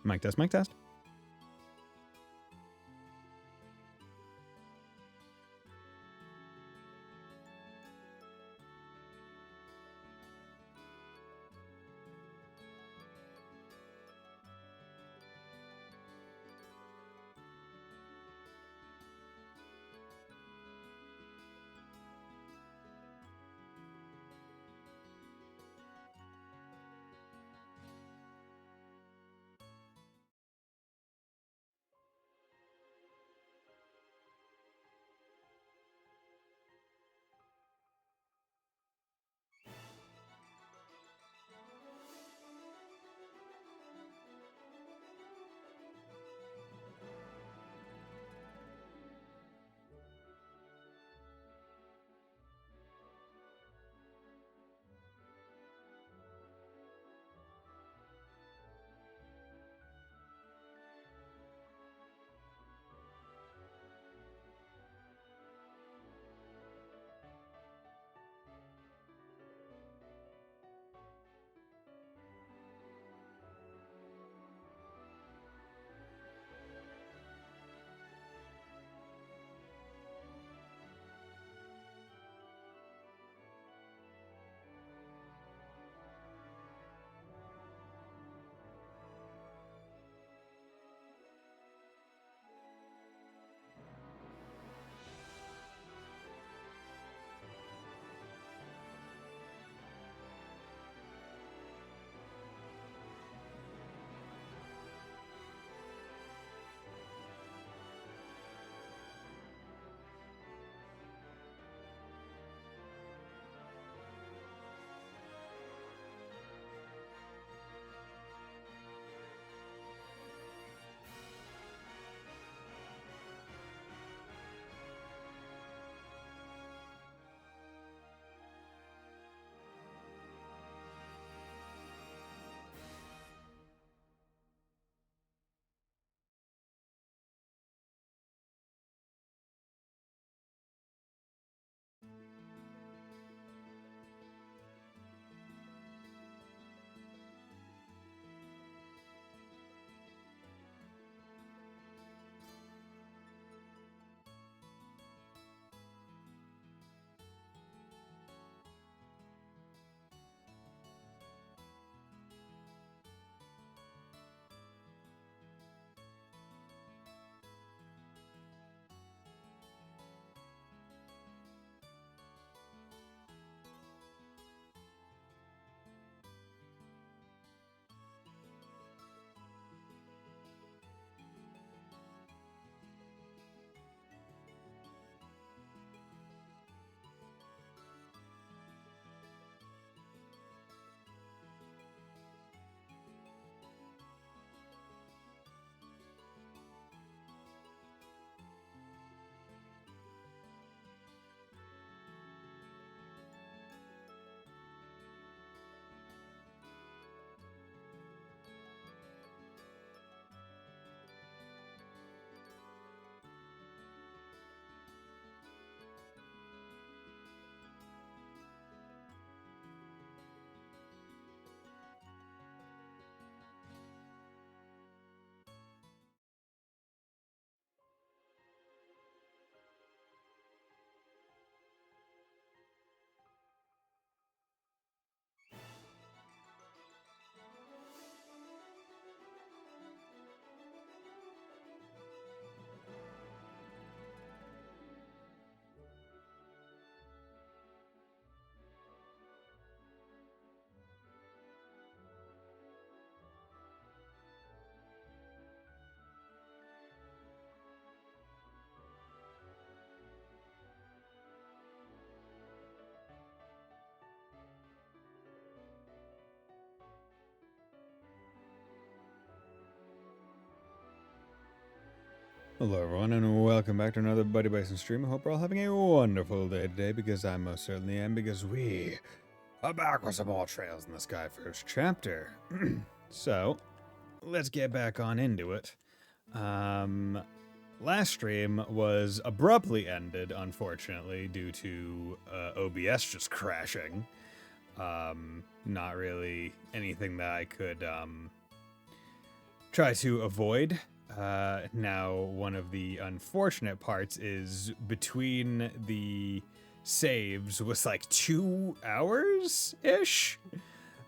Mic test, mic test. Hello everyone and welcome back to another Buddy Bison stream. I hope we're all having a wonderful day today because I most certainly am, because we are back with some more Trails in the Sky first chapter. So, let's get back on into it. Last stream was abruptly ended, unfortunately, due to OBS just crashing. Not really anything that I could try to avoid. Now, one of the unfortunate parts is between the saves was like 2 hours-ish.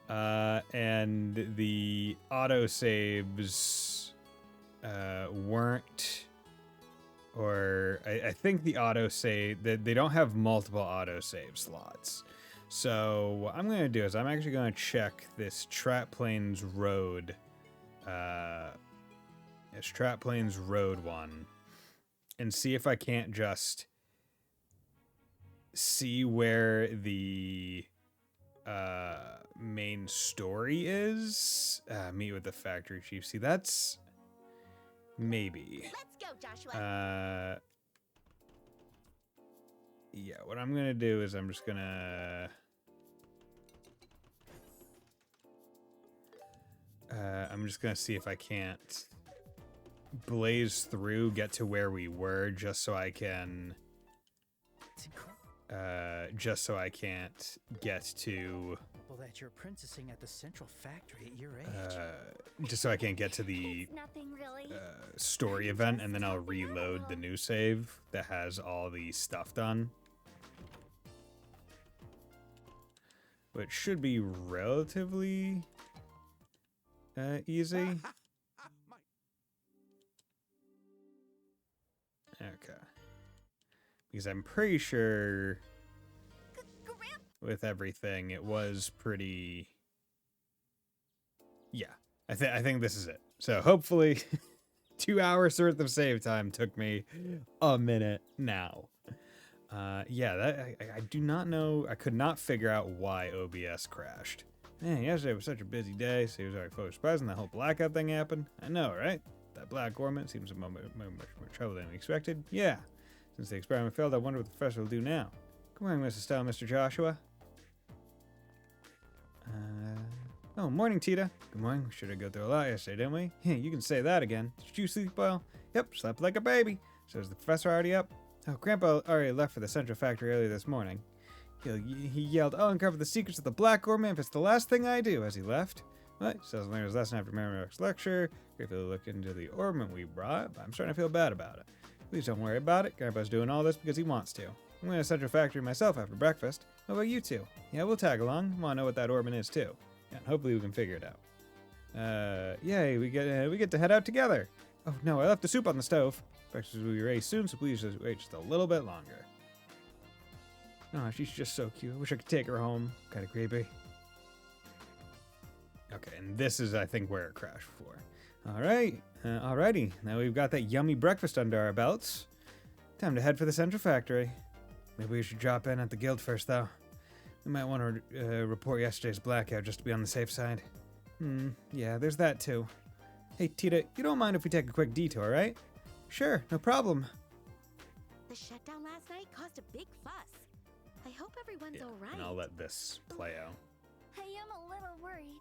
And the autosaves weren't, or I think the autosave, they don't have multiple autosave slots. So what I'm going to do is I'm actually going to check this Trap Plains Road, Trap Plains Road one, and see if I can't just see where the main story is. Meet with the factory chief. See, that's maybe. Let's go, Joshua. Yeah, what I'm gonna do is I'm just gonna see if I can't blaze through, get to where we were, just so I can can't get to that you're apprenticing at the central factory at your age. just so I can't get to the It's nothing really. story event, and then I'll reload the new save that has all the stuff done, which should be relatively easy. Okay, because I'm pretty sure with everything it was pretty. Yeah, I think this is it. So hopefully 2 hours worth of save time took me a minute now. Yeah, that I do not know. I could not figure out why OBS crashed. Man, yesterday was such a busy day, so he was already fully surprised when that whole blackout thing happened. I know, right? That black gormit seems much more trouble than we expected. Yeah. Since the experiment failed, I wonder what the professor will do now. Good morning, Mr. Style, Mr. Joshua. Oh, morning, Tita. Good morning. We should have go through a lot yesterday, didn't we? Yeah, you can say that again. Did you sleep well? Yep, slept like a baby. So is the professor already up? Oh, Grandpa already left for the central factory earlier this morning. He yelled, "I'll uncover the secrets of the Black Gorman if it's the last thing I do," as he left. What? He doesn't learn his lesson after Merrimack's lecture. Grateful to look into the ornament we brought, but I'm starting to feel bad about it. Please don't worry about it. Grandpa's doing all this because he wants to. I'm going to Central Factory myself after breakfast. How about you two? Yeah, we'll tag along. I want to know what that ornament is too. Yeah, and hopefully we can figure it out. Yay, we get to head out together. Oh no, I left the soup on the stove. Breakfast will be ready soon, so please just wait just a little bit longer. Oh, she's just so cute. I wish I could take her home. Kind of creepy. Okay, and this is, I think, where it crashed before. All right, alrighty. Now we've got that yummy breakfast under our belts. Time to head for the central factory. Maybe we should drop in at the guild first, though. We might want to report yesterday's blackout just to be on the safe side. Yeah, there's that too. Hey, Tita, you don't mind if we take a quick detour, right? Sure, no problem. The shutdown last night caused a big fuss. I hope everyone's all right. And I'll let this play out. I am a little worried.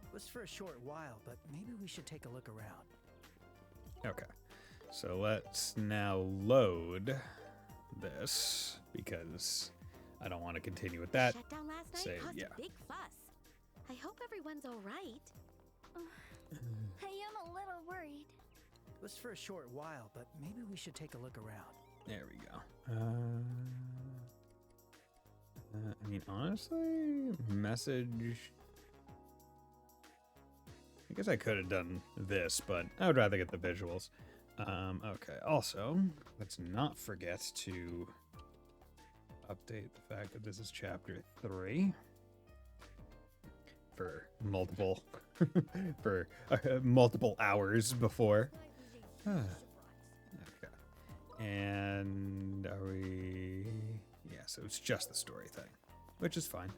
It was for a short while, but maybe we should take a look around. Okay, so let's now load this because I don't want to continue with that. The shutdown last night Say, caused yeah. a big fuss. I hope everyone's all right. I am a little worried. It was for a short while, but maybe we should take a look around. There we go. I mean, honestly, message. I guess I could have done this, but I would rather get the visuals. Okay, also, let's not forget to update the fact that this is chapter 3 for multiple multiple hours before. Okay. And are we... Yeah, so it's just the story thing, which is fine.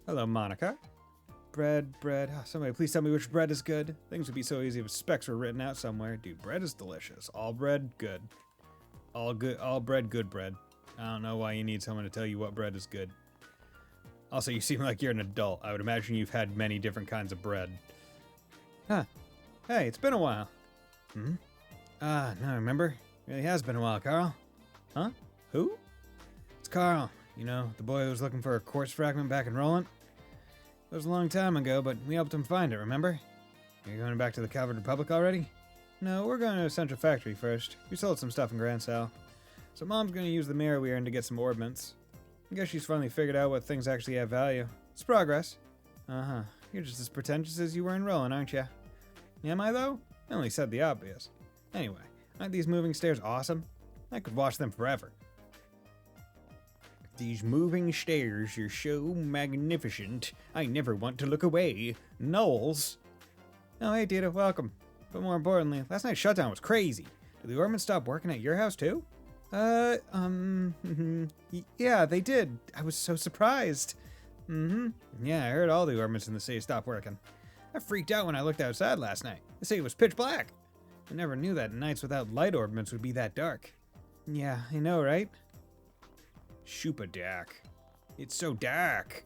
Hello, Monica. Bread. Oh, somebody please tell me which bread is good. Things would be so easy if specs were written out somewhere. Dude, bread is delicious. All bread, good. All bread, good bread. I don't know why you need someone to tell you what bread is good. Also, you seem like you're an adult. I would imagine you've had many different kinds of bread. Huh. Hey, it's been a while. Now I remember. It really has been a while, Carl. Huh? Who? It's Carl. You know, the boy who was looking for a quartz fragment back in Roland. It was a long time ago, but we helped him find it, remember? Are you going back to the Calvert Republic already? No, we're going to a Central Factory first. We sold some stuff in Grand Sal. So Mom's going to use the mirror we earned to get some orbments. I guess she's finally figured out what things actually have value. It's progress. Uh-huh. You're just as pretentious as you were in Rowan, aren't you? Am I, though? I only said the obvious. Anyway, aren't these moving stairs awesome? I could watch them forever. These moving stairs are so magnificent, I never want to look away. Knowles. Oh, hey, Dita, welcome. But more importantly, last night's shutdown was crazy. Did the Orbmans stop working at your house, too? Yeah, they did. I was so surprised. Yeah, I heard all the Orbmans in the city stopped working. I freaked out when I looked outside last night. The city was pitch black. I never knew that nights without light Orbmans would be that dark. Yeah, I know, right? Shupadak. It's so dark.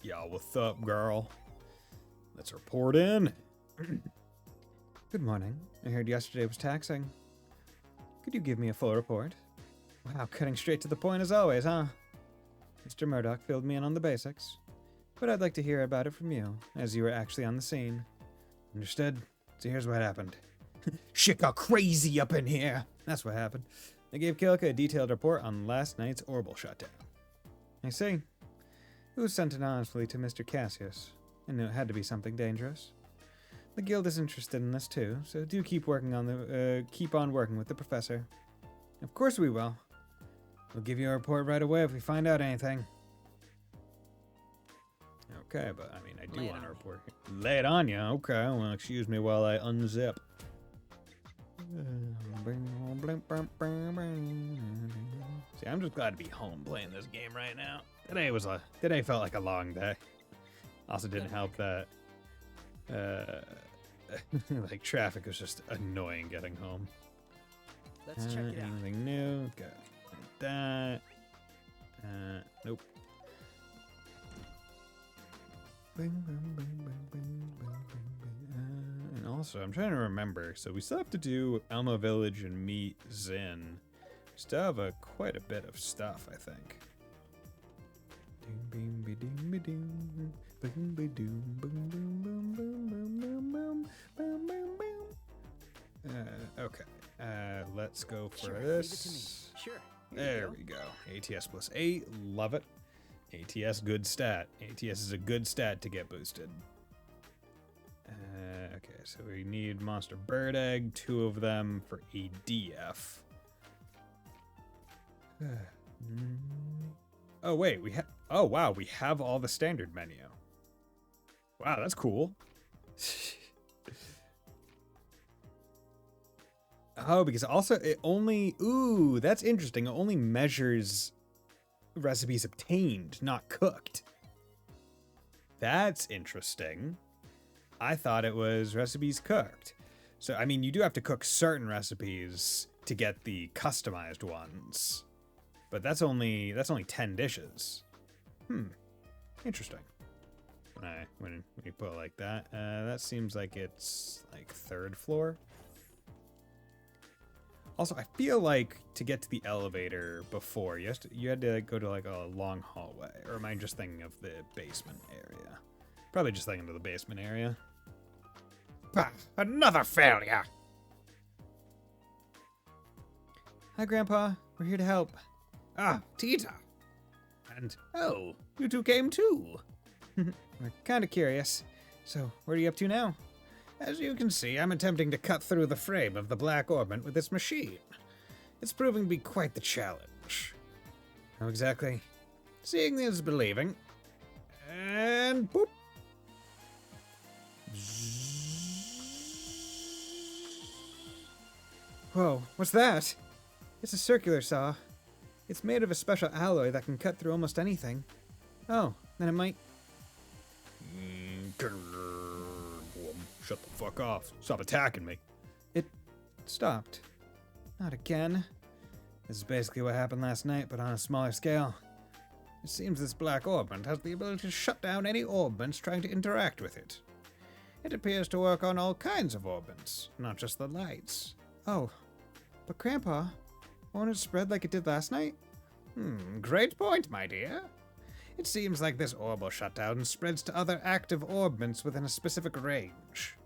Yo, what's up, girl? Let's report in. Good morning. I heard yesterday was taxing. Could you give me a full report? Wow, cutting straight to the point as always, huh? Mr. Murdoch filled me in on the basics. But I'd like to hear about it from you, as you were actually on the scene. Understood? So here's what happened. Shit got crazy up in here. That's what happened. I gave Kilka a detailed report on last night's orbital shutdown. I see. It was sent anonymously to Mr. Cassius. I knew it had to be something dangerous. The guild is interested in this too, so do keep on working with the professor. Of course we will. We'll give you a report right away if we find out anything. Okay, but I mean, I do want to report. Lay it on you. Okay, well, excuse me while I unzip. See, I'm just glad to be home playing this game right now. Today felt like a long day. Also didn't help that like traffic was just annoying getting home. Let's check it out. Anything new? Got that. Nope. And also, I'm trying to remember. So we still have to do Elma Village and meet Zin. Still have quite a bit of stuff, I think. Okay. Let's go for this. Leave it to me. Sure. There we go. ATS plus 8. Love it. ATS good stat. ATS is a good stat to get boosted. Okay, so we need Monster Bird Egg, 2 of them for ADF. Oh wait, oh wow, we have all the standard menu. Wow, that's cool. Oh, because also it only, ooh, that's interesting. It only measures recipes obtained, not cooked. That's interesting. I thought it was recipes cooked. So, I mean, you do have to cook certain recipes to get the customized ones. But that's only 10 dishes. Interesting. When you put it like that, that seems like it's like 3rd floor. Also, I feel like to get to the elevator before, you had to go to like a long hallway. Or am I just thinking of the basement area? Probably just thinking of the basement area. Bah, another failure! Hi, Grandpa. We're here to help. Ah, Tita. And, oh, you two came too. We're kind of curious. So, what are you up to now? As you can see, I'm attempting to cut through the frame of the Black Orbment with this machine. It's proving to be quite the challenge. How exactly? Seeing is believing. And boop. Whoa, what's that? It's a circular saw. It's made of a special alloy that can cut through almost anything. Oh, then it might... Shut the fuck off. Stop attacking me. It stopped. Not again. This is basically what happened last night, but on a smaller scale. It seems this Black Orbment has the ability to shut down any Orbments trying to interact with it. It appears to work on all kinds of Orbments, not just the lights. Oh, but Grandpa, won't it spread like it did last night? Great point, my dear. It seems like this orbital shutdown spreads to other active orbits within a specific range,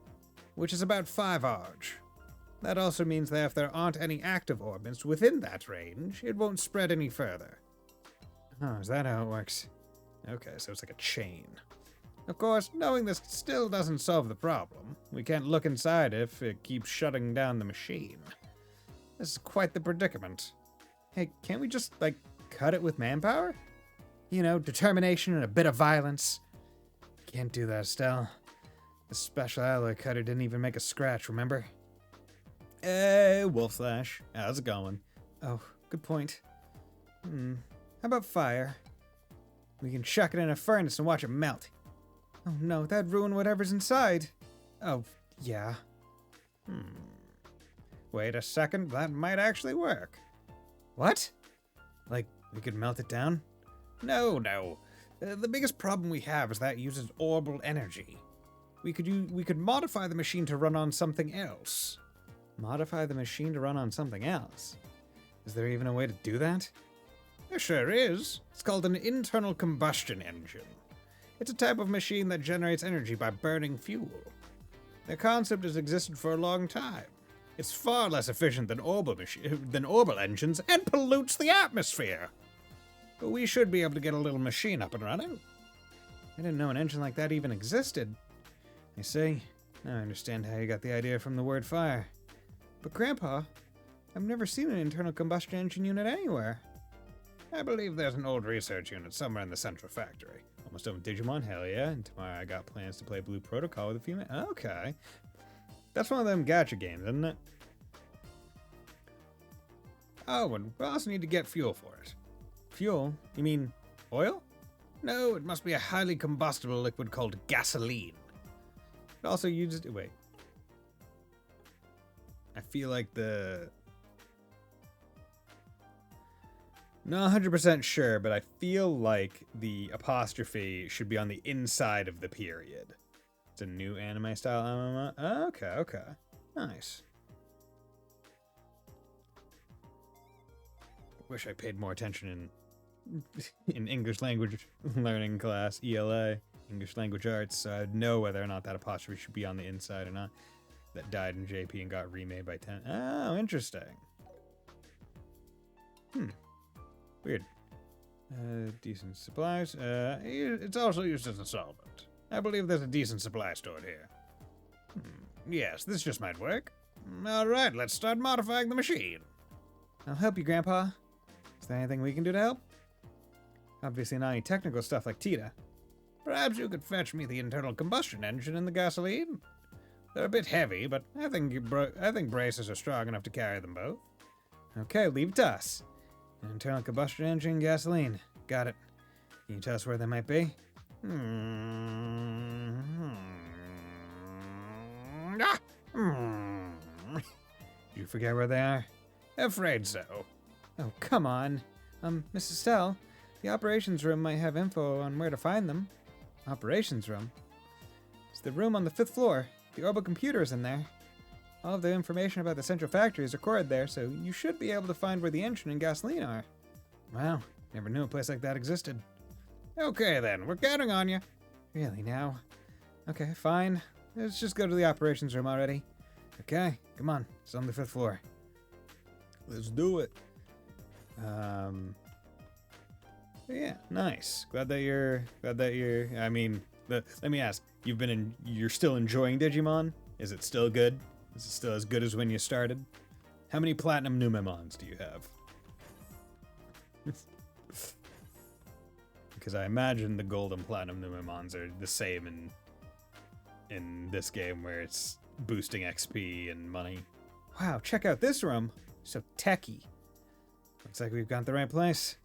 which is about 5 arch. That also means that if there aren't any active orbits within that range, it won't spread any further. Oh, is that how it works? Okay, so it's like a chain. Of course, knowing this still doesn't solve the problem. We can't look inside if it keeps shutting down the machine. This is quite the predicament. Hey, can't we just, like, cut it with manpower? You know, determination and a bit of violence. Can't do that, Estelle. The special alloy cutter didn't even make a scratch, remember? Hey, Wolfslash. How's it going? Oh, good point. How about fire? We can chuck it in a furnace and watch it melt. Oh no, that'd ruin whatever's inside. Oh, yeah. Wait a second, that might actually work. What? Like, we could melt it down? No. The biggest problem we have is that it uses orbital energy. We could modify the machine to run on something else. Modify the machine to run on something else? Is there even a way to do that? There sure is. It's called an internal combustion engine. It's a type of machine that generates energy by burning fuel. The concept has existed for a long time. It's far less efficient than orbital engines and pollutes the atmosphere. But we should be able to get a little machine up and running. I didn't know an engine like that even existed. You see, now I understand how you got the idea from the word fire. But Grandpa, I've never seen an internal combustion engine unit anywhere. I believe there's an old research unit somewhere in the central factory. Almost done with Digimon, hell yeah. And tomorrow I got plans to play Blue Protocol with a few minutes. Okay. That's one of them gacha games, isn't it? Oh, and we also need to get fuel for it. Fuel? You mean oil? No, it must be a highly combustible liquid called gasoline. It also uses... Wait. I feel like the... Not 100% sure, but I feel like the apostrophe should be on the inside of the period. It's a new anime style MMO. Okay. Nice. Wish I paid more attention in English language learning class, ELA, English language arts, so I'd know whether or not that apostrophe should be on the inside or not. That died in JP and got remade by 10. Oh, interesting. Weird. Decent supplies. It's also used as a solvent. I believe there's a decent supply stored here. Yes, this just might work. Alright, let's start modifying the machine. I'll help you, Grandpa. Is there anything we can do to help? Obviously not any technical stuff like Tita. Perhaps you could fetch me the internal combustion engine and the gasoline? They're a bit heavy, but I think braces are strong enough to carry them both. Okay, leave it to us. An internal combustion engine, gasoline. Got it. Can you tell us where they might be? Did you forget where they are? Afraid so. Oh, come on. Mrs. Stell, the operations room might have info on where to find them. Operations room? It's the room on the 5th floor. The orbital computer is in there. All of the information about the central factory is recorded there, so you should be able to find where the engine and gasoline are. Wow, never knew a place like that existed. Okay then, we're counting on you. Really now? Okay, fine. Let's just go to the operations room already. Okay, come on, it's on the 5th floor. Let's do it. Yeah, nice. Glad that you're, I mean, let me ask, you're still enjoying Digimon? Is it still good? Is it still as good as when you started? How many platinum Numemons do you have? Because I imagine the gold and platinum Numemons are the same in this game where it's boosting XP and money. Wow, check out this room. So techy. Looks like we've got the right place.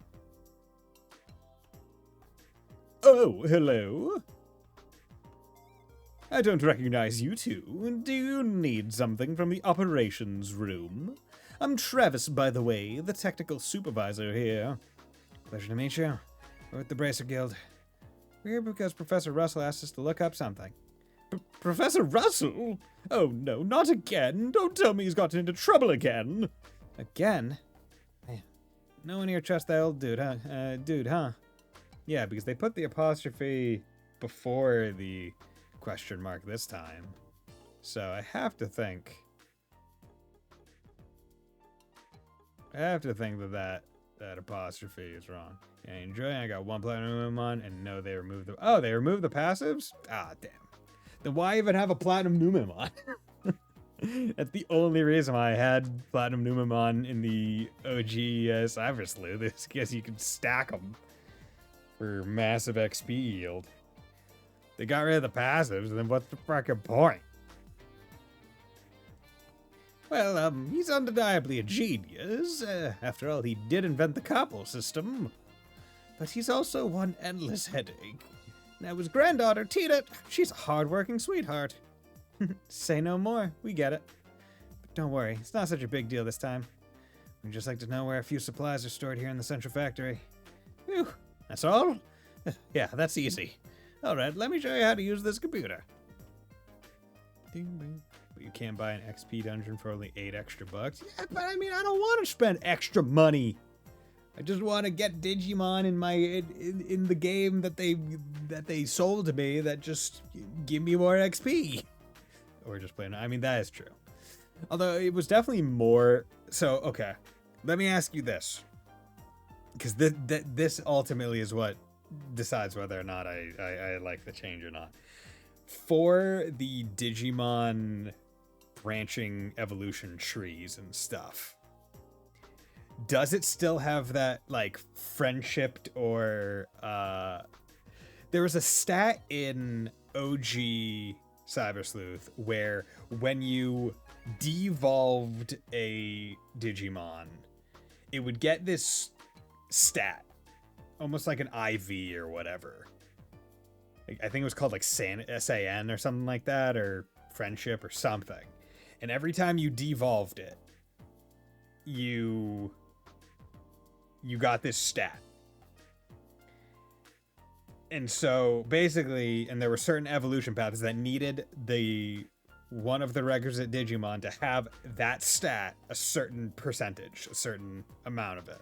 Oh, hello. I don't recognize you two. Do you need something from the operations room? I'm Travis, by the way, the technical supervisor here. Pleasure to meet you. We're with the Bracer Guild. We're here because Professor Russell asked us to look up something. Professor Russell? Oh no, not again. Don't tell me he's gotten into trouble again. Again? Man, no one here trusts that old dude, huh? Yeah, because they put the apostrophe before the question mark this time. So I have to think that apostrophe is wrong. Yeah, enjoy. I got 1 platinum on, and no, they removed the. Oh, they removed the passives? Ah, damn. Then why even have a platinum Numemon? That's the only reason why I had platinum Numemon in the OG Cyber Sleuth. Is because you can stack them for massive XP yield. They got rid of the passives, then what's the frickin' point? Well, he's undeniably a genius. After all, he did invent the Koppel system. But he's also one endless headache. Now his granddaughter, Tina, she's a hard-working sweetheart. Say no more, we get it. But don't worry, it's not such a big deal this time. We'd just like to know where a few supplies are stored here in the central factory. Phew, that's all? Yeah, that's easy. Alright, let me show you how to use this computer. Ding, ding. But you can't buy an XP dungeon for only 8 extra bucks. Yeah, but I mean, I don't want to spend extra money. I just want to get Digimon in the game that they sold to me that just give me more XP. Or just plain. I mean, that is true. Although it was definitely more. So okay, let me ask you this, because this ultimately is what decides whether or not I like the change or not. For the Digimon branching evolution trees and stuff, does it still have that like friendship or there was a stat in OG Cyber Sleuth where when you devolved a Digimon, it would get this stat, almost like an IV or whatever. I think it was called like SAN or something like that, or friendship or something. And every time you devolved it, you got this stat. And so basically, and there were certain evolution paths that needed one of the requisite Digimon to have that stat, a certain percentage, a certain amount of it.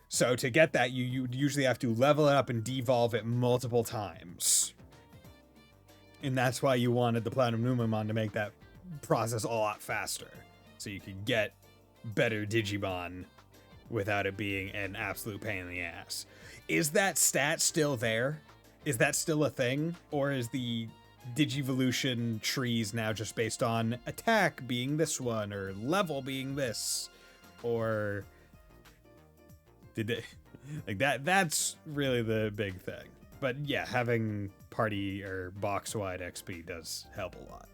So to get that, you usually have to level it up and devolve it multiple times. And that's why you wanted the Platinum Numemon to make that process a lot faster. So you could get better Digimon without it being an absolute pain in the ass. Is that stat still there? Is that still a thing? Or is the Digivolution trees now just based on attack being this one, or level being this? Or did they like that? That's really the big thing. But yeah, having party or box-wide XP does help a lot.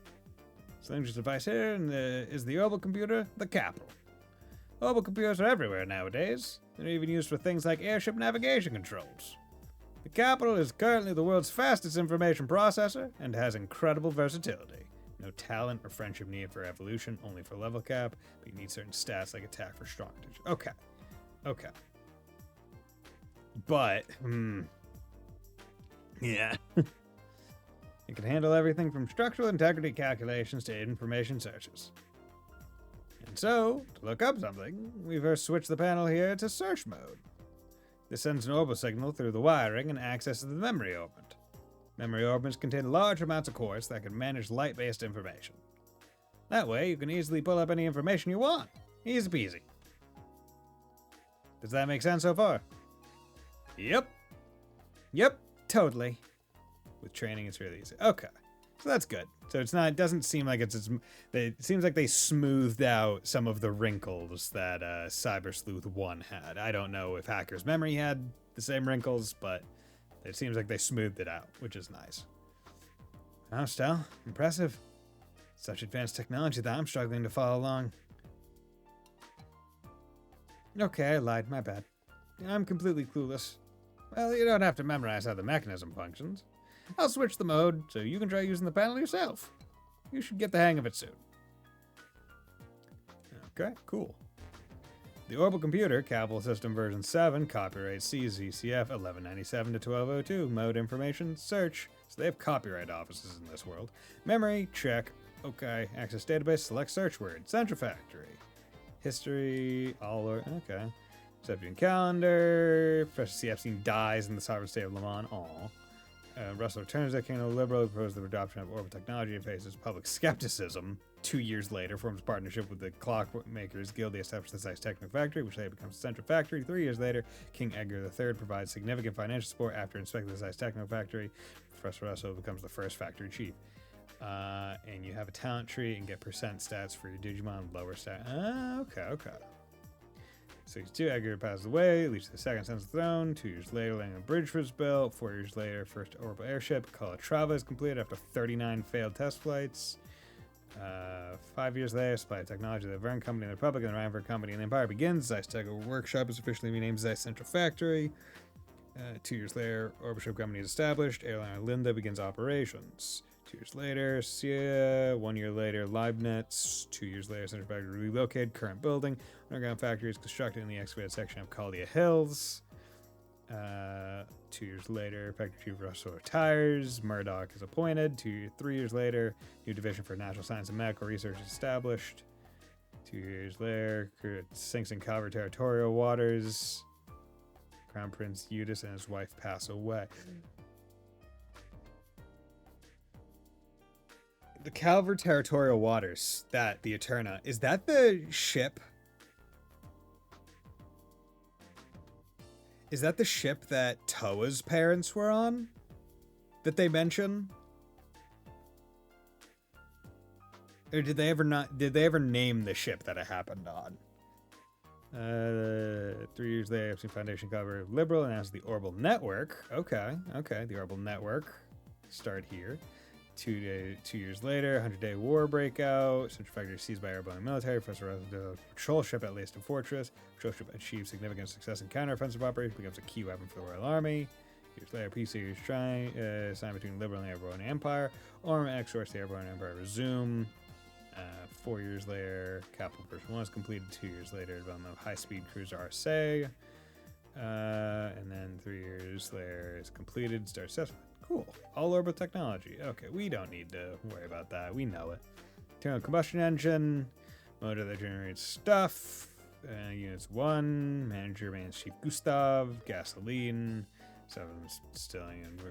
So Links's device here is the Orbital Computer, the Capital. Orbital computers are everywhere nowadays. They're even used for things like airship navigation controls. The Capital is currently the world's fastest information processor and has incredible versatility. No talent or friendship needed for evolution, only for level cap, but you need certain stats like attack for strong digits. Okay. But, yeah. It can handle everything from structural integrity calculations to information searches. And so, to look up something, we first switch the panel here to search mode. This sends an orbital signal through the wiring and accesses the memory orbit. Memory orbits contain large amounts of cores that can manage light-based information. That way, you can easily pull up any information you want. Easy peasy. Does that make sense so far? Yep, totally. With training, it's really easy. Okay, so that's good. So it doesn't seem like it seems like they smoothed out some of the wrinkles that Cyber Sleuth 1 had. I don't know if Hacker's Memory had the same wrinkles, but it seems like they smoothed it out, which is nice. Oh, Stel, impressive. Such advanced technology that I'm struggling to follow along. Okay, I lied, my bad. I'm completely clueless. Well, you don't have to memorize how the mechanism functions. I'll switch the mode so you can try using the panel yourself. You should get the hang of it soon. Okay, cool. The Orbital Computer, Capital System version 7, copyright CZCF 1197 to 1202, mode information, search. So they have copyright offices in this world. Memory, check. Okay, access database, select search word, Central Factory. History, all, okay. Septian calendar. Professor C. Epstein dies in the sovereign state of Le Mans. Aw. Russell returns to the Kingdom of Liberal, proposes the adoption of orbital technology and faces public skepticism. 2 years later, forms a partnership with the Clockmakers Guild. They establish the Zeiss Techno Factory, which later becomes the Central Factory. 3 years later, King Edgar III provides significant financial support after inspecting the Zeiss Techno Factory. Professor Russell becomes the first factory chief. And you have a talent tree and get percent stats for your Digimon, lower stat. Okay. 62, Edgar passes away, leads to the second Sons of the Throne. 2 years later, landing a bridge was built. 4 years later, first orbital airship, Calatrava, is completed after 39 failed test flights. 5 years later, supply of technology, the Verne Company, the Republic, and the Reinberg Company, and the Empire begins. Zeiss Tech Workshop is officially renamed Zeiss Central Factory. 2 years later, Orbiship Company is established. Airliner Linda begins operations. 2 years later, SIA. 1 year later, Leibniz. 2 years later, Central Factory relocated. Current building. Underground factory is constructed in the excavated section of Caldia Hills. 2 years later, Factory Chief Russell retires. Murdoch is appointed. 3 years later, new division for natural science and medical research is established. 2 years later, it sinks in Calvert territorial waters. Crown Prince Eudes and his wife pass away. The Calvert territorial waters, that the Eterna, is that the ship? Is that the ship that Toa's parents were on? That they mention? Or did they ever name the ship that it happened on? 3 years later, Epstein Foundation cover Liberal and as the Orbital Network. Okay, the Orbital Network. Start here. 2 years later, 100-day war breakout. Central Factory seized by airborne military. Professor Russell patrol ship at Leiston Fortress. Patrol ship achieves significant success in counteroffensive operations. Becomes a key weapon for the Royal Army. Years later, peace series signed between Liberal and the Airborne Empire. Armament exports the Airborne Empire resume. 4 years later, Capital Version 1 is completed. 2 years later, development of high-speed cruiser Arcee. And then 3 years later is completed. Start assessment. Cool. All orbital technology. Okay, we don't need to worry about that. We know it. Internal combustion engine. Motor that generates stuff. Units 1. Manager, maintenance chief Gustav. Gasoline. 7 distilling and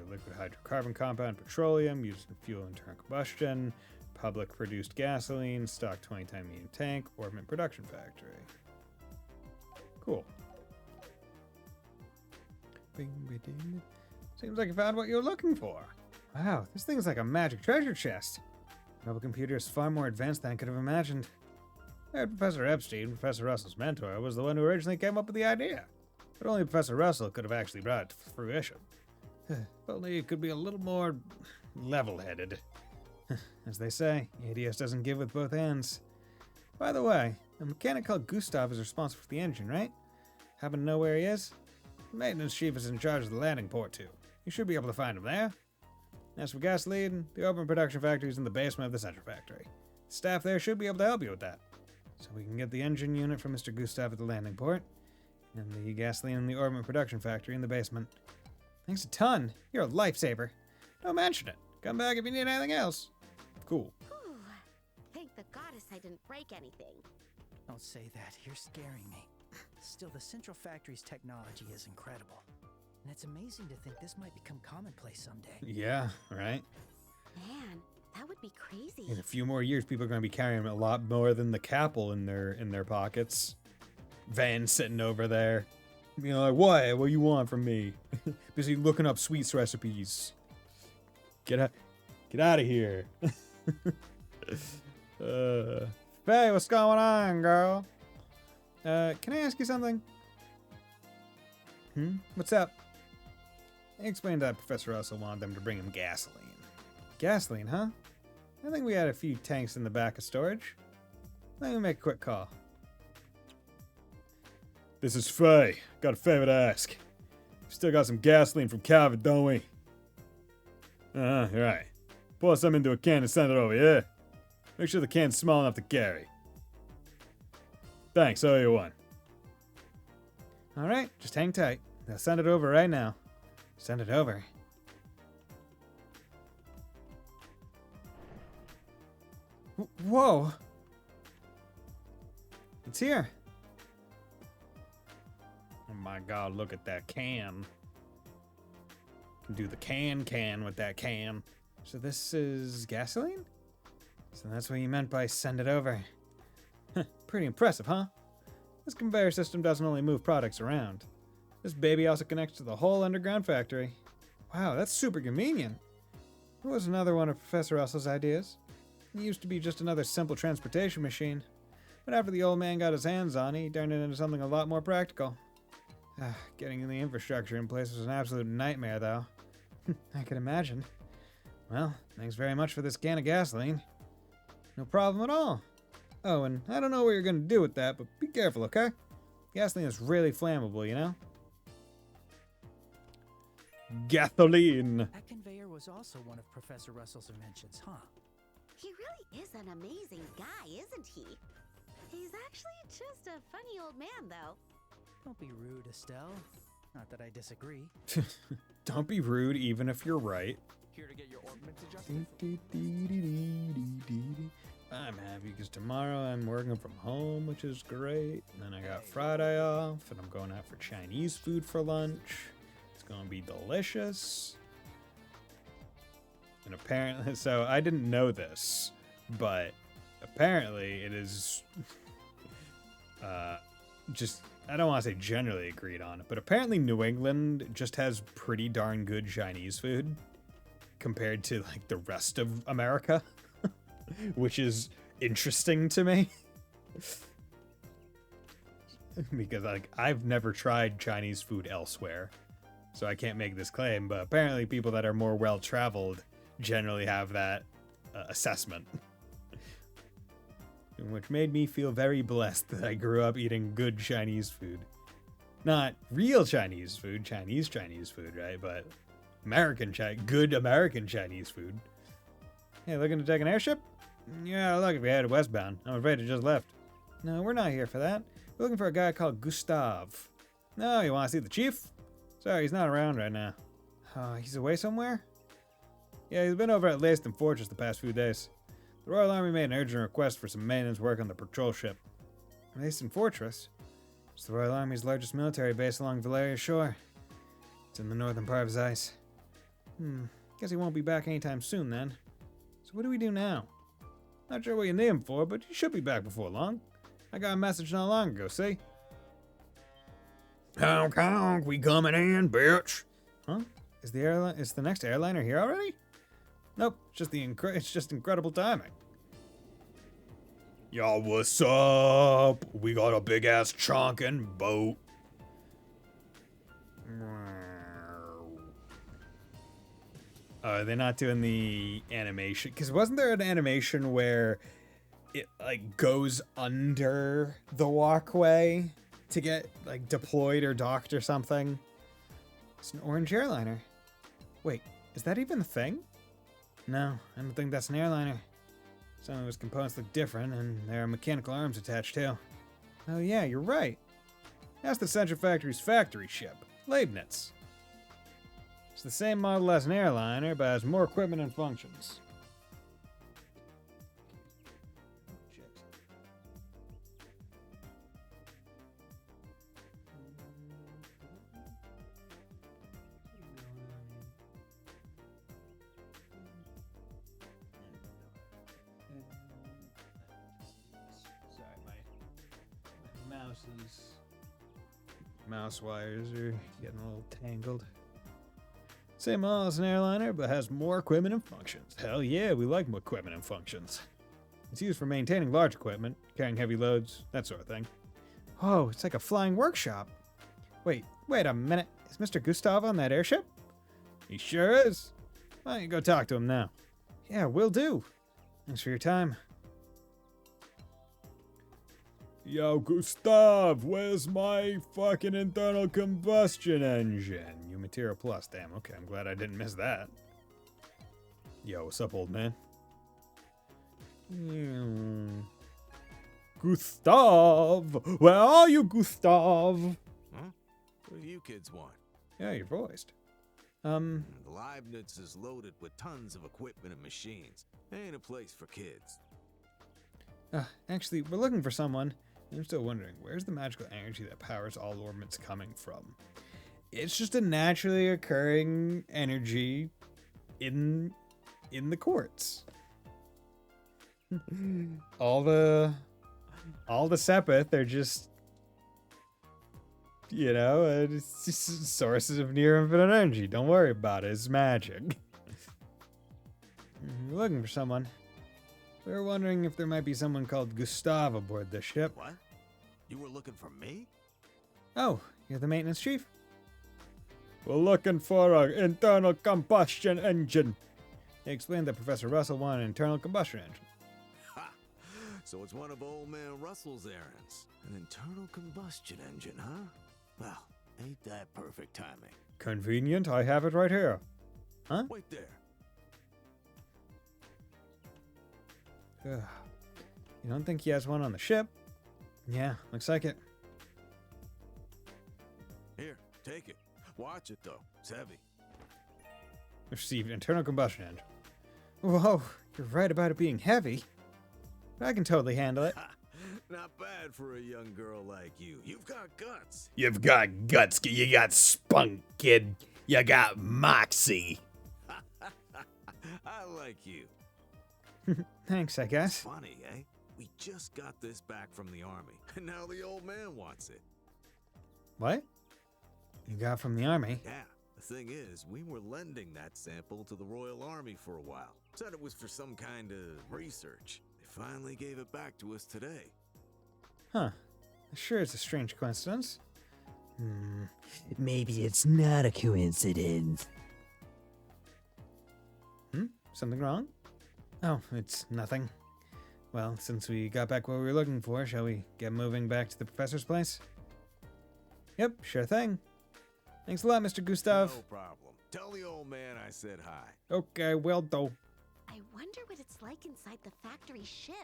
liquid hydrocarbon compound. Petroleum. Used in fuel internal combustion. Public produced gasoline. Stock 20-time medium tank. Orbment production factory. Cool. Bing, bing, ding. Seems like you found what you were looking for. Wow, this thing's like a magic treasure chest. Mobile computer is far more advanced than I could have imagined. I heard Professor Epstein, Professor Russell's mentor, was the one who originally came up with the idea. But only Professor Russell could have actually brought it to fruition. If only it could be a little more level-headed. As they say, ADS doesn't give with both hands. By the way, a mechanic called Gustav is responsible for the engine, right? Happen to know where he is? The maintenance chief is in charge of the landing port, too. You should be able to find him there. As for gasoline, the open production factory is in the basement of the Central Factory. The staff there should be able to help you with that. So we can get the engine unit from Mr. Gustav at the landing port, and the gasoline in the orbit production factory in the basement. Thanks a ton. You're a lifesaver. Don't mention it. Come back if you need anything else. Cool. Whew. Thank the goddess I didn't break anything. Don't say that. You're scaring me. Still, the Central Factory's technology is incredible. And it's amazing to think this might become commonplace someday. Yeah, right? Man, that would be crazy. In a few more years, people are going to be carrying a lot more than the capel in their pockets. Van sitting over there. You know, like, what do you want from me? Busy looking up sweets recipes. Get out of here. Faye, what's going on, girl? Can I ask you something? What's up? I explained that Professor Russell wanted them to bring him gasoline. Gasoline, huh? I think we had a few tanks in the back of storage. Let me make a quick call. This is Faye. Got a favor to ask. Still got some gasoline from Calvert, don't we? Right. Pour some into a can and send it over, yeah? Make sure the can's small enough to carry. Thanks, I owe you one. Alright, just hang tight. They'll send it over right now. Send it over. Whoa! It's here. Oh my god, look at that can. Can do the can with that can. So this is gasoline? So that's what you meant by send it over. Pretty impressive, huh? This conveyor system doesn't only move products around. This baby also connects to the whole underground factory. Wow, that's super convenient. It was another one of Professor Russell's ideas. It used to be just another simple transportation machine. But after the old man got his hands on it, he turned it into something a lot more practical. Getting the infrastructure in place was an absolute nightmare, though. I can imagine. Well, thanks very much for this can of gasoline. No problem at all. Oh, and I don't know what you're going to do with that, but be careful, okay? Gasoline is really flammable, you know? Gasoline! That conveyor was also one of Professor Russell's inventions, huh? He really is an amazing guy, isn't he? He's actually just a funny old man, though. Don't be rude, Estelle. Not that I disagree. Don't be rude, even if you're right. Here to get your orbits adjusted. I'm happy because tomorrow I'm working from home, which is great. And then I got Friday off, and I'm going out for Chinese food for lunch. It's going to be delicious. And apparently, so I didn't know this, but apparently it is just, I don't want to say generally agreed on, but apparently New England just has pretty darn good Chinese food compared to like the rest of America, which is interesting to me. Because like I've never tried Chinese food elsewhere, so I can't make this claim, but apparently people that are more well-traveled generally have that assessment. Which made me feel very blessed that I grew up eating good Chinese food. Not real Chinese food, Chinese food, right? But good American Chinese food. Hey, looking to take an airship? Yeah, look, if we headed westbound. I'm afraid it just left. No, we're not here for that. We're looking for a guy called Gustav. No, you want to see the chief? Sorry, he's not around right now. He's away somewhere? Yeah, he's been over at Leiston Fortress the past few days. The Royal Army made an urgent request for some maintenance work on the patrol ship. Leiston Fortress? It's the Royal Army's largest military base along Valeria's shore. It's in the northern part of Zeiss. Guess he won't be back anytime soon then. So what do we do now? Not sure what you need him for, but he should be back before long. I got a message not long ago, see? Honk honk, we coming in, bitch. Huh? Is the next airliner here already? Nope, it's just incredible timing. Yo, what's up? We got a big ass chonkin' boat. They're not doing the animation, because wasn't there an animation where it like goes under the walkway to get like deployed or docked or something? It's an orange airliner. Wait, is that even a thing? No, I don't think that's an airliner. Some of its components look different, and there are mechanical arms attached too. Oh yeah, you're right. That's the Central Factory's factory ship, Leibniz. It's the same model as an airliner, but has more equipment and functions. Mouse wires are getting a little tangled. Same model as an airliner, but has more equipment and functions. Hell yeah, we like more equipment and functions. It's used for maintaining large equipment, carrying heavy loads, that sort of thing. Oh, it's like a flying workshop. Wait a minute. Is Mr. Gustav on that airship? He sure is. Why don't you go talk to him now? Yeah, will do. Thanks for your time. Yo, Gustav, where's my fucking internal combustion engine? You Material Plus, damn, okay, I'm glad I didn't miss that. Yo, what's up, old man? Gustav! Where are you, Gustav? Huh? What do you kids want? Yeah, you're voiced. Leibniz is loaded with tons of equipment and machines. Ain't a place for kids. Actually, we're looking for someone. I'm still wondering, where's the magical energy that powers all orbits coming from? It's just a naturally occurring energy in the quartz. all the Sepith are just, it's just sources of near infinite energy. Don't worry about it. It's magic. We're looking for someone. We were wondering if there might be someone called Gustav aboard the ship. What? You were looking for me? Oh, you're the maintenance chief? We're looking for an internal combustion engine. They explained that Professor Russell wanted an internal combustion engine. Ha! So it's one of old man Russell's errands. An internal combustion engine, huh? Well, ain't that perfect timing? Convenient, I have it right here. Huh? Wait there. Ugh. You don't think he has one on the ship? Yeah, looks like it. Here, take it. Watch it, though. It's heavy. Received internal combustion engine. Whoa, you're right about it being heavy. But I can totally handle it. Not bad for a young girl like you. You've got guts. You've got guts, you got spunk, kid. You got moxie. I like you. Thanks, I guess. Funny, eh? We just got this back from the army, and now the old man wants it. What? You got from the army? Yeah, the thing is, we were lending that sample to the Royal Army for a while. Said it was for some kind of research. They finally gave it back to us today. Huh. Sure, it's a strange coincidence. Maybe it's not a coincidence. Something wrong? Oh, it's nothing. Well, since we got back what we were looking for, shall we get moving back to the professor's place? Yep, sure thing. Thanks a lot, Mr. Gustav. No problem. Tell the old man I said hi. Okay, well do. I wonder what it's like inside the factory ship.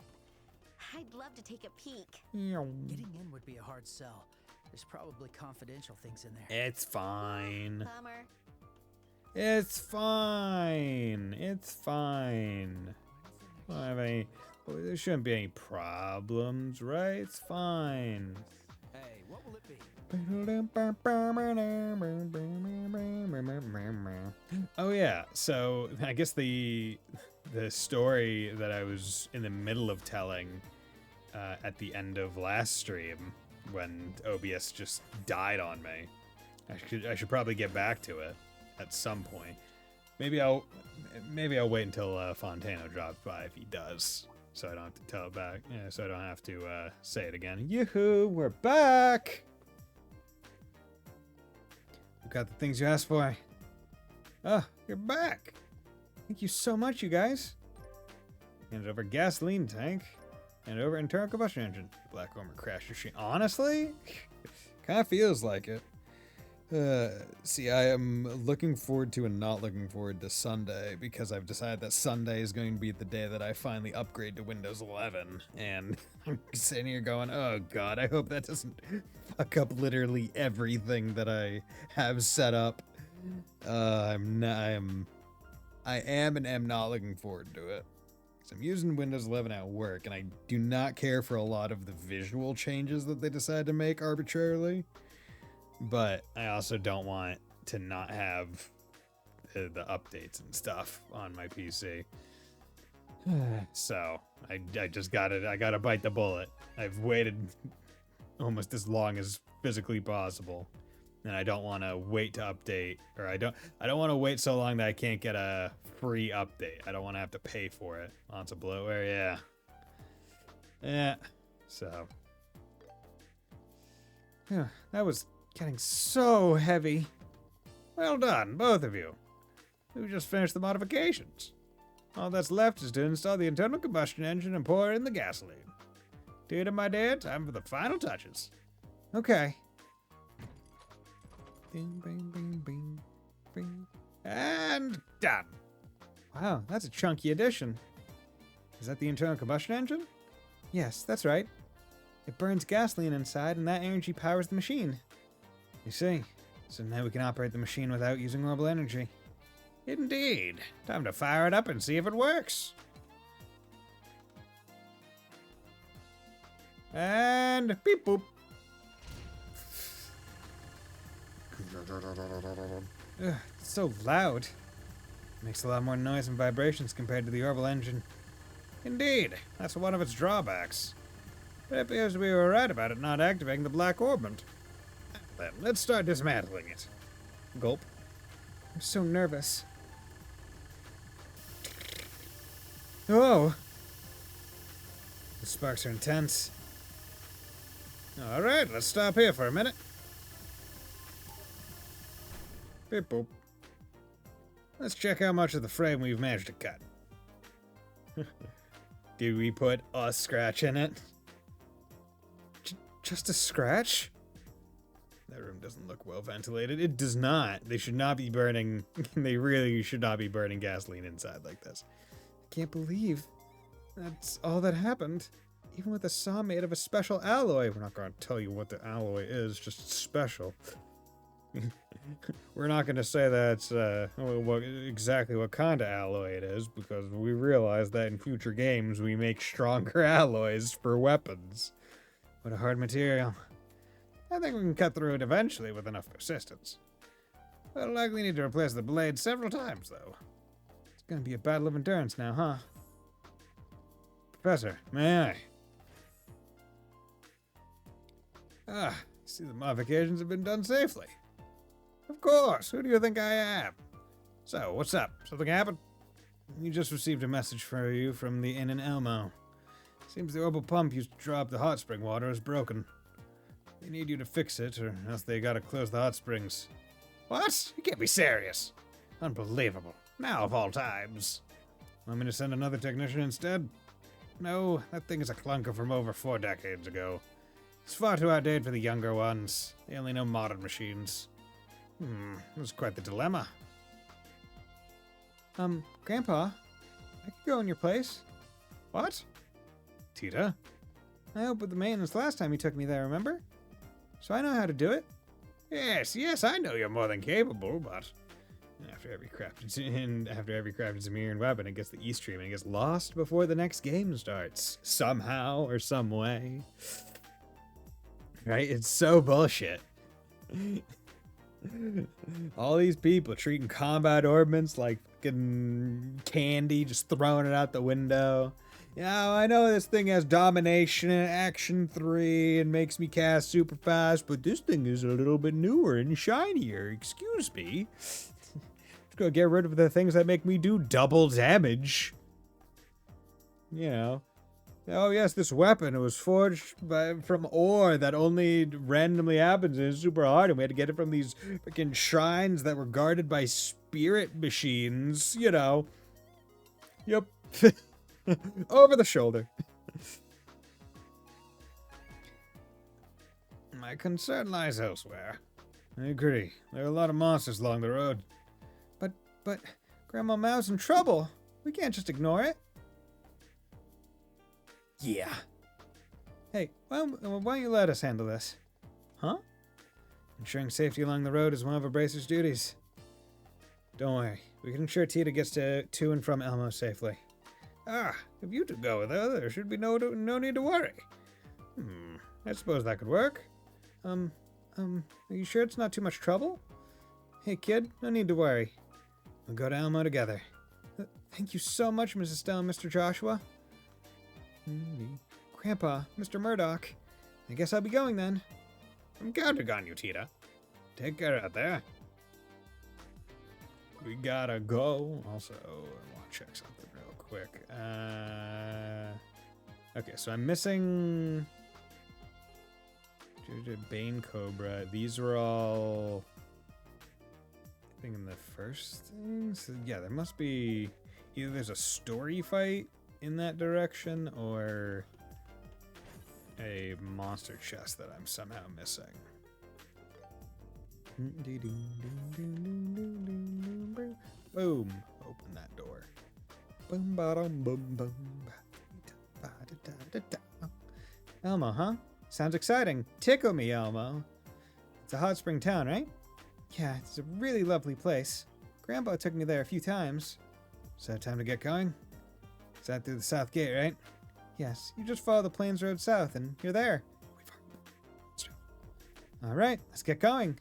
I'd love to take a peek. Getting in would be a hard sell. There's probably confidential things in there. It's fine. Bummer. It's fine. It's fine. Don't have any. There shouldn't be any problems, right? It's fine. Hey, what will it be? Oh yeah, so I guess the story that I was in the middle of telling at the end of last stream when OBS just died on me. I should probably get back to it at some point. Maybe I'll wait until Fontano drops by if he does, so I don't have to tell it back. Yeah, so I don't have to say it again. Yoo-hoo, we're back. We got the things you asked for. Oh, you're back. Thank you so much, you guys. Handed over gasoline tank. And over internal combustion engine. Black Armor crash machine. Honestly, kind of feels like it. See, I am looking forward to and not looking forward to Sunday because I've decided that Sunday is going to be the day that I finally upgrade to Windows 11. And I'm sitting here going, oh god, I hope that doesn't fuck up literally everything that I have set up. I am and am not looking forward to it. So I'm using Windows 11 at work, and I do not care for a lot of the visual changes that they decide to make arbitrarily. But I also don't want to not have the updates and stuff on my PC. So I just gotta bite the bullet. I've waited almost as long as physically possible. And I don't want to wait to update, or I don't want to wait so long that I can't get a free update. I don't want to have to pay for it. Lots of bloatware, yeah. So, yeah, that was getting so heavy. Well done, both of you. We just finished the modifications. All that's left is to install the internal combustion engine and pour in the gasoline. Dude, my dear, time for the final touches. Okay. Bing, bing, bing, bing, bing. And done. Wow, that's a chunky addition. Is that the internal combustion engine? Yes, that's right. It burns gasoline inside, and that energy powers the machine. You see, so now we can operate the machine without using orbital energy. Indeed. Time to fire it up and see if it works. And beep boop. Ugh, it's so loud. Makes a lot more noise and vibrations compared to the orbital engine. Indeed, that's one of its drawbacks. But it appears we were right about it not activating the black orbment. Then, let's start dismantling it. Gulp. I'm so nervous. Oh! The sparks are intense. Alright, let's stop here for a minute. Beep boop. Let's check how much of the frame we've managed to cut. Did we put a scratch in it? Just a scratch? That room doesn't look well ventilated. It does not. They should not be burning. They really should not be burning gasoline inside like this. I can't believe that's all that happened. Even with a saw made of a special alloy. We're not going to tell you what the alloy is, just special. We're not going to say that's exactly what kind of alloy it is, because we realize that in future games we make stronger alloys for weapons. What a hard material. I think we can cut through it eventually with enough persistence. We'll likely need to replace the blade several times, though. It's going to be a battle of endurance now, huh? Professor, may I? I see the modifications have been done safely. Of course, who do you think I am? So, what's up? Something happened? We just received a message for you from the inn in Elmo. Seems the orbital pump used to draw up the hot spring water is broken. They need you to fix it, or else they gotta close the hot springs. What? You can't be serious. Unbelievable. Now of all times. Want me to send another technician instead? No, that thing is a clunker from over 4 decades ago. It's far too outdated for the younger ones. They only know modern machines. That's quite the dilemma. Grandpa, I could go in your place. What? Tita? I helped with the maintenance last time you took me there, remember? So I know how to do it. Yes, I know you're more than capable, but after every crafted Zemirian weapon, it gets the East Stream and it gets lost before the next game starts. Somehow or some way. Right? It's so bullshit. All these people treating combat ordnance like fucking candy, just throwing it out the window. Yeah, I know this thing has domination and action 3 and makes me cast super fast, but this thing is a little bit newer and shinier. Excuse me. Just gonna get rid of the things that make me do double damage. You know. Oh yes, this weapon, it was forged from ore that only randomly happens and is super hard, and we had to get it from these freaking shrines that were guarded by spirit machines, you know. Yep. Over the shoulder. My concern lies elsewhere. I agree. There are a lot of monsters along the road. But Grandma Mao's in trouble. We can't just ignore it. Yeah. Hey, why don't you let us handle this? Huh? Ensuring safety along the road is one of a bracer's duties. Don't worry. We can ensure Tita gets to and from Elmo safely. If you two go with her, there should be no need to worry. I suppose that could work. Are you sure it's not too much trouble? Hey, kid, no need to worry. We'll go to Elmo together. Thank you so much, Mrs. Stell and Mr. Joshua. Grandpa, Mr. Murdoch. I guess I'll be going then. I'm counting on you, Tita. Take care out there. We gotta go. Also, I want to check something real quick. Okay, so I'm missing Bane Cobra. These were all I think in the first thing. So yeah, there must be either there's a story fight in that direction or a monster chest that I'm somehow missing. Boom! Open that door. Boom, ba-dum, boom, boom. Elmo, huh? Sounds exciting. Tickle me, Elmo. It's a hot spring town, right? Yeah, it's a really lovely place. Grandpa took me there a few times. So time to get going? Is that through the south gate, right? Yes, you just follow the Plains Road south and you're there. Alright, let's get going.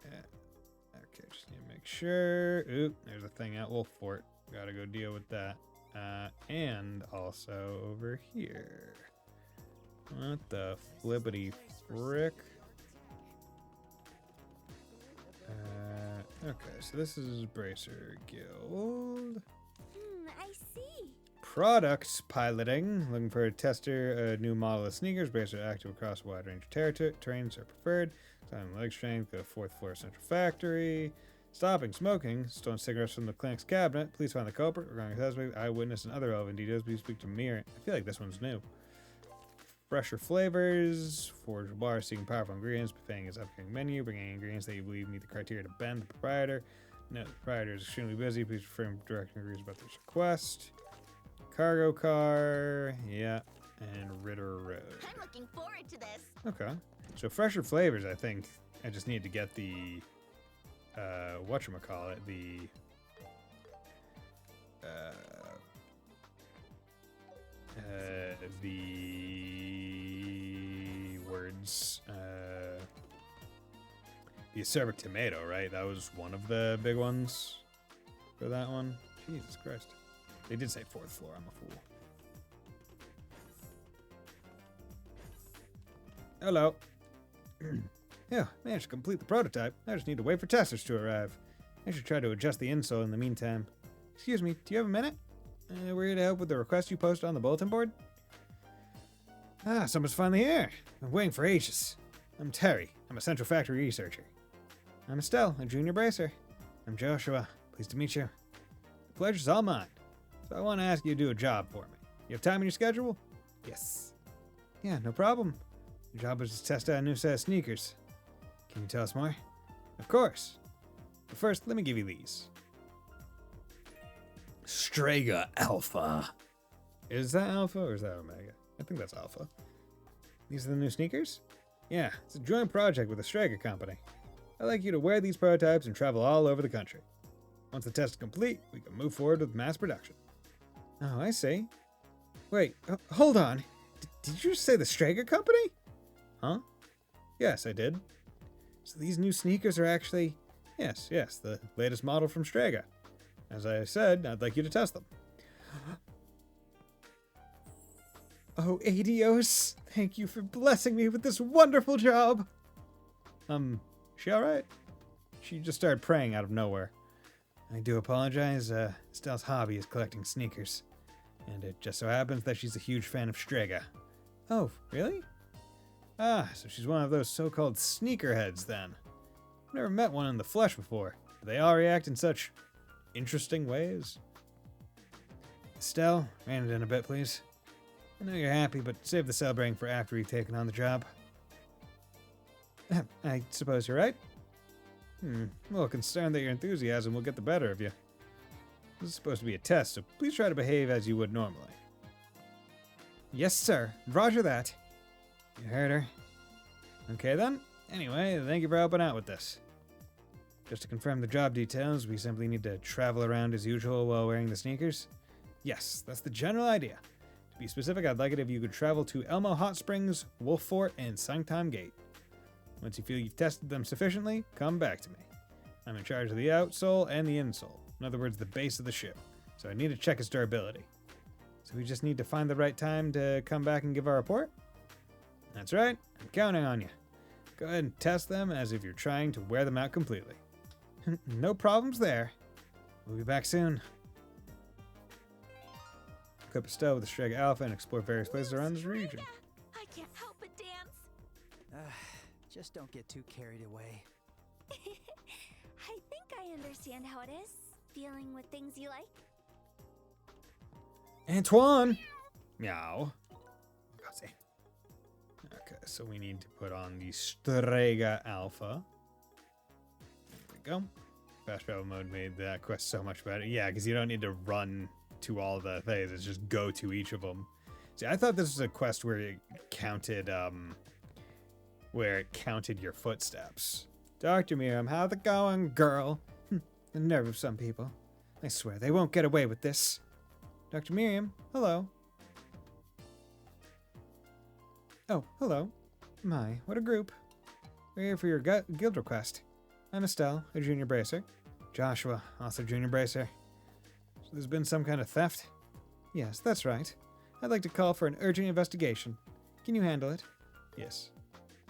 Okay, just need to make sure. Oop, there's a thing at Wolf Fort. Gotta go deal with that. And also over here. What the flippity frick? Okay, so this is Bracer Guild. I see. Products piloting. Looking for a tester, a new model of sneakers. Bracer active across a wide range of terrains are preferred. Time leg strength, the 4th floor central factory. Stopping smoking. Stolen cigarettes from the clinic's cabinet. Please find the culprit. Regarding suspect, eyewitness, and other relevant details. Please speak to Mir. I feel like this one's new. Fresher flavors. Forged bar seeking powerful ingredients. Buffeting his upcoming menu. Bringing ingredients that you believe meet the criteria to bend the proprietor. No, the proprietor is extremely busy. Please confirm direct ingredients about this request. Cargo car. Yeah. And Ritter Road. I'm looking forward to this. Okay. So fresher flavors, I think. I just need to get the whatchamacallit, the words, the acerbic tomato, right? That was one of the big ones for that one. Jesus Christ. They did say 4th floor, I'm a fool. Hello. Yeah, managed to complete the prototype. I just need to wait for testers to arrive. I should try to adjust the insole in the meantime. Excuse me, do you have a minute? We're here to help with the request you posted on the bulletin board. Ah, someone's finally here. I've been waiting for ages. I'm Terry. I'm a Central Factory researcher. I'm Estelle, a junior bracer. I'm Joshua. Pleased to meet you. The pleasure's all mine. So I want to ask you to do a job for me. You have time in your schedule? Yes. Yeah, no problem. Your job is to test out a new set of sneakers. Can you tell us more? Of course. But first, let me give you these. Strega Alpha. Is that Alpha or is that Omega? I think that's Alpha. These are the new sneakers? Yeah, it's a joint project with the Strega company. I'd like you to wear these prototypes and travel all over the country. Once the test is complete, we can move forward with mass production. Oh, I see. Wait, hold on. Did you say the Strega company? Huh? Yes, I did. So these new sneakers are actually... Yes, the latest model from Strega. As I said, I'd like you to test them. Oh, Adios, thank you for blessing me with this wonderful job. She alright? She just started praying out of nowhere. I do apologize, Estelle's hobby is collecting sneakers. And it just so happens that she's a huge fan of Strega. Oh, really? Ah, so she's one of those so-called sneakerheads then. I've never met one in the flesh before. Do they all react in such interesting ways? Estelle, rein it in a bit, please. I know you're happy, but save the celebrating for after you've taken on the job. I suppose you're right. I'm a little concerned that your enthusiasm will get the better of you. This is supposed to be a test, so please try to behave as you would normally. Yes, sir. Roger that. You heard her. Okay, then. Anyway, thank you for helping out with this. Just to confirm the job details, we simply need to travel around as usual while wearing the sneakers? Yes, that's the general idea. To be specific, I'd like it if you could travel to Elmo Hot Springs, Wolf Fort, and Sanctum Gate. Once you feel you've tested them sufficiently, come back to me. I'm in charge of the outsole and the insole. In other words, the base of the shoe. So I need to check its durability. So we just need to find the right time to come back and give our report? That's right. I'm counting on you. Go ahead and test them as if you're trying to wear them out completely. No problems there. We'll be back soon. Equip Estelle with the Strega Alpha and explore various places around this region. I can't help but dance. Just don't get too carried away. I think I understand how it is, feeling with things you like. Antoine! Meow. Okay, so we need to put on the Strega Alpha. There we go. Fast travel mode made that quest so much better. Yeah, because you don't need to run to all the things. It's just go to each of them. See, I thought this was a quest where it counted, your footsteps. Dr. Miriam, how's it going, girl? The nerve of some people. I swear, they won't get away with this. Dr. Miriam, hello. Oh, hello. My, what a group. We're here for your guild request. I'm Estelle, a junior bracer. Joshua, also junior bracer. So there's been some kind of theft? Yes, that's right. I'd like to call for an urgent investigation. Can you handle it? Yes.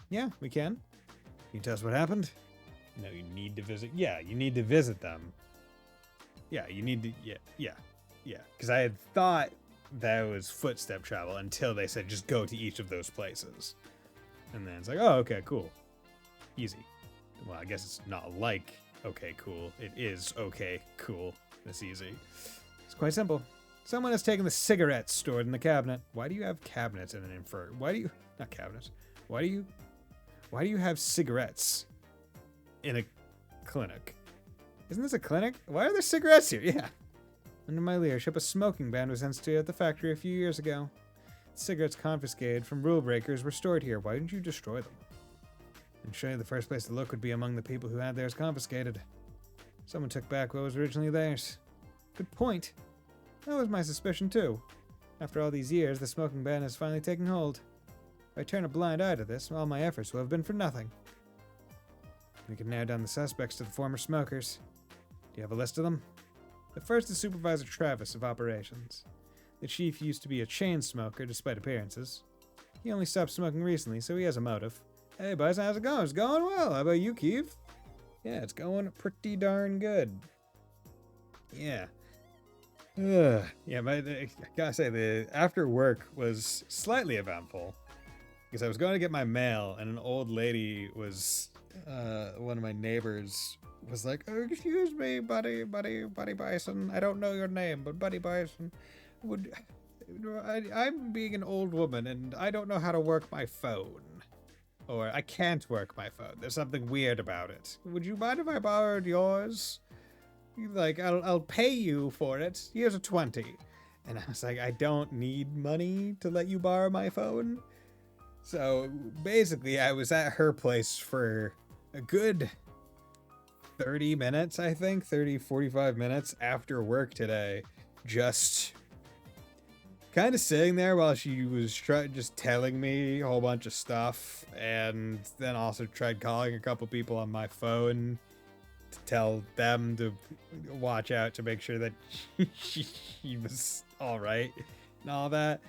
Yeah, we can. Can you tell us what happened? No, you need to visit. Yeah, you need to visit them. Yeah, you need to. Yeah. Because I had thought that was footstep travel until they said just go to each of those places. And then it's like, oh, okay, cool. Easy. Well, I guess it's not like okay, cool. It is okay, cool. This easy. It's quite simple. Someone has taken the cigarettes stored in the cabinet. Why do you have cabinets in an infirmary? Why do you... Not cabinets. Why do you have cigarettes in a clinic? Isn't this a clinic? Why are there cigarettes here? Yeah. Under my leadership, a smoking ban was instituted at the factory a few years ago. The cigarettes confiscated from rule breakers were stored here. Why didn't you destroy them? And surely the first place to look would be among the people who had theirs confiscated. Someone took back what was originally theirs. Good point. That was my suspicion too. After all these years, the smoking ban has finally taken hold. If I turn a blind eye to this, all my efforts will have been for nothing. We can narrow down the suspects to the former smokers. Do you have a list of them? The first is Supervisor Travis of Operations. The chief used to be a chain smoker despite appearances. He only stopped smoking recently, so he has a motive. Hey, boys, how's it going? It's going well. How about you, Keith? Yeah, it's going pretty darn good. Yeah. Yeah, I gotta say, the after work was slightly eventful. Because I was going to get my mail, and an old lady was, one of my neighbors was like, oh, excuse me, Buddy Bison. I don't know your name, but Buddy Bison, I'm being an old woman, and I don't know how to work my phone. Or I can't work my phone. There's something weird about it. Would you mind if I borrowed yours? Like, I'll pay you for it. Here's a 20. And I was like, I don't need money to let you borrow my phone. So basically, I was at her place for a good 30 minutes, I think, 45 minutes after work today, just kind of sitting there while she was just telling me a whole bunch of stuff, and then also tried calling a couple people on my phone to tell them to watch out to make sure that she was all right and all that.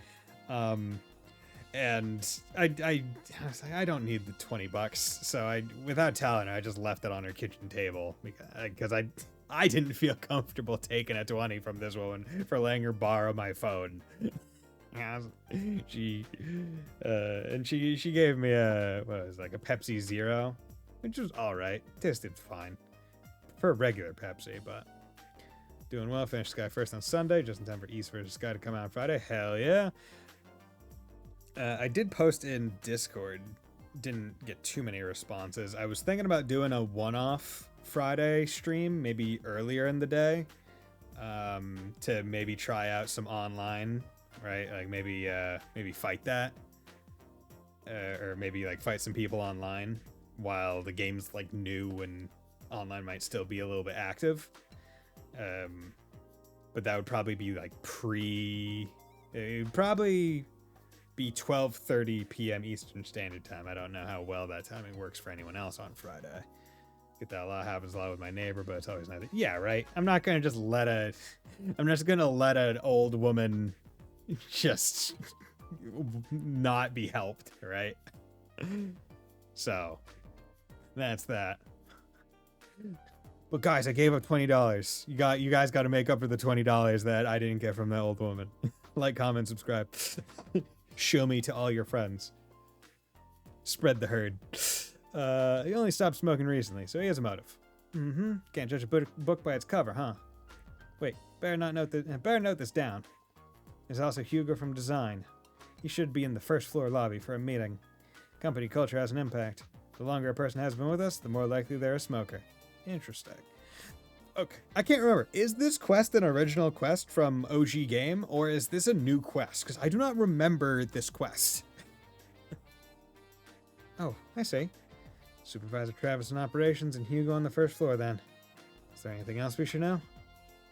And I was like, I don't need the $20. So without telling her, I just left it on her kitchen table because I didn't feel comfortable taking a 20 from this woman for letting her borrow my phone. She gave me a Pepsi Zero, which was all right. Tasted fine for a regular Pepsi, but doing well. Finished Sky first on Sunday, just in time for East vs. Sky to come out on Friday. Hell yeah. I did post in Discord, didn't get too many responses. I was thinking about doing a one-off Friday stream, maybe earlier in the day, to maybe try out some online, right? Like maybe fight that, or maybe like fight some people online while the game's like new and online might still be a little bit active. But that would probably be like it would probably be 12:30 p.m. Eastern Standard Time. I don't know how well that timing works for anyone else on Friday. Get that a lot happens a lot with my neighbor, but it's always nice. Yeah, right. I'm just gonna let an old woman just not be helped, right? So that's that. But guys, I gave up $20. You guys got to make up for the $20 that I didn't get from that old woman. Like, comment, subscribe. Show me to all your friends. Spread the herd. He only stopped smoking recently, so he has a motive. Can't judge a book by its cover, huh? Wait, better note this down. There's also Hugo from Design. He should be in the first floor lobby for a meeting. Company culture has an impact. The longer a person has been with us, the more likely they're a smoker. Interesting. Okay, I can't remember. Is this quest an original quest from OG game, or is this a new quest? Because I do not remember this quest. Oh, I see. Supervisor Travis in operations and Hugo on the first floor then. Is there anything else we should know?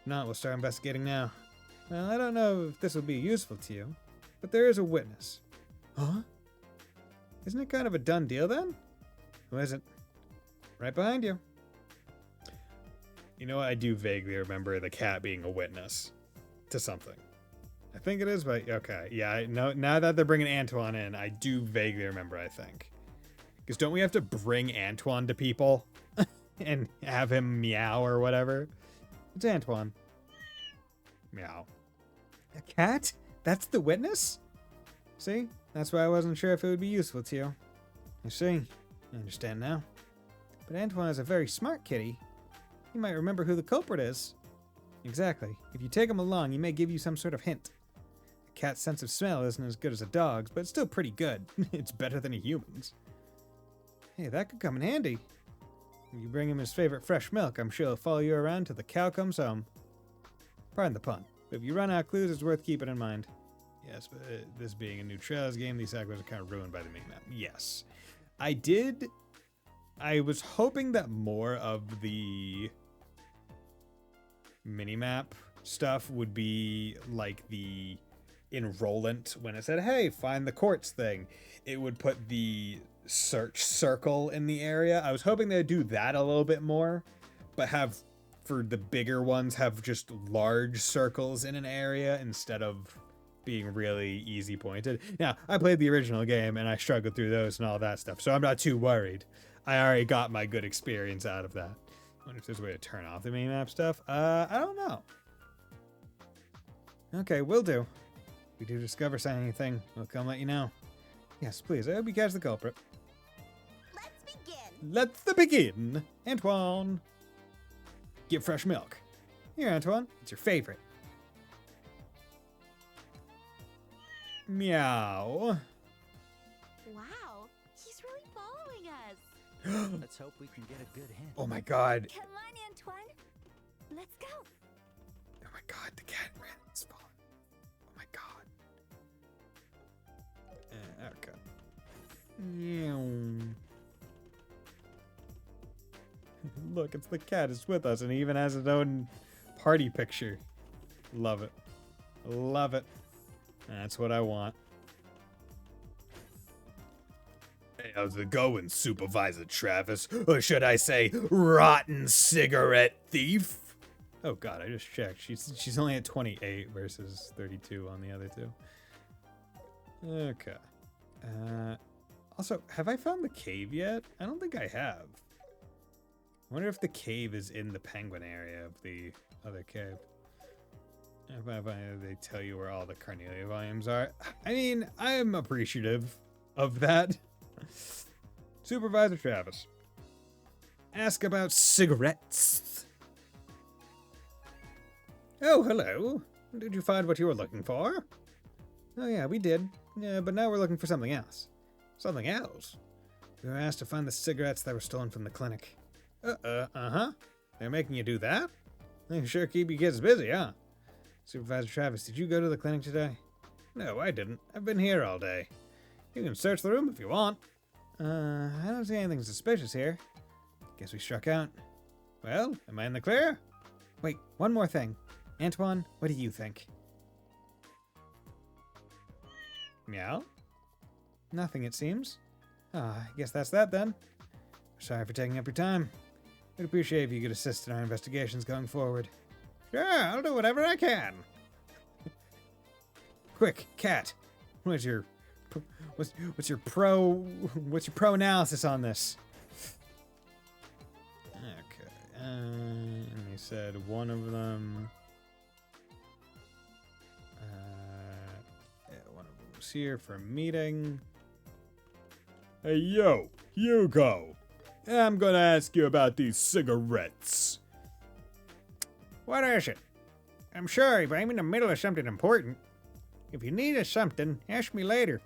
If not, we'll start investigating now. Well, I don't know if this will be useful to you, but there is a witness. Huh? Isn't it kind of a done deal then? Who is it? Right behind you. You know what? I do vaguely remember the cat being a witness to something. I think it is, but okay. Yeah, now that they're bringing Antoine in, I do vaguely remember, I think. Because don't we have to bring Antoine to people and have him meow or whatever? It's Antoine. Meow. A cat? That's the witness? See? That's why I wasn't sure if it would be useful to you. I see. I understand now. But Antoine is a very smart kitty. He might remember who the culprit is. Exactly. If you take him along, he may give you some sort of hint. A cat's sense of smell isn't as good as a dog's, but it's still pretty good. It's better than a human's. Hey, that could come in handy. If you bring him his favorite fresh milk, I'm sure he'll follow you around till the cow comes home. Pardon the pun, but if you run out of clues, it's worth keeping in mind. Yes, but this being a new Trails game, these segues are kind of ruined by the minimap. Yes. I was hoping that more of the minimap stuff would be like the enrollant when it said, hey, find the courts thing. It would put the search circle in the area. I was hoping they'd do that a little bit more, but have, for the bigger ones, have just large circles in an area instead of being really easy pointed. Now, I played the original game and I struggled through those and all that stuff, so I'm not too worried. I already got my good experience out of that. I wonder if there's a way to turn off the minimap stuff. I don't know. Okay, will do. If we do discover anything, we'll come let you know. Yes, please, I hope you catch the culprit. Let's begin. Let's begin. Antoine. Get fresh milk. Here, Antoine. It's your favorite. Meow. Wow, he's really following us. Let's hope we can get a good hint. Oh my god. Come on, Antoine. Let's go. Oh my god, the cat ran this far. Oh my god. Okay. Meow. Look, it's the cat. It's with us and he even has his own party picture. Love it. Love it. That's what I want. Hey, how's it going, Supervisor Travis? Or should I say, rotten cigarette thief? Oh god, I just checked. She's only at 28 versus 32 on the other two. Okay. Also, have I found the cave yet? I don't think I have. I wonder if the cave is in the penguin area of the other cave. If they tell you where all the Carnelia volumes are. I mean, I am appreciative of that. Supervisor Travis. Ask about cigarettes. Oh, hello. Did you find what you were looking for? Oh yeah, we did. Yeah, but now we're looking for something else. Something else? We were asked to find the cigarettes that were stolen from the clinic. Uh-huh. They're making you do that? They sure keep you kids busy, huh? Supervisor Travis, did you go to the clinic today? No, I didn't. I've been here all day. You can search the room if you want. I don't see anything suspicious here. Guess we struck out. Well, am I in the clear? Wait, one more thing. Antoine, what do you think? Meow? Nothing, it seems. I guess that's that then. Sorry for taking up your time. I'd appreciate if you could assist in our investigations going forward. Sure, I'll do whatever I can. Quick, cat. What's your pro analysis on this? Okay. And they said one of them. One of them was here for a meeting. Hey, yo, Hugo. I'm gonna ask you about these cigarettes. What is it? I'm sorry, but I'm in the middle of something important. If you need something, ask me later.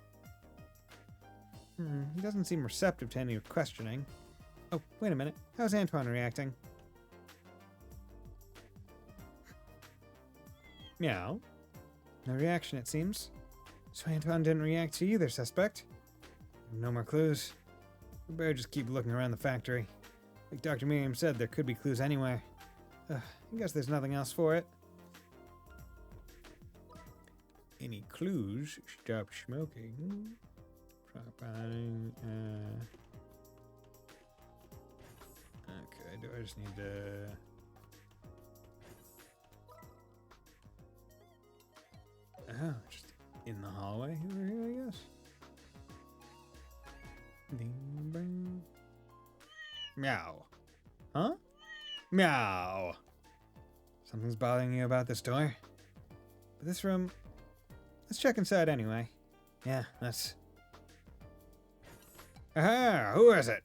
He doesn't seem receptive to any questioning. Oh, wait a minute. How's Antoine reacting? Meow. No reaction, it seems. So Antoine didn't react to either suspect. No more clues. We better just keep looking around the factory. Like Dr. Miriam said, there could be clues anywhere. I guess there's nothing else for it. any clues. Stop smoking. Stop buying. Okay, do I just need to... Oh, just in the hallway over here, I guess. Ding, bang. Meow. Huh? Meow. Something's bothering you about this door? But this room... Let's check inside anyway. Yeah, let's... Aha! Who is it?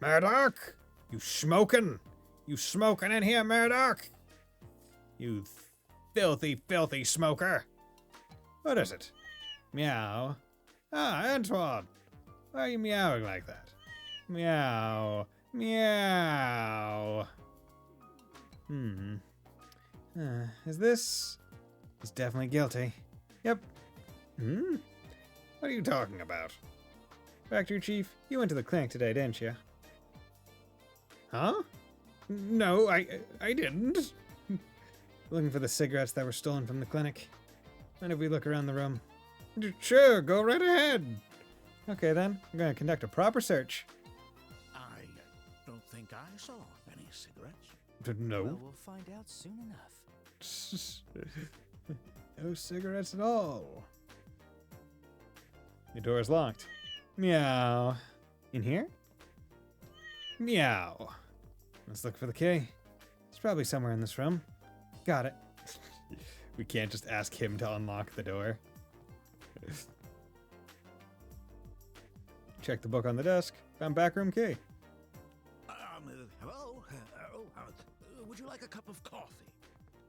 Murdoch? You smoking? You smoking in here, Murdoch? You filthy, filthy smoker. What is it? Meow. Ah, Antoine. Why are you meowing like that? Meow. Meow. Is this... He's definitely guilty. Yep. What are you talking about? Factory Chief, you went to the clinic today, didn't you? Huh? No, I didn't. Looking for the cigarettes that were stolen from the clinic. Mind if we look around the room? Sure, go right ahead. Okay then, I'm gonna conduct a proper search. I don't think I saw any cigarettes. No. Well, we'll find out soon enough. No cigarettes at all. Your door is locked. Meow. In here? Meow. Let's look for the key. It's probably somewhere in this room. Got it. We can't just ask him to unlock the door. Check the book on the desk. Found backroom key. Hello? Would you like a cup of coffee?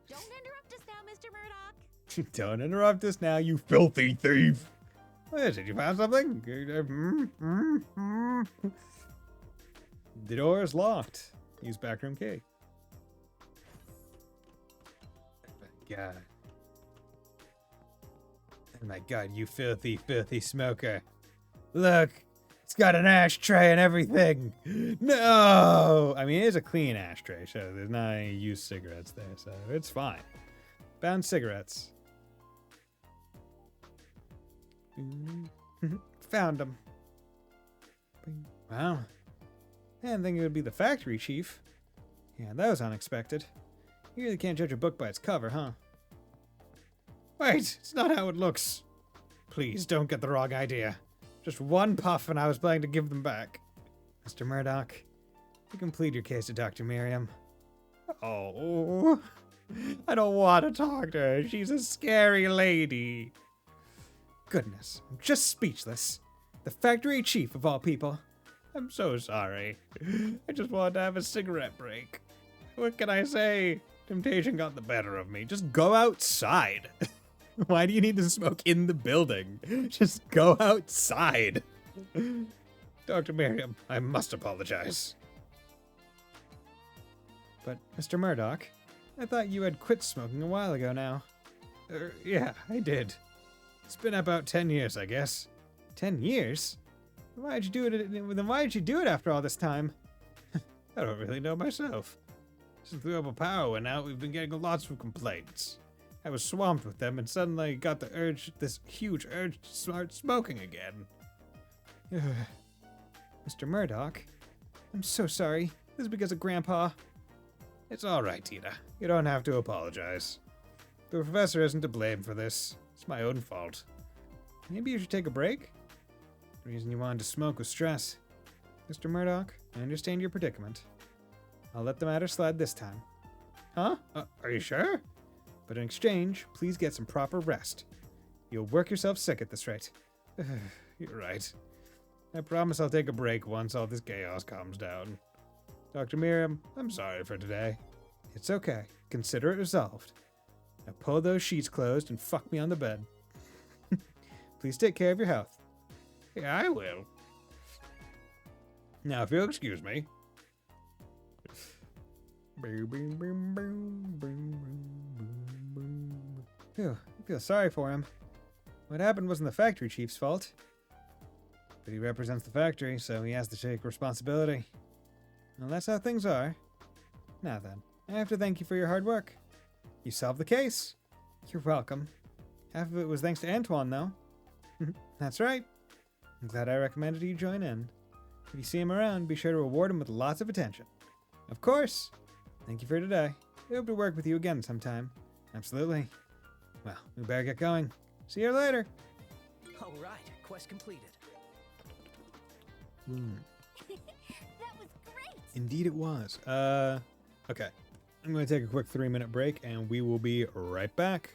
Don't interrupt us now, Mr. Murdoch. Don't interrupt us now, you filthy thief. What is it? You found something? The door is locked. Use backroom key. Oh my god. Oh my god, you filthy, filthy smoker. Look, it's got an ashtray and everything. No! I mean, it is a clean ashtray, so there's not any used cigarettes there, so it's fine. Found cigarettes. Found them. Wow. I didn't think it would be the factory chief. Yeah, that was unexpected. You really can't judge a book by its cover, huh? Wait, it's not how it looks. Please, don't get the wrong idea. Just one puff and I was planning to give them back. Mr. Murdoch, you can plead your case to Dr. Miriam. Oh, I don't want to talk to her. She's a scary lady. Goodness, I'm just speechless. The factory chief of all people. I'm so sorry. I just wanted to have a cigarette break. What can I say? Temptation got the better of me. Just go outside. Why do you need to smoke in the building? Just go outside. Dr. Miriam, I must apologize. But, Mr. Murdoch, I thought you had quit smoking a while ago now. Yeah, I did. It's been about 10 years, I guess. 10 years? Why'd you do it? Then why did you do it after all this time? I don't really know myself. Since the global power went out, we've been getting lots of complaints. I was swamped with them, and suddenly I got the urge, this huge urge to start smoking again. Mr. Murdoch, I'm so sorry. This is because of Grandpa. It's all right, Tina. You don't have to apologize. The professor isn't to blame for this. It's my own fault. Maybe you should take a break? The reason you wanted to smoke was stress. Mr. Murdoch, I understand your predicament. I'll let the matter slide this time. Huh? Are you sure? But in exchange, please get some proper rest. You'll work yourself sick at this rate. You're right. I promise I'll take a break once all this chaos calms down. Dr. Miriam, I'm sorry for today. It's okay. Consider it resolved. Now pull those sheets closed and fuck me on the bed. Please take care of your health. Yeah, I will. Now, if you'll excuse me. Phew, I feel sorry for him. What happened wasn't the factory chief's fault. But he represents the factory, so he has to take responsibility. Well, that's how things are. Now then, I have to thank you for your hard work. You solved the case. You're welcome. Half of it was thanks to Antoine, though. That's right. I'm glad I recommended you join in. If you see him around, be sure to reward him with lots of attention. Of course. Thank you for today. I hope to work with you again sometime. Absolutely. Well, we better get going. See you later. All right, quest completed. That was great. Indeed it was. Okay. I'm going to take a quick 3-minute break, and we will be right back.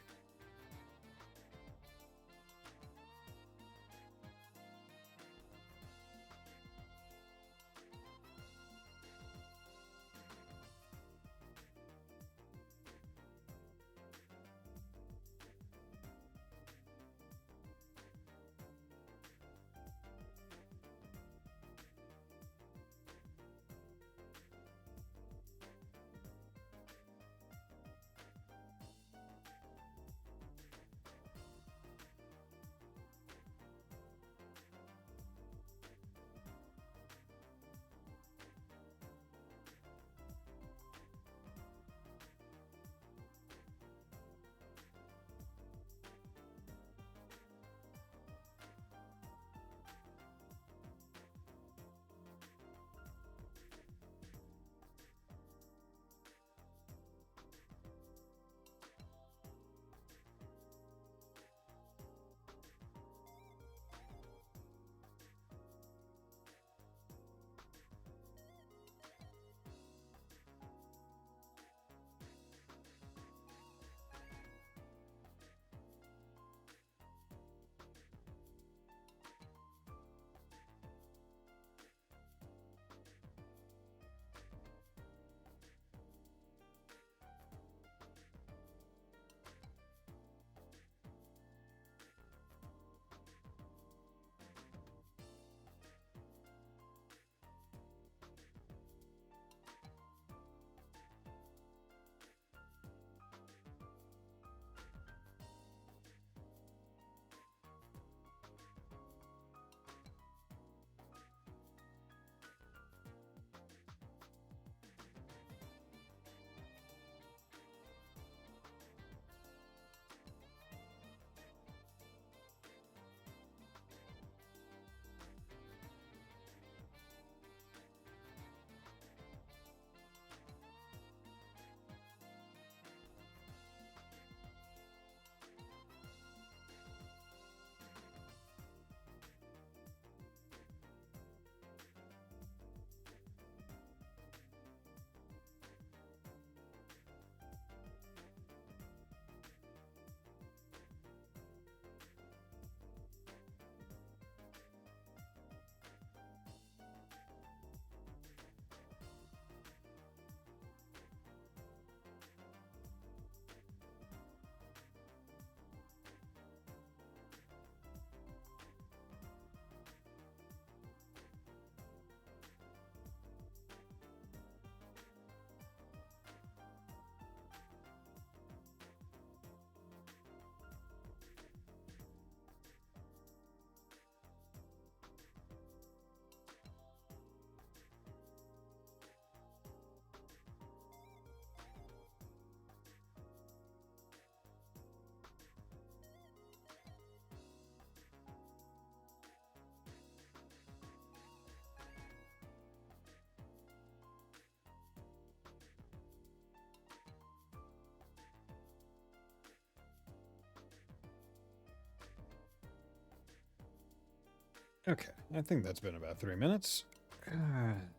Okay, I think that's been about 3 minutes.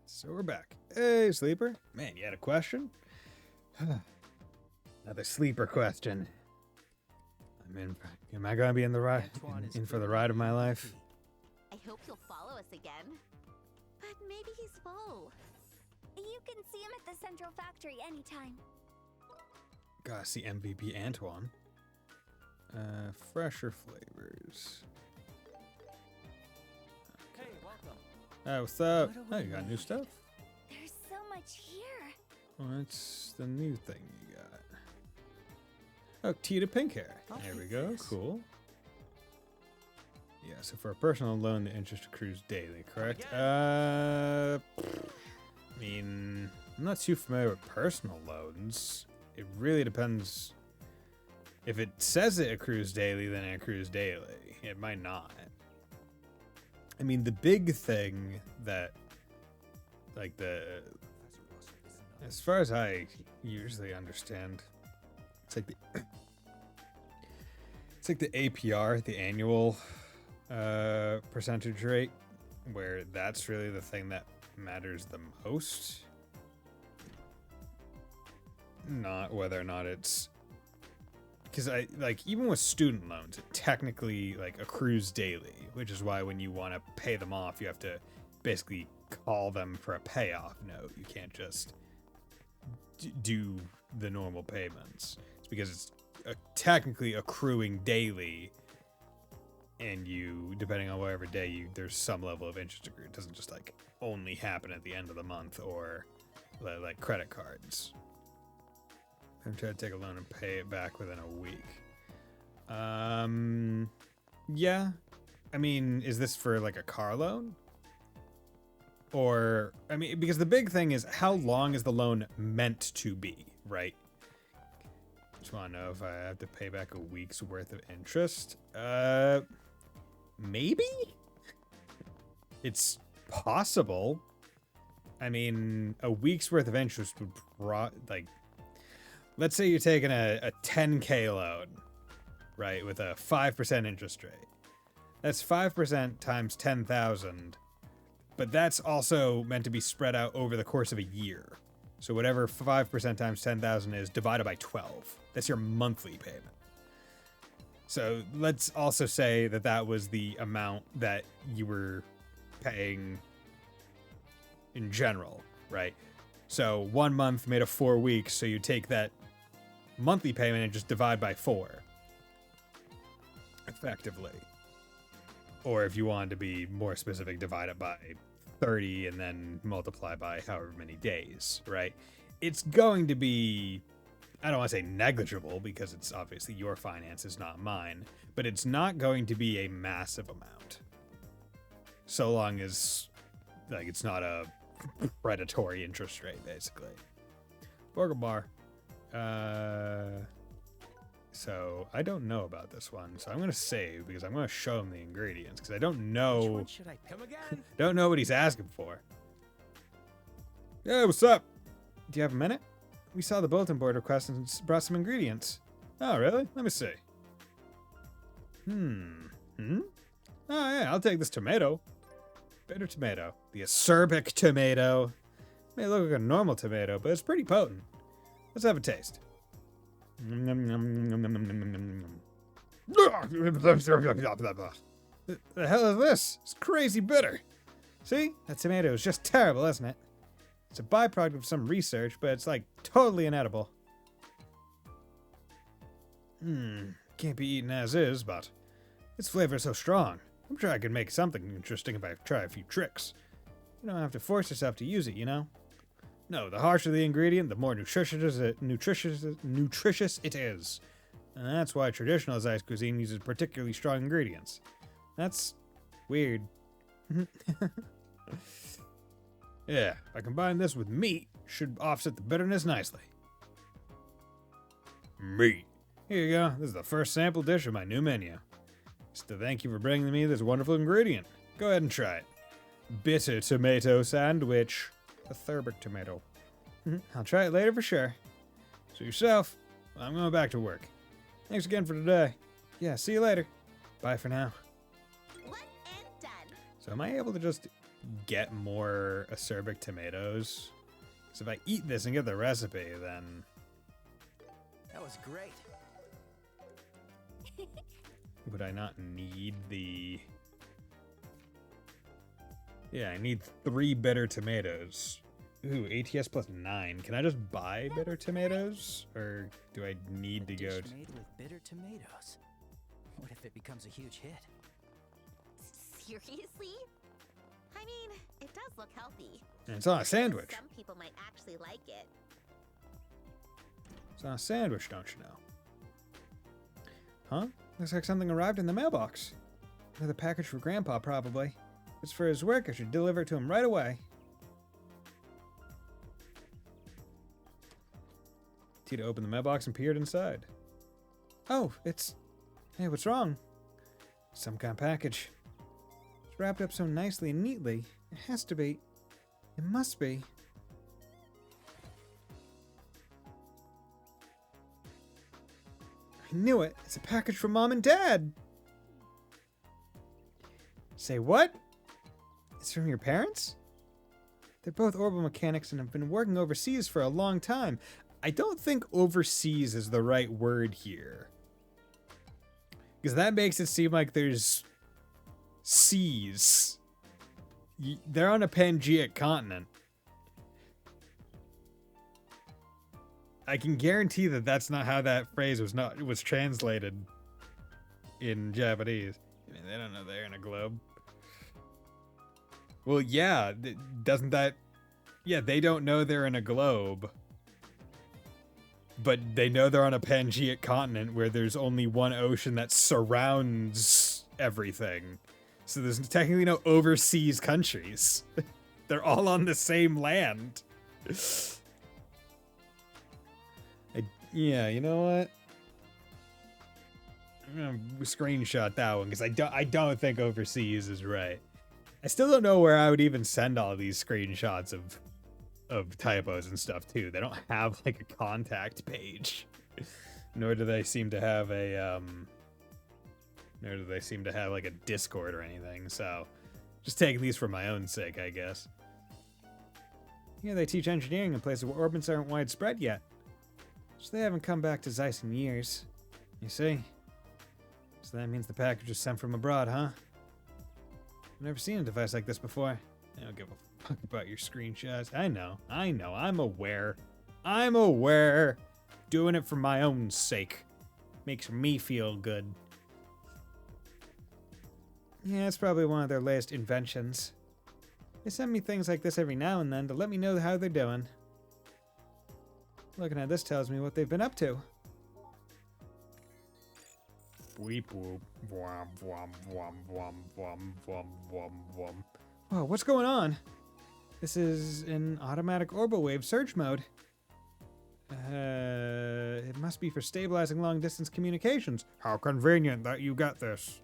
So we're back. Hey, Sleeper. Man, you had a question? Another sleeper question. Am I gonna be in the ride, in for the ride of my life? I hope you'll follow us again. But maybe he's full. You can see him at the Central Factory anytime. Gotta see MVP Antoine. Fresher flavors. Hey, welcome. What's up? What do Oh, we you got new need? stuff? There's so much here. What's the new thing you got? Oh, Tita Pink Hair. I'll There we take go. this. Cool. Yeah, so for a personal loan, the interest accrues daily, correct? I mean, I'm not too familiar with personal loans. It really depends If it says it accrues daily, then it accrues daily. It might not. I mean, the big thing that, like, as far as I usually understand, it's like the APR, the annual percentage rate, where that's really the thing that matters the most. Not whether or not it's, because even with student loans, it technically like accrues daily, which is why when you want to pay them off, you have to basically call them for a payoff note. You can't just do the normal payments. It's because it's technically accruing daily, and you, depending on whatever day there's some level of interest accrued. It doesn't just like only happen at the end of the month or like credit cards. I'm trying to take a loan and pay it back within a week. Yeah. I mean, is this for like a car loan? Or, I mean, because the big thing is how long is the loan meant to be, right? Just want to know if I have to pay back a week's worth of interest. Maybe? It's possible. I mean, a week's worth of interest would let's say you're taking a 10K loan, right, with a 5% interest rate. That's 5% times 10,000, but that's also meant to be spread out over the course of a year. So whatever 5% times 10,000 is divided by 12. That's your monthly payment. So let's also say that that was the amount that you were paying in general, right? So 1 month made of 4 weeks, so you take that monthly payment and just divide by 4, effectively. Or if you wanted to be more specific, divide it by 30 and then multiply by however many days, right? It's going to be, I don't want to say negligible because it's obviously your finances, not mine, but it's not going to be a massive amount. So long as, like, it's not a predatory interest rate, basically. Burger bar. So I don't know about this one, so I'm gonna save because I'm gonna show him the ingredients because I don't Which know. one should I come again? Don't know what he's asking for. Yeah, what's up? Do you have a minute? We saw the bulletin board request and brought some ingredients. Oh, really? Let me see. Oh, yeah, I'll take this tomato. Bitter tomato. The acerbic tomato. May look like a normal tomato, but it's pretty potent. Let's have a taste. The hell is this? It's crazy bitter. See? That tomato is just terrible, isn't it? It's a byproduct of some research, but it's like totally inedible. Can't be eaten as is, but its flavor is so strong. I'm sure I could make something interesting if I try a few tricks. You don't have to force yourself to use it, you know? No, the harsher the ingredient, the more nutritious it is. And that's why traditional Zeiss cuisine uses particularly strong ingredients. That's weird. Yeah, if I combine this with meat, should offset the bitterness nicely. Meat. Here you go. This is the first sample dish of my new menu. Just to thank you for bringing me this wonderful ingredient. Go ahead and try it. Bitter tomato sandwich. Acerbic tomato. I'll try it later for sure. So yourself, I'm going back to work. Thanks again for today. Yeah, see you later. Bye for now. One and done. So am I able to just get more acerbic tomatoes? So if I eat this and get the recipe, then... That was great. would I not need the... Yeah, I need 3 bitter tomatoes. Ooh, ATS plus 9. Can I just buy bitter tomatoes? Or do I need to go Dish to... made with bitter tomatoes. What if it becomes a huge hit? Seriously? I mean, it does look healthy. And it's on a sandwich. Some people might actually like it. It's on a sandwich, don't you know? Huh? Looks like something arrived in the mailbox. Another package for Grandpa, probably. If it's for his work, I should deliver it to him right away. Tita opened the mailbox and peered inside. Oh, it's... Hey, what's wrong? Some kind of package. It's wrapped up so nicely and neatly. It has to be. It must be. I knew it. It's a package from Mom and Dad. Say what? It's from your parents? They're both orbital mechanics and have been working overseas for a long time. I don't think overseas is the right word here. Because that makes it seem like there's seas. They're on a Pangeic continent. I can guarantee that that's not how that phrase was translated in Japanese. I mean, they don't know they're in a globe. Well, yeah, doesn't that... Yeah, they don't know they're in a globe. But they know they're on a Pangeic continent where there's only one ocean that surrounds everything. So there's technically no overseas countries. They're all on the same land. Yeah, you know what? I'm gonna screenshot that one because I don't think overseas is right. I still don't know where I would even send all these screenshots of typos and stuff too. They don't have like a contact page, nor do they seem to have a like a Discord or anything. So, just taking these for my own sake, I guess. Here they teach engineering in places where orbits aren't widespread yet, so they haven't come back to Zeiss in years. You see? So that means the package was sent from abroad, huh? I've never seen a device like this before. I don't give a fuck about your screenshots. I know. I'm aware. Doing it for my own sake. Makes me feel good. Yeah, it's probably one of their latest inventions. They send me things like this every now and then to let me know how they're doing. Looking at this tells me what they've been up to. Weep whoop. Wham wham wham wham wham wham wham wham. Whoa, what's going on? This is in automatic orbital wave search mode. It must be for stabilizing long-distance communications. How convenient that you got this.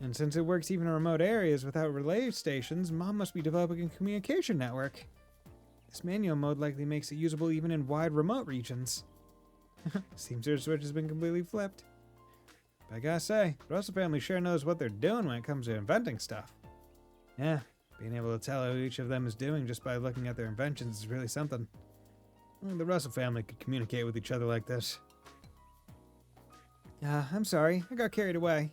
And since it works even in remote areas without relay stations, Mom must be developing a communication network. This manual mode likely makes it usable even in wide remote regions. Seems their switch has been completely flipped. But I gotta say, the Russell family sure knows what they're doing when it comes to inventing stuff. Yeah, being able to tell how each of them is doing just by looking at their inventions is really something. Only the Russell family could communicate with each other like this. I'm sorry, I got carried away.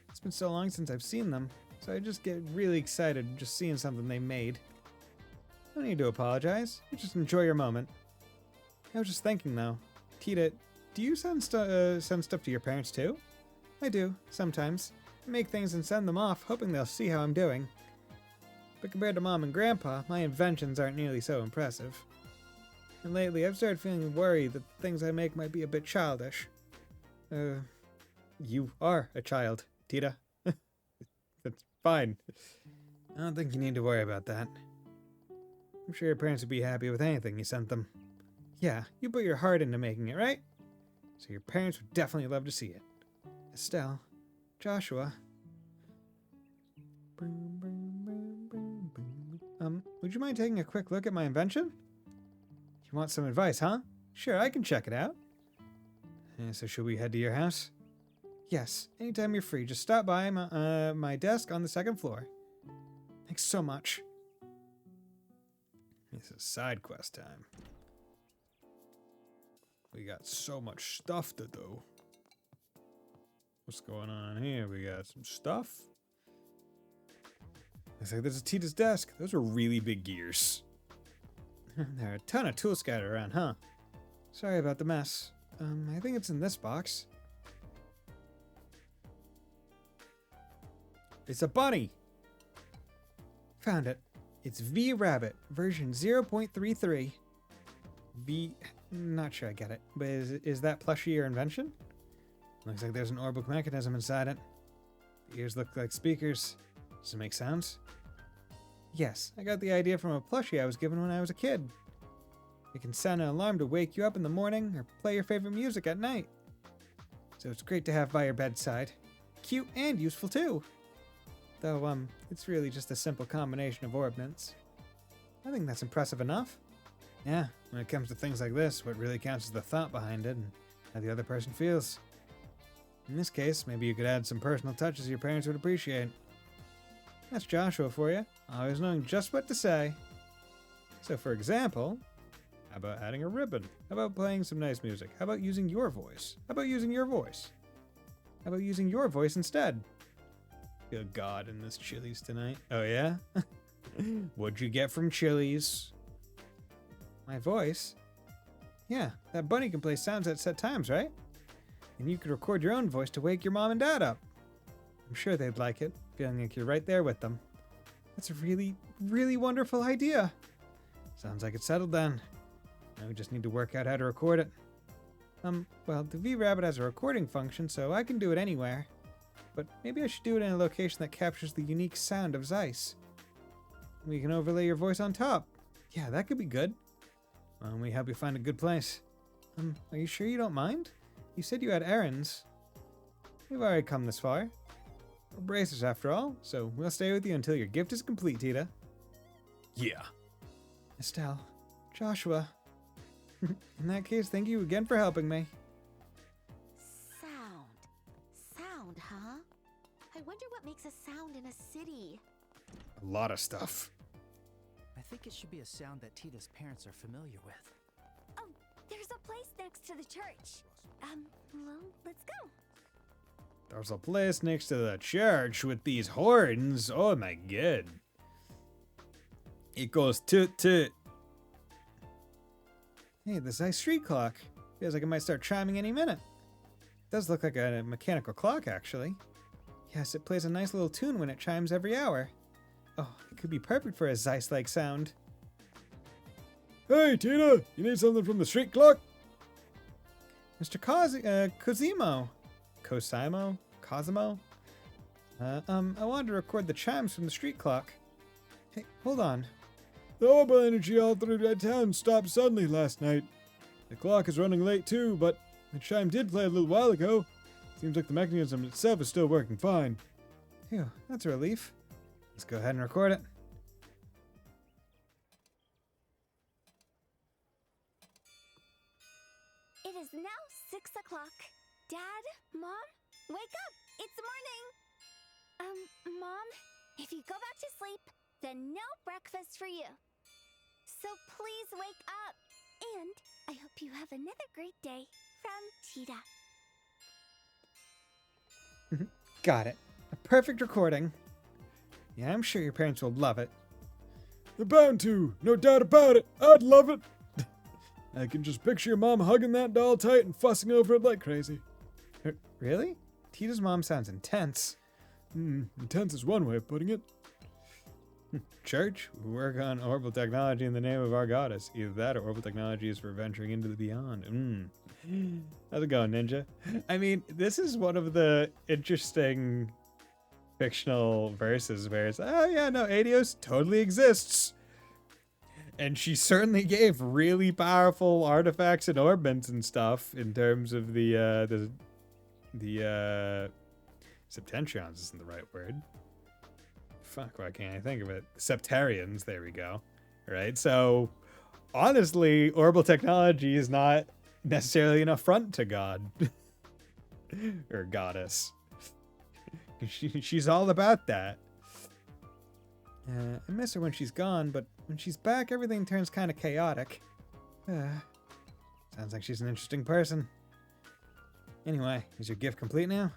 It's been so long since I've seen them, so I just get really excited just seeing something they made. No need to apologize, you just enjoy your moment. I was just thinking though, Tita, do you send stuff to your parents too? I do, sometimes. I make things and send them off, hoping they'll see how I'm doing. But compared to Mom and Grandpa, my inventions aren't nearly so impressive. And lately, I've started feeling worried that the things I make might be a bit childish. You are a child, Tita. That's fine. I don't think you need to worry about that. I'm sure your parents would be happy with anything you sent them. Yeah, you put your heart into making it, right? So your parents would definitely love to see it. Estelle, Joshua. Would you mind taking a quick look at my invention? You want some advice, huh? Sure, I can check it out. So should we head to your house? Yes, anytime you're free, just stop by my desk on the second floor. Thanks so much. This is side quest time. We got so much stuff to do. What's going on here? We got some stuff. Looks like there's a Tita's desk. Those are really big gears. There are a ton of tools scattered around, huh? Sorry about the mess. I think it's in this box. It's a bunny! Found it. It's V-Rabbit, version 0.33. Not sure I get it, but is that plushie your invention? Looks like there's an orbital mechanism inside it. The ears look like speakers. Does it make sounds? Yes, I got the idea from a plushie I was given when I was a kid. It can sound an alarm to wake you up in the morning or play your favorite music at night. so it's great to have by your bedside. Cute and useful too. Though, it's really just a simple combination of orbments. I think that's impressive enough. Yeah, when it comes to things like this, what really counts is the thought behind it and how the other person feels. In this case, maybe you could add some personal touches your parents would appreciate. That's Joshua for you, always knowing just what to say. So for example, how about adding a ribbon? How about playing some nice music? How about using your voice? How about using your voice? How about using your voice instead? Good God, in this Chili's tonight. Oh yeah? What'd you get from Chili's? My voice? Yeah, that bunny can play sounds at set times, right? And you could record your own voice to wake your mom and dad up. I'm sure they'd like it, feeling like you're right there with them. That's a really, really wonderful idea. Sounds like it's settled then. Now we just need to work out how to record it. Well, the V-Rabbit has a recording function, so I can do it anywhere. But maybe I should do it in a location that captures the unique sound of Zeiss. We can overlay your voice on top. Yeah, that could be good. Let me help you find a good place. Are you sure you don't mind? You said you had errands. We've already come this far. We're bracers after all, so we'll stay with you until your gift is complete, Tita. Yeah. Estelle. Joshua. In that case, thank you again for helping me. Sound, huh? I wonder what makes a sound in a city. A lot of stuff. I think it should be a sound that Tita's parents are familiar with. Oh, there's a place next to the church. Well, let's go. There's a place next to the church with these horns. Oh my god. It goes toot toot. Hey, the Zeiss street clock. Feels like it might start chiming any minute. It does look like a mechanical clock, actually. Yes, it plays a nice little tune when it chimes every hour. Oh, it could be perfect for a Zeiss-like sound. Hey, Tina, you need something from the street clock? Mr. Cosimo. Cosimo? I wanted to record the chimes from the street clock. Hey, hold on. The orbital energy all through that town stopped suddenly last night. The clock is running late too, but the chime did play a little while ago. Seems like the mechanism itself is still working fine. Phew, that's a relief. Let's go ahead and record it. It is now 6 o'clock. Dad, Mom, wake up! It's morning! Mom, if you go back to sleep, then no breakfast for you. So please wake up. And I hope you have another great day from Tita. Got it. A perfect recording. Yeah, I'm sure your parents will love it. They're bound to, no doubt about it. I'd love it. I can just picture your mom hugging that doll tight and fussing over it like crazy. Really? Tita's mom sounds intense. Intense is one way of putting it. Church, we work on orbital technology in the name of our goddess. Either that or orbital technology is for venturing into the beyond. How's it going, Ninja? I mean, this is one of the interesting fictional verses where it's, oh yeah, no, Adios totally exists. And she certainly gave really powerful artifacts and orbments and stuff in terms of the Septentrions isn't the right word. Fuck, why can't I think of it? Septarians, there we go. Right? So, honestly, orbital technology is not necessarily an affront to God. Or goddess. She's all about that. I miss her when she's gone, but when she's back, everything turns kind of chaotic. Sounds like she's an interesting person. Anyway, is your gift complete now?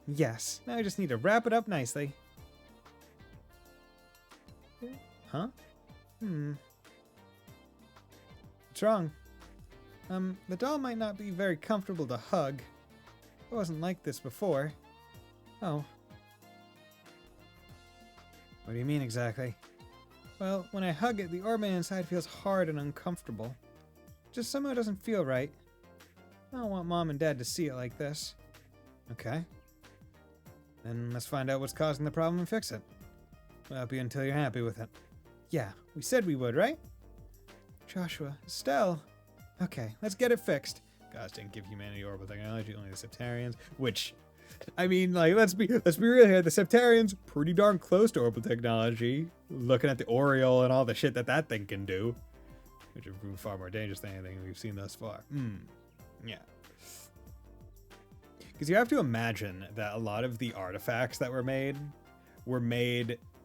Yes. Now I just need to wrap it up nicely. Huh? What's wrong? The doll might not be very comfortable to hug. It wasn't like this before. Oh. What do you mean exactly? Well, when I hug it, the orbit inside feels hard and uncomfortable. Just somehow doesn't feel right. I don't want Mom and Dad to see it like this. Okay. Then let's find out what's causing the problem and fix it. We'll help you until you're happy with it. Yeah, we said we would, right? Joshua, Estelle. Okay, let's get it fixed. Gods didn't give humanity orbital technology, only the Septarians. Which, I mean, like, let's be real here. The Septarians, pretty darn close to orbital technology. Looking at the Oriole and all the shit that thing can do. Which have proven far more dangerous than anything we've seen thus far. Yeah. Because you have to imagine that a lot of the artifacts that were made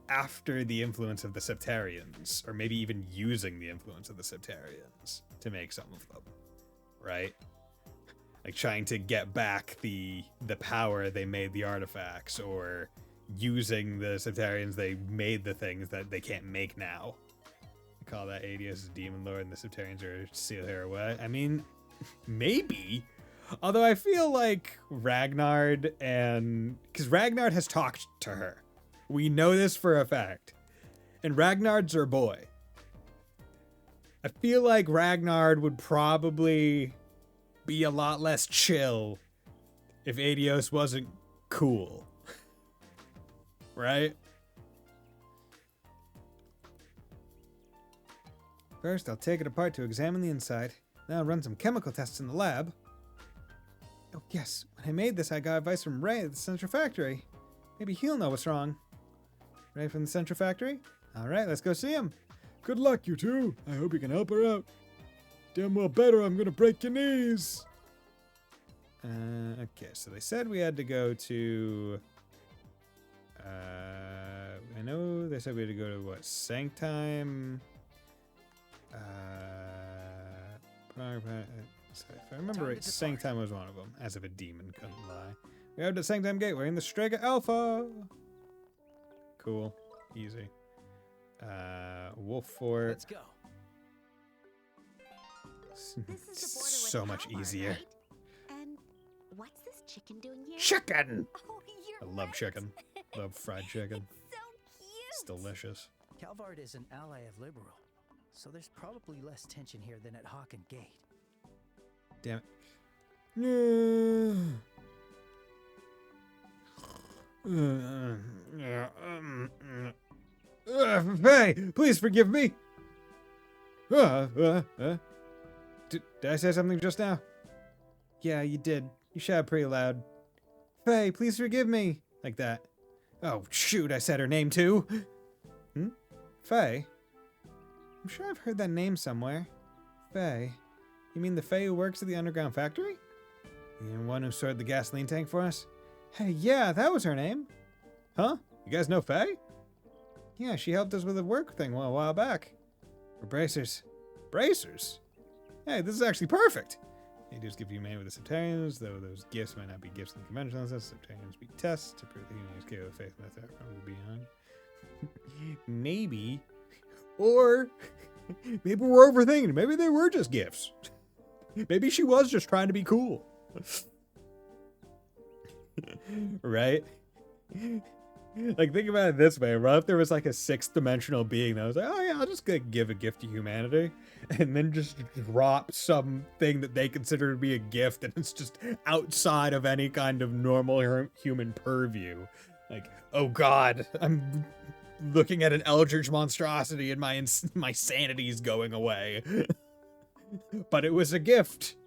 after the influence of the Septarians, or maybe even using the influence of the Septarians to make some of them, right? Like trying to get back the power they made the artifacts, or using the Septarians, they made the things that they can't make now. I call that ADS Demon Lord and the Septarians are seal her away. I mean, maybe. Although I feel like Ragnard because Ragnard has talked to her. We know this for a fact. And Ragnard's her boy. I feel like Ragnard would probably be a lot less chill if Adios wasn't cool. Right? First, I'll take it apart to examine the inside. Then I'll run some chemical tests in the lab. Oh, yes. When I made this, I got advice from Ray at the Central Factory. Maybe he'll know what's wrong. Ray from the Central Factory? Alright, let's go see him. Good luck, you two. I hope you can help her out. Damn well better I'm gonna break your knees. Okay, so they said we had to go to... I know they said we had to go to, what, Sanctime? So if I remember right, Sanctime was one of them. As if a demon couldn't lie. We have the Sanctime Gateway in the Strega Alpha. Cool. Easy. Wolf Fort. Let's go. This is the border So with much Kalmar, easier. right? And what's this chicken doing here? Chicken! Oh, you're I love right. chicken. Love fried chicken. It's so cute. It's delicious. Calvard is an ally of Liberal, so there's probably less tension here than at Hawken Gate. Damn it. Hey, please forgive me. Did I say something just now? Yeah, you did. You shouted pretty loud. Faye, please forgive me. Like that. Oh, shoot, I said her name too. Faye? I'm sure I've heard that name somewhere. Faye? You mean the Faye who works at the underground factory? The one who stored the gasoline tank for us? Hey, yeah, that was her name. Huh? You guys know Faye? Yeah, she helped us with a work thing a while back. We're bracers. Bracers? Hey, this is actually perfect. They just give you man with the Septarians, though those gifts might not be gifts in the conventional sense. Septarians be tests to prove the human scale of faith and that from the beyond. Maybe. Or maybe we're overthinking. Maybe they were just gifts. Maybe she was just trying to be cool. Right? Like, think about it this way. What if there was like a sixth dimensional being that was like, oh yeah, I'll just give a gift to humanity, and then just drop something that they consider to be a gift, and it's just outside of any kind of normal human purview. Like, oh god, I'm looking at an eldritch monstrosity and my sanity's going away. But it was a gift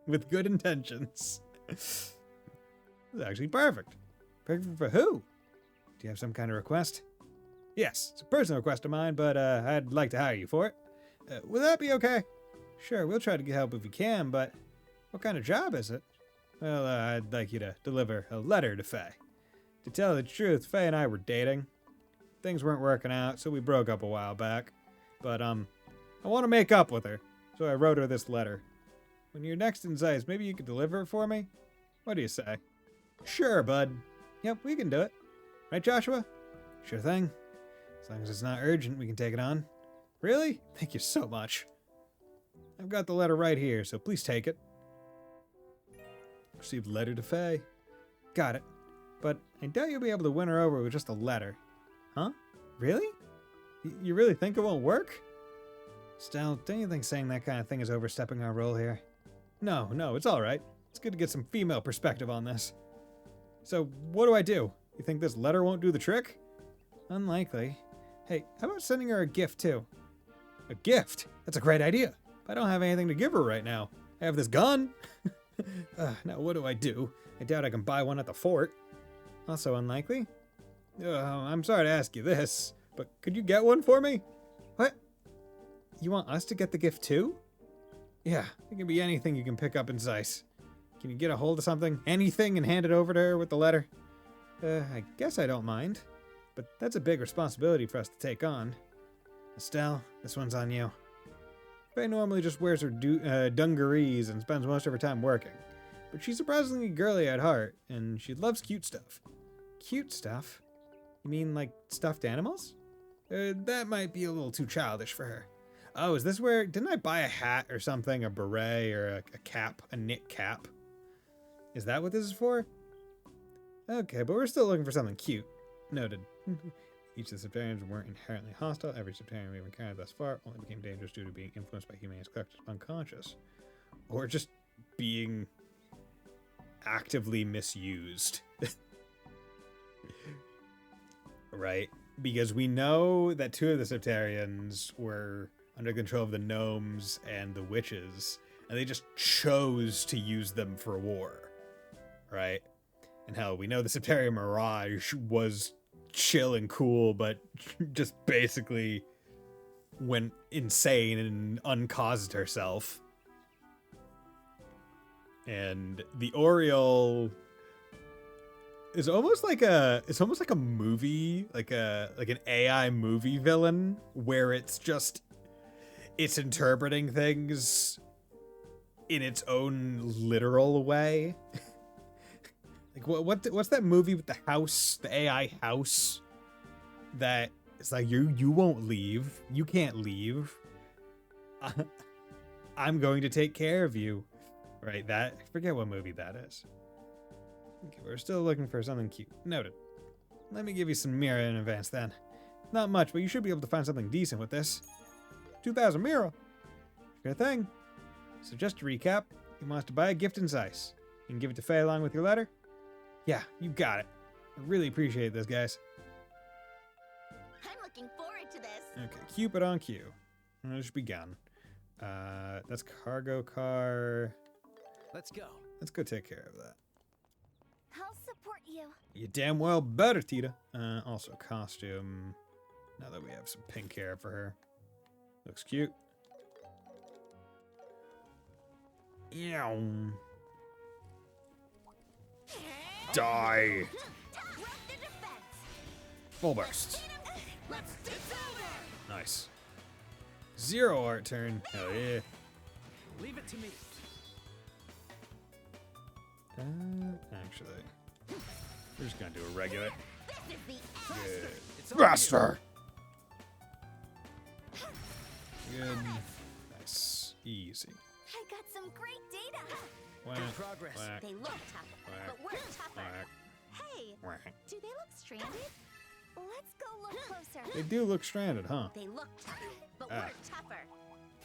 with good intentions. It's actually perfect. Perfect for who? Do you have some kind of request? Yes, it's a personal request of mine, but I'd like to hire you for it. Will that be okay? Sure, we'll try to get help if we can, but what kind of job is it? Well, I'd like you to deliver a letter to Faye. To tell the truth, Faye and I were dating. Things weren't working out, so we broke up a while back. But, I want to make up with her, so I wrote her this letter. When you're next in Zeiss, maybe you could deliver it for me? What do you say? Sure, bud. Yep, we can do it. Right, Joshua? Sure thing. As long as it's not urgent, we can take it on. Really? Thank you so much. I've got the letter right here, so please take it. Received letter to Faye. Got it. But I doubt you'll be able to win her over with just a letter. Huh? Really? You really think it won't work? Still, don't you think saying that kind of thing is overstepping our role here? No, it's alright. It's good to get some female perspective on this. So, what do I do? You think this letter won't do the trick? Unlikely. Hey, how about sending her a gift too? A gift? That's a great idea. But I don't have anything to give her right now. I have this gun. Now what do? I doubt I can buy one at the fort. Also unlikely. I'm sorry to ask you this, but could you get one for me? What? You want us to get the gift too? Yeah, it can be anything you can pick up in Zeiss. Can you get a hold of something, anything, and hand it over to her with the letter? I guess I don't mind, but that's a big responsibility for us to take on. Estelle, this one's on you. Faye normally just wears her dungarees and spends most of her time working, but she's surprisingly girly at heart, and she loves cute stuff. Cute stuff? You mean like stuffed animals? That might be a little too childish for her. Oh, is this where... Didn't I buy a hat or something? A beret or a cap? A knit cap? Is that what this is for? Okay, but we're still looking for something cute. Noted. Each of the Septarians weren't inherently hostile. Every Septarian we've encountered thus far only became dangerous due to being influenced by humanity's collective unconscious. Or just being actively misused. Right? Because we know that 2 of the Septarians were under control of the gnomes and the witches, and they just chose to use them for war. Right? And hell, we know the Septarian Mirage was chill and cool, but just basically went insane and uncaused herself. And the Oriole is almost like a movie, like an AI movie villain, where it's interpreting things in its own literal way. Like what's that movie with the house, the AI house, that it's like you won't leave, you can't leave. I'm going to take care of you, right? That, I forget what movie that is. Okay, we're still looking for something cute. Noted. Let me give you some Mira in advance then. Not much, but you should be able to find something decent with this. 2,000 Mira. Sure thing. So just to recap, you want us to buy a gift in Zeiss. You can give it to Faye along with your letter? Yeah, you got it. I really appreciate this, guys. I'm looking forward to this. Okay, Cupid on cue. Let's begin. That's cargo car. Let's go. Let's go take care of that. I'll support you. You damn well better, Tita. Also costume. Now that we have some pink hair for her. Looks cute. Ew. Die. Full burst. Nice. 0 art turn. Hell yeah. Leave it to me. Actually, we're just gonna do a regular. This is the Good. It's all Raster. Good. Nice. Easy. I got some great data. Whack, Good progress. whack, They look tough, whack, but we're tougher. whack, Hey, whack. do they look stranded? Let's go look closer. They do look stranded, huh? They look tough, but Ah. we're tougher.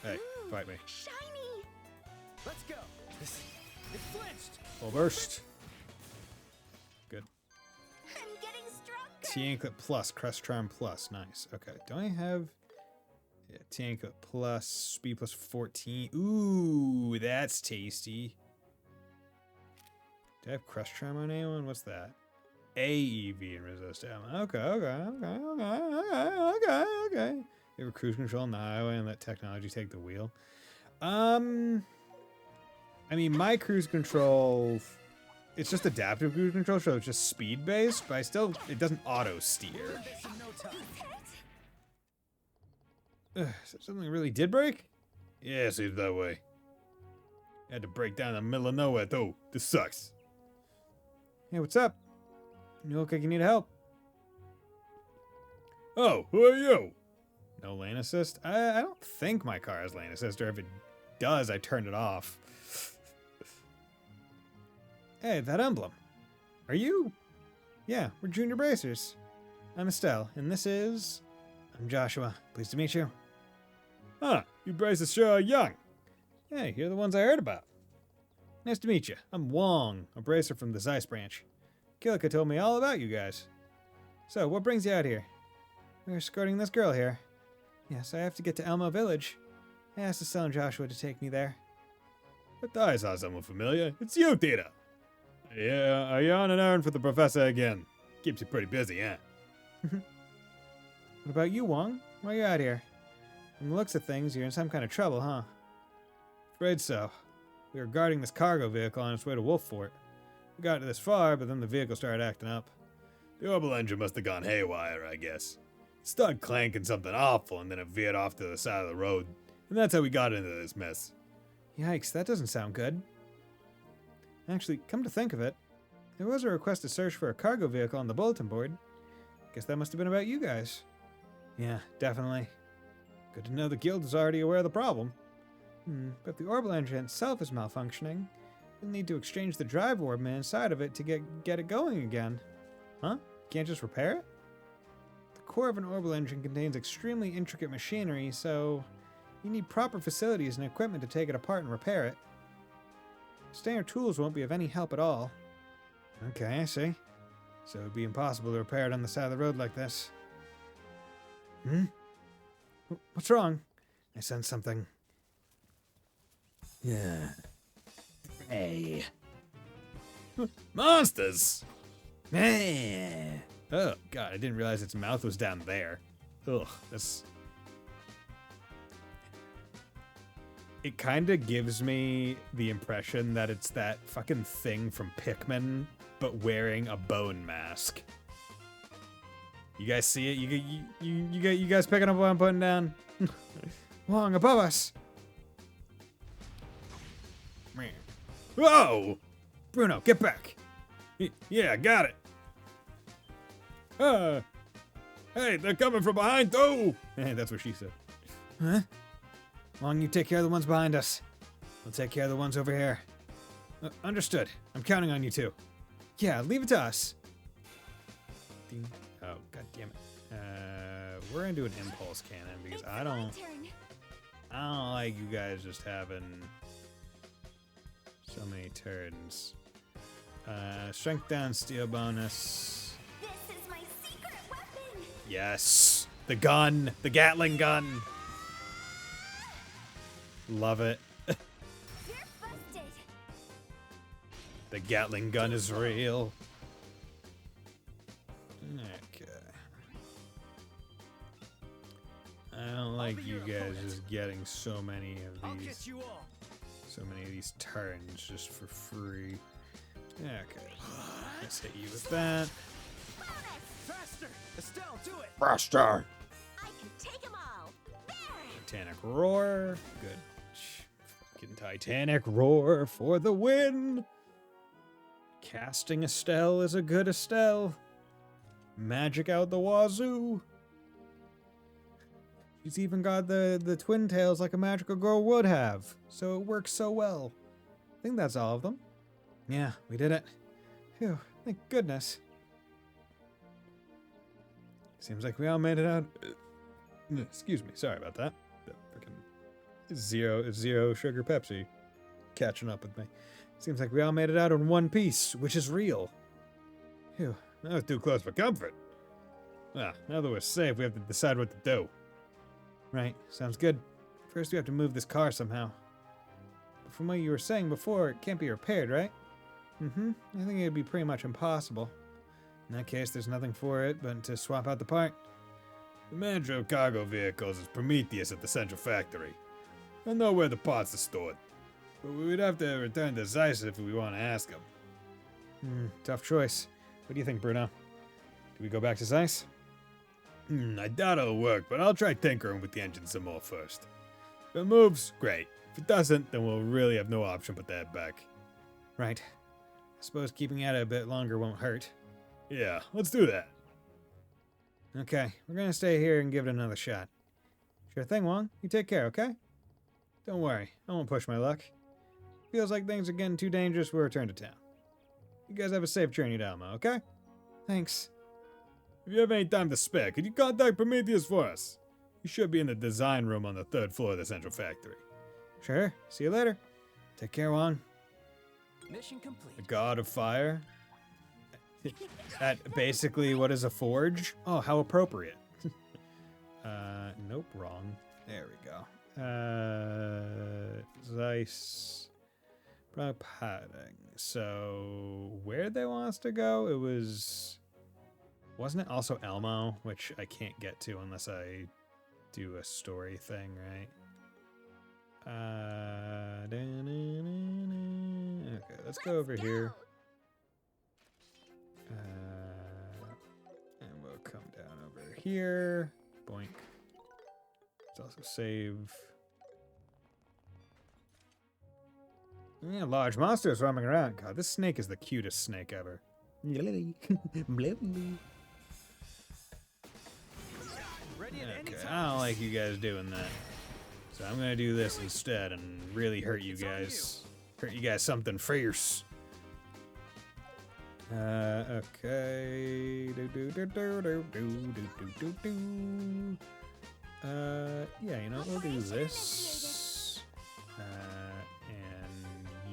Hey, fight me. Shiny. Let's go. It flinched. Full burst. Good. I'm getting stronger. T-Anklet plus, Crest Charm plus. Nice. Okay. Do I have... Yeah, T-Anklet plus, speed plus 14. Ooh, that's tasty. Do I have Crest Charm on anyone? What's that? AEV and resist ammo. Okay. You have cruise control on the highway and let technology take the wheel. I mean, my cruise control, it's just adaptive cruise control, so it's just speed based, but it doesn't auto steer. This in no time. So something really did break? Yeah, seems that way. Had to break down in the middle of nowhere, though. This sucks. Hey, what's up? You look like you need help. Oh, who are you? No lane assist? I don't think my car has lane assist, or if it does, I turned it off. Hey, that emblem. Are you? Yeah, we're Junior Bracers. I'm Estelle, and this is... I'm Joshua. Pleased to meet you. Huh, you Bracers sure are young. Hey, you're the ones I heard about. Nice to meet you. I'm Wong, a Bracer from the Zeiss branch. Kilika told me all about you guys. So, what brings you out here? We're escorting this girl here. Yes, I have to get to Elmo Village. I asked Estelle and Joshua to take me there. I thought I saw someone familiar. It's you, Tita. Yeah, are you on an errand for the professor again? Keeps you pretty busy, huh? What about you, Wong? Why are you out here? From the looks of things, you're in some kind of trouble, huh? Afraid so. We were guarding this cargo vehicle on its way to Wolf Fort. We got this far, but then the vehicle started acting up. The orbital engine must have gone haywire, I guess. It started clanking something awful, and then it veered off to the side of the road. And that's how we got into this mess. Yikes, that doesn't sound good. Actually, come to think of it, there was a request to search for a cargo vehicle on the bulletin board. Guess that must have been about you guys. Yeah, definitely. Good to know the guild is already aware of the problem. But if the orbital engine itself is malfunctioning, we'll need to exchange the drive orb inside of it to get it going again. Huh? Can't just repair it? The core of an orbital engine contains extremely intricate machinery, so you need proper facilities and equipment to take it apart and repair it. Standard tools won't be of any help at all. Okay, I see. So it would be impossible to repair it on the side of the road like this. What's wrong? I sense something. Yeah. Hey. Monsters! Man. Oh, God, I didn't realize its mouth was down there. Ugh, that's... It kind of gives me the impression that it's that fucking thing from Pikmin, but wearing a bone mask. You guys see it? You guys picking up what I'm putting down? Wong, above us! Whoa! Bruno, get back! Yeah, got it. Hey, they're coming from behind too! Hey, that's what she said. Huh? Wong, you take care of the ones behind us. We'll take care of the ones over here. Understood. I'm counting on you two. Yeah, leave it to us. Ding. Oh, god damn it. We're gonna do an impulse cannon because I don't like you guys just having so many turns. Strength down, steel bonus. This is my secret weapon. Yes, the gun, the Gatling gun. Love it. You're busted. The Gatling gun is real. Okay. I don't like you guys just getting so many of these. So many of these turns just for free. Okay. Let's hit you with that. Faster! Estelle, do it! Faster! I can take them all. There. Titanic Roar. Good. Fucking Titanic Roar for the win. Casting Estelle is a good Estelle. Magic out the wazoo. She's even got the twin tails like a magical girl would have. So it works so well. I think that's all of them. Yeah, we did it. Phew, thank goodness. Seems like we all made it out. Excuse me, sorry about that. The freaking zero sugar Pepsi catching up with me. Seems like we all made it out in one piece, which is real. Phew, That was too close for comfort. Well, now that we're safe, we have to decide what to do. right, sounds good. First we have to move this car somehow. But from what you were saying before, it can't be repaired, right? I think it'd be pretty much impossible. In that case, there's nothing for it but to swap out the part. The manager of cargo vehicles is Prometheus at the central factory. I know where the parts are stored, but we would have to return to Zeiss if we want to ask him. Tough choice. What do you think, Bruno? Do we go back to Zeiss? I doubt it'll work, but I'll try tinkering with the engine some more first. If it moves, great. If it doesn't, then we'll really have no option but to head back. Right. I suppose keeping at it a bit longer won't hurt. Yeah, let's do that. Okay, we're gonna stay here and give it another shot. Sure thing, Wong. You take care, okay? Don't worry, I won't push my luck. Feels like things are getting too dangerous, we'll return to town. You guys have a safe journey to Alma, okay? Thanks. If you have any time to spare, could you contact Prometheus for us? He should be in the design room on the 3rd floor of the central factory. Sure, see you later. Take care, Wong. Mission complete. The god of fire? That basically what is a forge? Oh, how appropriate. Nope, wrong. There we go. Zeiss. Padding. So where they want us to go? It wasn't it also Elmo, which I can't get to unless I do a story thing, right? Okay, let's go over here. And we'll come down over here. Boink. Let's also save. Yeah, large monsters roaming around. God, this snake is the cutest snake ever. Okay, I don't like you guys doing that. So I'm gonna do this instead and really hurt you guys. Hurt you guys something fierce. Okay. Yeah, you know, we'll do this. And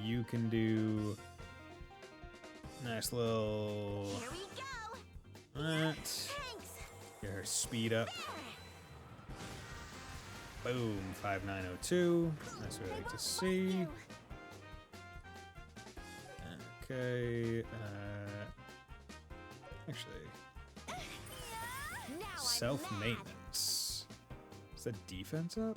you can do nice little Here we go. that. Thanks. Get her speed up. Boom, 5902. That's what I like to see. Okay, actually, Now I'm self-maintenance. Is that defense up?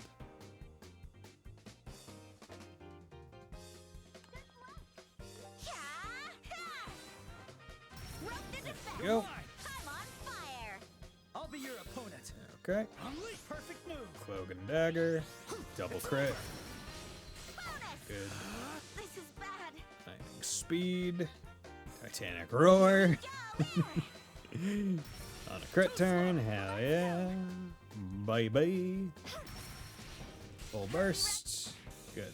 Go. I'm on fire. I'll be your opponent. Okay, Unleash perfect move. cloak and dagger, double crit, Bonus. good. This is bad. Lightning speed, Titanic roar. On a crit turn, hell yeah. Bye bye. Full burst. Good.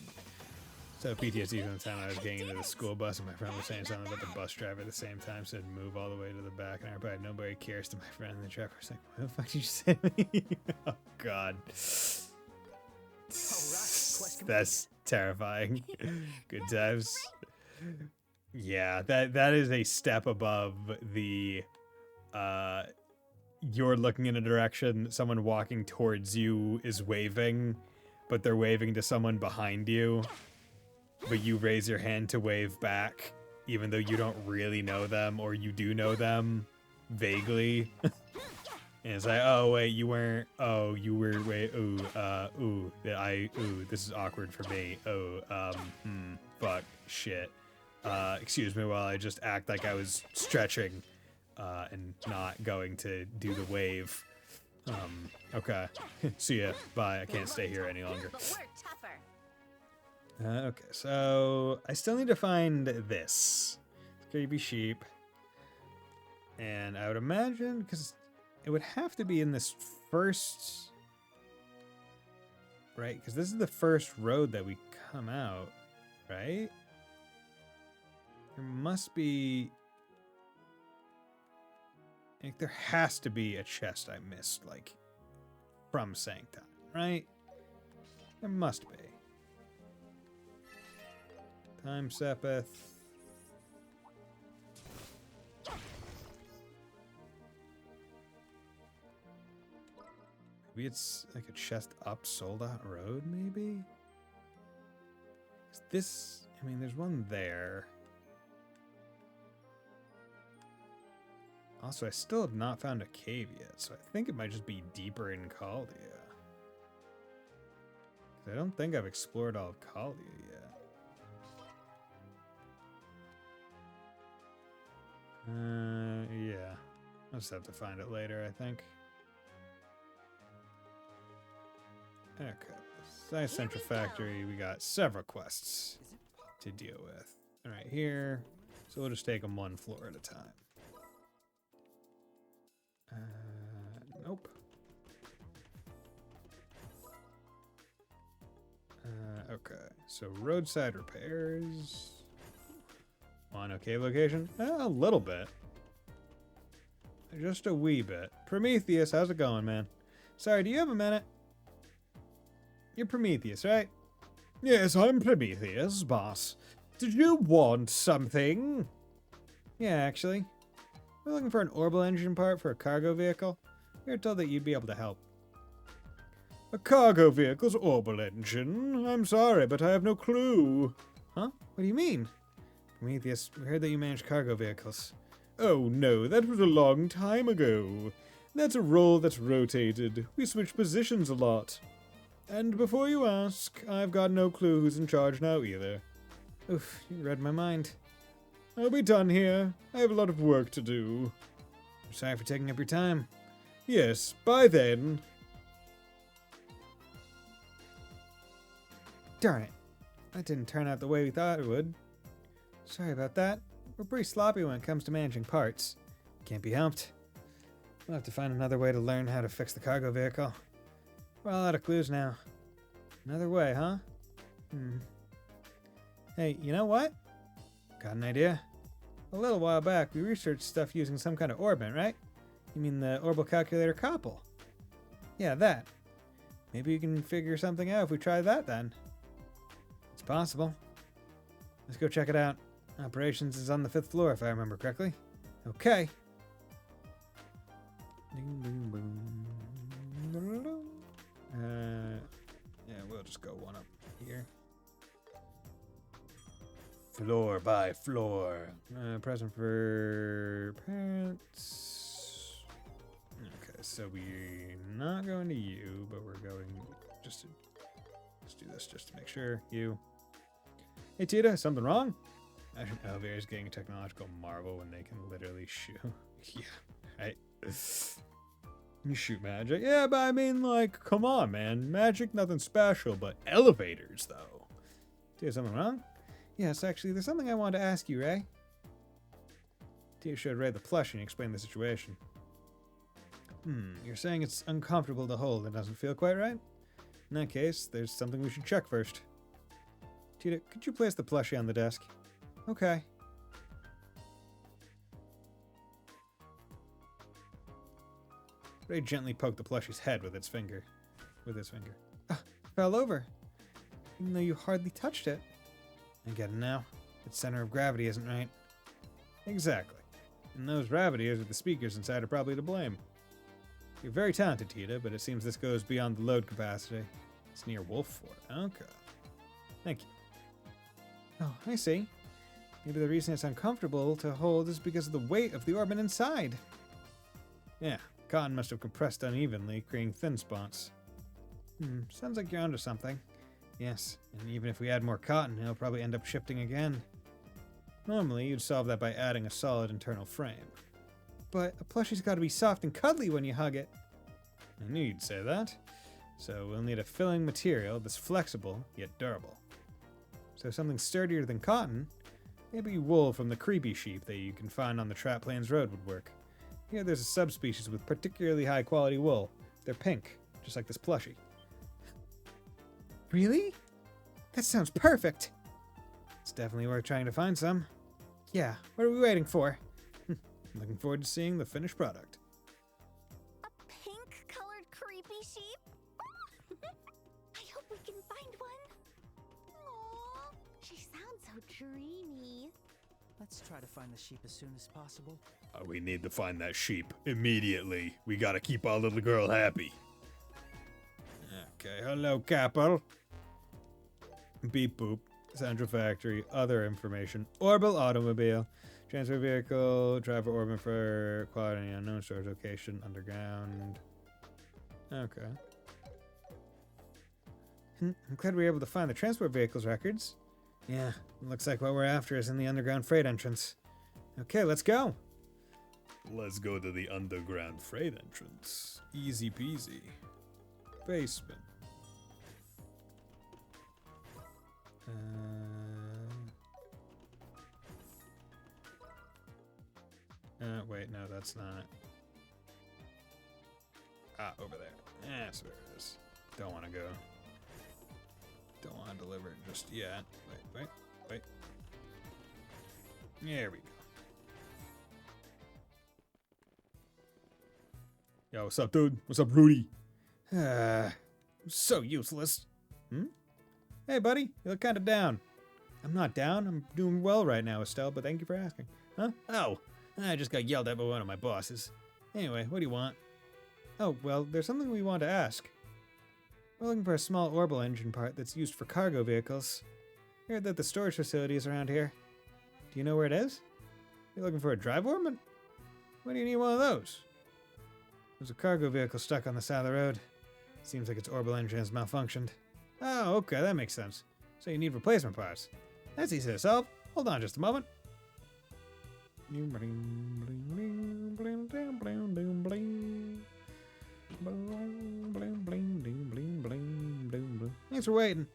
So PTSD from the time I was getting into the school bus and my friend was saying something about the bus driver at the same time, said move all the way to the back, and I replied, nobody cares to my friend. And the driver was like, what the fuck did you say to me? Oh god. quest That's terrifying. Good times. Yeah, that is a step above the you're looking in a direction, someone walking towards you is waving, but they're waving to someone behind you, but you raise your hand to wave back even though you don't really know them, or you do know them vaguely. And it's like, oh wait, you weren't, oh you were, wait, ooh, this is awkward for me. Fuck, shit. Excuse me while I just act like I was stretching and not going to do the wave. Okay. See ya. Bye. I can't stay here any longer. But we're tougher. Okay, so I still need to find this. Creepy sheep. And I would imagine, because it would have to be in this first... Right? Because this is the first road that we come out, right? There must be... Like, there has to be a chest I missed, like, from Sanctum, right? There must be. Time Sepith. Maybe it's like a chest up Soldat Road, maybe? Is this... I mean, there's one there. Also, I still have not found a cave yet, so I think it might just be deeper in Caldia. 'Cause I don't think I've explored all of Caldia yet. Yeah. I'll just have to find it later, I think. Okay. Science Central Factory, we got several quests to deal with. Alright, here. So we'll just take them one floor at a time. Nope. Okay, so roadside repairs. On okay location? A little bit. Just a wee bit. Prometheus, how's it going, man? Sorry, do you have a minute? You're Prometheus, right? Yes, I'm Prometheus, boss. Did you want something? Yeah, actually. We're looking for an orbital engine part for a cargo vehicle. We were told that you'd be able to help. A cargo vehicle's orbital engine? I'm sorry, but I have no clue. Huh? What What do you mean? Prometheus, we heard that you manage cargo vehicles. Oh no, that was a long time ago. That's a role that's rotated. We switch positions a lot. And before you ask, I've got no clue who's in charge now either. Oof, you read my mind. I'll be done here. I have a lot of work to do. I'm sorry for taking up your time. Yes, bye then. Darn it. That didn't turn out the way we thought it would. Sorry about that. We're pretty sloppy when it comes to managing parts. Can't be helped. We'll have to find another way to learn how to fix the cargo vehicle. We're all out of clues now. Another way, huh? Hey, you know what? Got an idea. A little while back, we researched stuff using some kind of orbit, right? You mean the orbital calculator Koppel? Yeah, that. Maybe you can figure something out if we try that then. It's possible. Let's go check it out. Operations is on the 5th floor, if I remember correctly. Okay. Yeah, we'll just go one up here. Floor by floor. Present for parents. Okay, so we're not going to you, but we're going just to... Let's do this just to make sure. You. Hey, Tita, something wrong? Imagine elevators getting a technological marvel when they can literally shoot. Yeah, right? You shoot magic? Yeah, but I mean, like, come on, man. Magic, nothing special, but elevators, though. Tita, something wrong? Yes, actually, there's something I wanted to ask you, Ray. Tita showed Ray the plushie and explained the situation. You're saying it's uncomfortable to hold and doesn't feel quite right? In that case, there's something we should check first. Tita, could you place the plushie on the desk? Okay. Ray gently poked the plushie's head with his finger. Ah, fell over. Even though you hardly touched it. I get it now. Its center of gravity isn't right. Exactly. And those gravities are the speakers inside are probably to blame. You're very talented, Tita, but it seems this goes beyond the load capacity. It's near Wolffort. Okay. Thank you. Oh, I see. Maybe the reason it's uncomfortable to hold is because of the weight of the orbit inside. Yeah, cotton must have compressed unevenly, creating thin spots. Sounds like you're onto something. Yes, and even if we add more cotton, it'll probably end up shifting again. Normally, you'd solve that by adding a solid internal frame. But a plushie's gotta be soft and cuddly when you hug it. I knew you'd say that. So we'll need a filling material that's flexible, yet durable. So something sturdier than cotton, maybe wool from the creepy sheep that you can find on the Trap Plains Road would work. Here there's a subspecies with particularly high quality wool. They're pink, just like this plushie. Really? That sounds perfect! It's definitely worth trying to find some. Yeah, what are we waiting for? Looking forward to seeing the finished product. A pink-colored creepy sheep? I hope we can find one. Aww. She sounds so dreamy. Let's try to find the sheep as soon as possible. We need to find that sheep immediately. We gotta keep our little girl happy. Okay, hello, Koppel. Beep boop. Central factory, other information. Orbital automobile. Transfer vehicle, driver orbit for quality unknown, storage location, underground. Okay. I'm glad we were able to find the transport vehicle's records. Yeah, looks like what we're after is in the underground freight entrance. Okay, let's go. Let's go to the underground freight entrance. Easy peasy. Basement. Wait, no, that's not. Ah, over there. That's where it is. Don't want to go. Don't want to deliver it just yet. Wait. There we go. Yo, what's up, dude? What's up, Rudy? So useless. Hey, buddy, you look kind of down. I'm not down. I'm doing well right now, Estelle, but thank you for asking. Huh? Oh, I just got yelled at by one of my bosses. Anyway, what do you want? Oh, well, there's something we want to ask. We're looking for a small orbital engine part that's used for cargo vehicles. Heard that the storage facility is around here. Do you know where it is? You looking for a drive orbit? Why do you need one of those? There's a cargo vehicle stuck on the side of the road. Seems like its orbital engine has malfunctioned. Oh, okay, that makes sense. So you need replacement parts. That's easy to solve. Hold on just a moment. Thanks for waiting.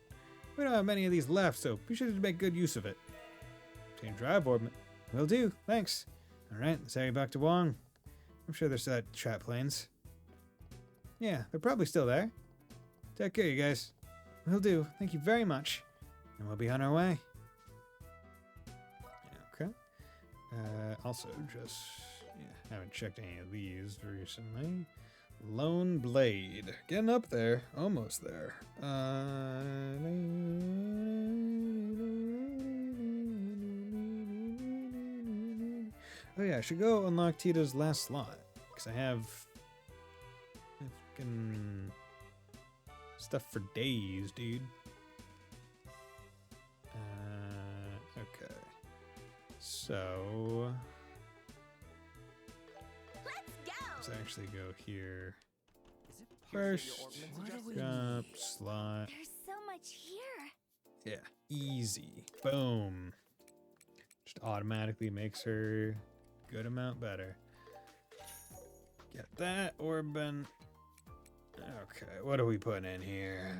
We don't have many of these left, so we should make good use of it. Change drive orbit. Will do, thanks. Alright, let's head back to Wong. I'm sure there's that trap planes. Yeah, they're probably still there. Take care, you guys. Will do. Thank you very much. And we'll be on our way. Okay. Also, just haven't checked any of these recently. Lone Blade. Getting up there. Almost there. Oh yeah, I should go unlock Tita's last slot. Because I have fucking stuff for days, dude. Okay. So let's actually go here. First, jump, slot. There's so much here. Yeah, easy. Boom. Just automatically makes her a good amount better. Get that Orban. Okay, what are we putting in here?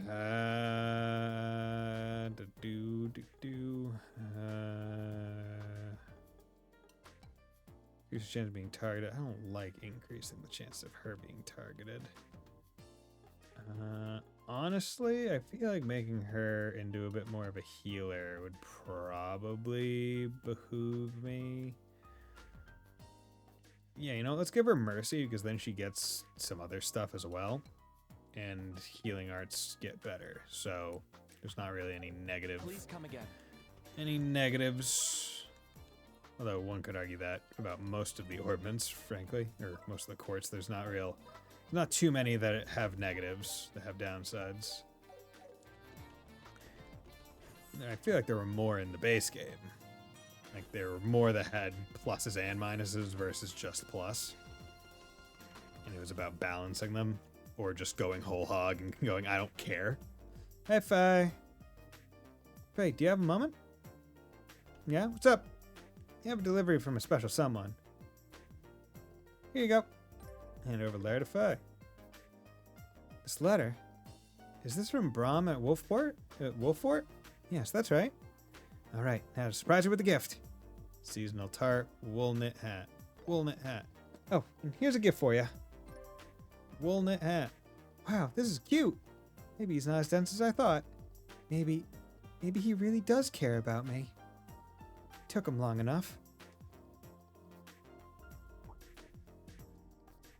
Increase the chance of being targeted. I don't like increasing the chance of her being targeted. Honestly, I feel like making her into a bit more of a healer would probably behoove me. Yeah, you know, let's give her Mercy, because then she gets some other stuff as well. And healing arts get better. So there's not really any negative. Please come again. Any negatives. Although one could argue that about most of the orbments, frankly, or most of the courts, there's not too many that have negatives, that have downsides. I feel like there were more in the base game. Like there were more that had pluses and minuses versus just plus. And it was about balancing them, or just going whole hog and going, I don't care. Hey, Faye. Faye, do you have a moment? Yeah, what's up? You have a delivery from a special someone. Here you go. Hand over the letter to Faye. This letter? Is this from Brahm at Wolfport? At Wolfort? Yes, that's right. All right, now to surprise her with a gift. Seasonal tart, wool knit hat. Wool knit hat. Oh, and here's a gift for you. Wool knit hat. Wow, this is cute. Maybe he's not as dense as I thought. Maybe he really does care about me. Took him long enough.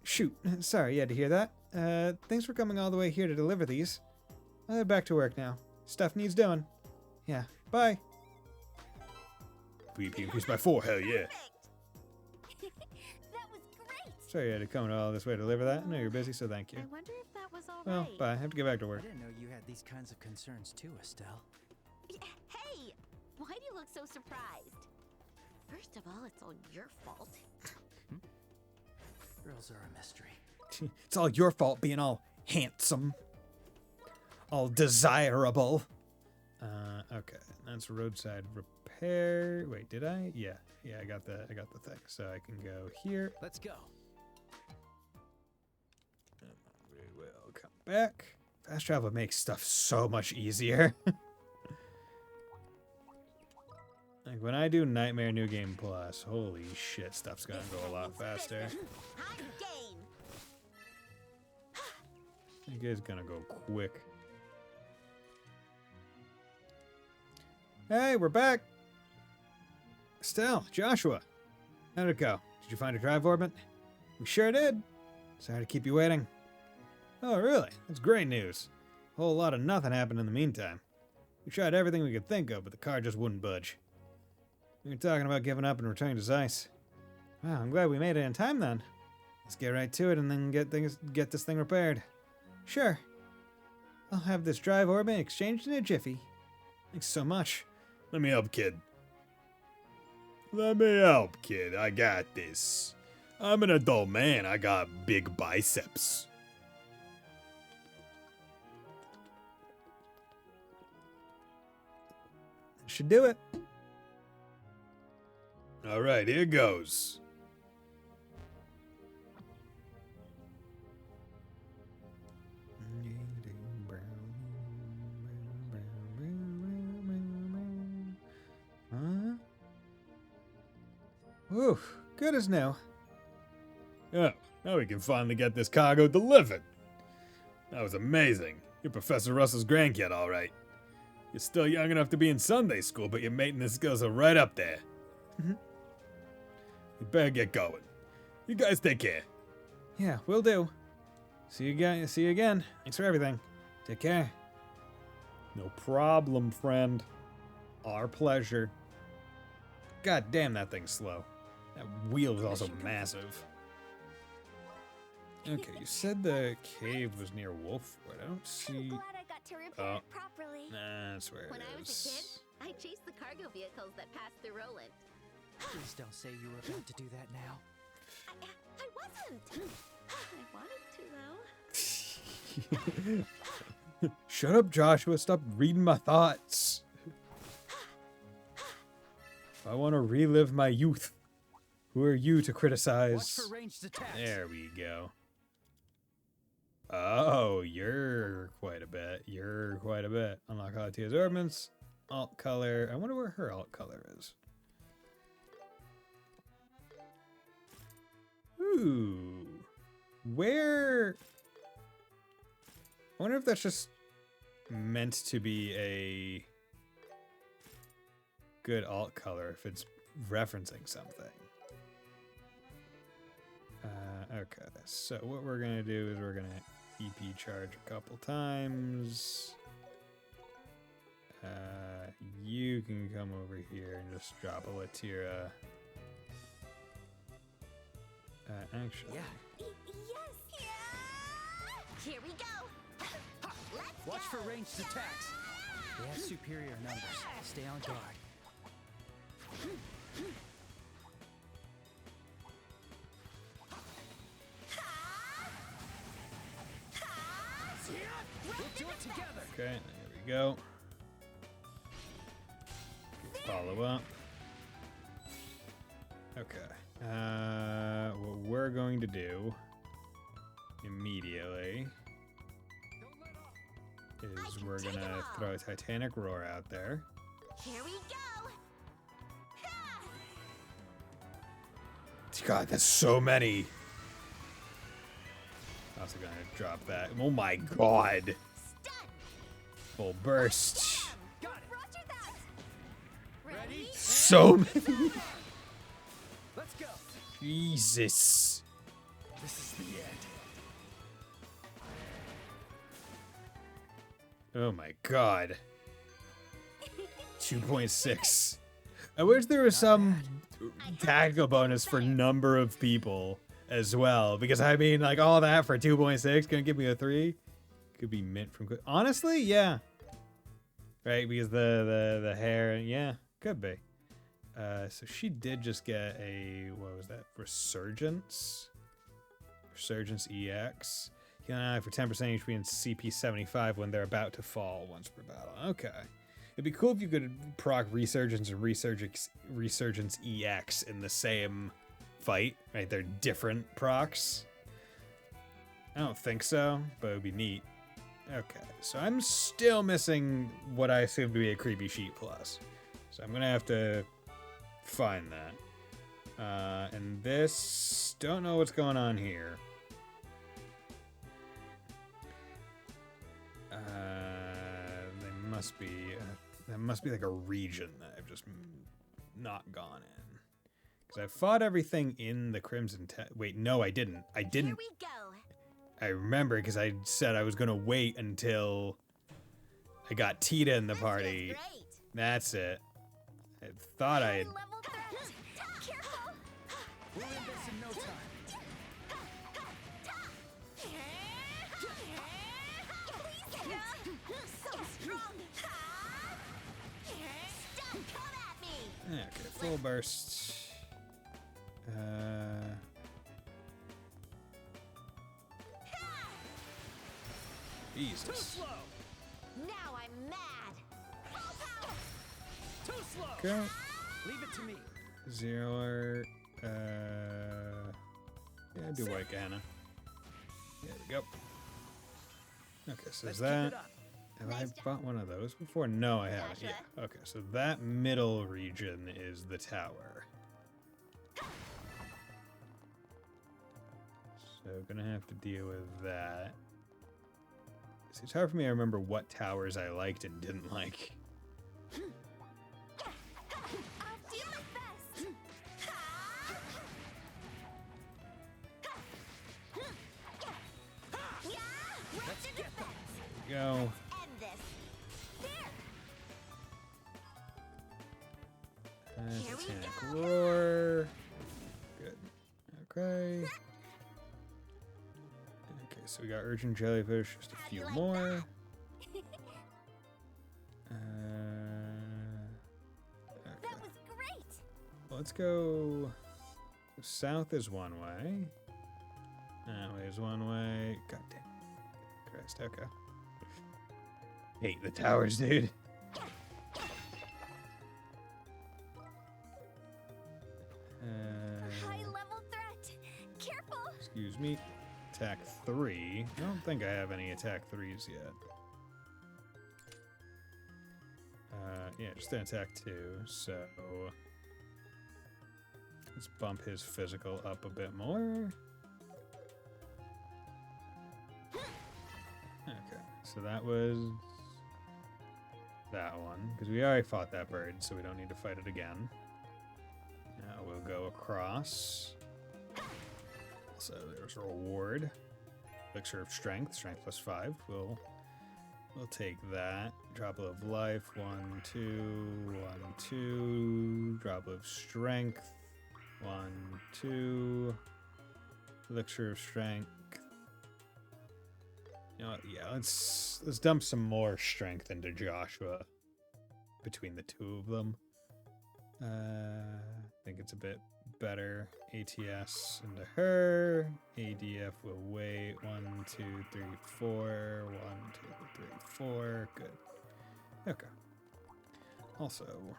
Shoot, sorry you had to hear that. Thanks for coming all the way here to deliver these. I'll head back to work now. Stuff needs doing. Yeah, bye. BP increased by 4, hell yeah. That was great. Sorry you had to come all this way to deliver that. I know you're busy, so thank you. I wonder if that was all Well, right. bye. I have to get back to I work. didn't know you had these kinds of concerns too, Estelle. Hey, why do you look so surprised? First of all, it's all your fault. Girls are a mystery. It's all your fault being all handsome. All desirable. Okay. That's roadside repair. Wait, did I? Yeah, I got the thing. So I can go here. Let's go. We will come back. Fast travel makes stuff so much easier. Like when I do Nightmare New Game Plus, holy shit, stuff's gonna go a lot faster. High gain. It is gonna go quick. Hey, we're back. Estelle, Joshua, how'd it go? Did you find a drive orbit? We sure did. Sorry to keep you waiting. Oh, really? That's great news. A whole lot of nothing happened in the meantime. We tried everything we could think of, but the car just wouldn't budge. We were talking about giving up and returning to Zeiss. Wow, I'm glad we made it in time then. Let's get right to it and then get this thing repaired. Sure. I'll have this drive orbit exchanged in a jiffy. Thanks so much. Let me help, kid. Let me help, kid. I got this. I'm an adult man. I got big biceps. Should do it. All right, here goes. Huh? Oof, good as new. Oh, now we can finally get this cargo delivered. That was amazing. You're Professor Russell's grandkid, all right. You're still young enough to be in Sunday school, but your maintenance skills are right up there. Mhm. You better get going. You guys take care. Yeah, will do. See you again. See you again. Thanks for everything. Take care. No problem, friend. Our pleasure. God damn, that thing's slow. That wheel is also massive. Okay, you said the cave was near Wolfwood. I don't I'm see. glad I got to repair Oh. it properly. Nah, that's where When it I was a kid, is. I chased the cargo vehicles that passed through Roland. Please don't say you were about to do that now. I wasn't. I wanted to, though. Shut up, Joshua. Stop reading my thoughts. I want to relive my youth. Who are you to Watch criticize? for ranged attacks. There we go. Oh, you're quite a bit. You're quite a bit. Unlock Alatia's ornaments. Alt color. I wonder where her alt color is. Ooh. Where? I wonder if that's just meant to be a good alt color, if it's referencing something. Okay, so what we're gonna do is we're gonna EP charge a couple times. You can come over here and just drop a Latira. Actually, Yeah. Yes! Yeah! Here we go. Let's Watch go. for ranged attacks. They have superior numbers. Stay on guard. We'll do it together. okay, there we go. Follow up. Okay. What we're going to do immediately is we're gonna throw a Titanic Roar out there. Here we go. God, that's so many. Also gonna drop that. Oh my god. Stun. Full burst. Got it. Roger that! Ready? So many. Let's go. Jesus. This is the end. Oh my god. 2.6. I wish there was some tactical bonus for number of people as well. Because I mean, like, all that for 2.6 gonna give me a 3. Could be mint from... Honestly, yeah. Right, because the hair, yeah, could be. So she did just get a, what was that? Resurgence? Resurgence EX. Healing ally for 10% HP and CP 75 when they're about to fall once per battle. Okay. It'd be cool if you could proc Resurgence and Resurgence EX in the same fight. Right? They're different procs. I don't think so, but it would be neat. Okay, so I'm still missing what I assume to be a Creepy Sheet Plus. So I'm going to have to find that. And this... Don't know what's going on here. They must be... that must be like a region that I've just not gone in. Because I fought everything in the Crimson... Wait, no, I didn't. I didn't... Here we go. I remember because I said I was going to wait until I got Tita in the This feels party. great. That's it. I thought I had... Level threat! Careful! We'll end this in no time. So strong! Stun! Okay, full burst. Jesus. Now I'm mad. Full power. Too slow. Okay. Leave it to me. Zero. Yeah, do White Gahanna. There we go. Okay, so Let's is keep that. it up. Have Nice I job. bought one of those before? No, I haven't. Joshua. Yeah. Okay, so that middle region is the tower. So gonna have to deal with that. See, it's hard for me to remember what towers I liked and didn't like. I'll do my best. Yeah, let's do this. Go. End this. There. That's Here we Titanic go. Roar. Good. Okay. Okay, so we got Urgent Jellyfish, just a How do few you like more. That Okay. was great. Let's go. South is one way. That way is one way. God damn. Christ, okay. Hate the towers, dude. High level threat. Careful. Excuse me. Attack 3. I don't think I have any attack 3s yet. Yeah, just an attack 2. So let's bump his physical up a bit more. Okay, so that was that one. Because we already fought that bird, so we don't need to fight it again. Now we'll go across. So there's a reward. Elixir of Strength, Strength plus 5. We'll take that. Droplet of Life, 1, 2, 1, 2. Droplet of Strength, 1, 2. Elixir of Strength. You know what? Yeah, let's dump some more strength into Joshua between the two of them. I think it's a bit better. ATS into her. ADF will wait. 1, 2, 3, 4. 1, 2, 3, 4. Good. Okay. Also,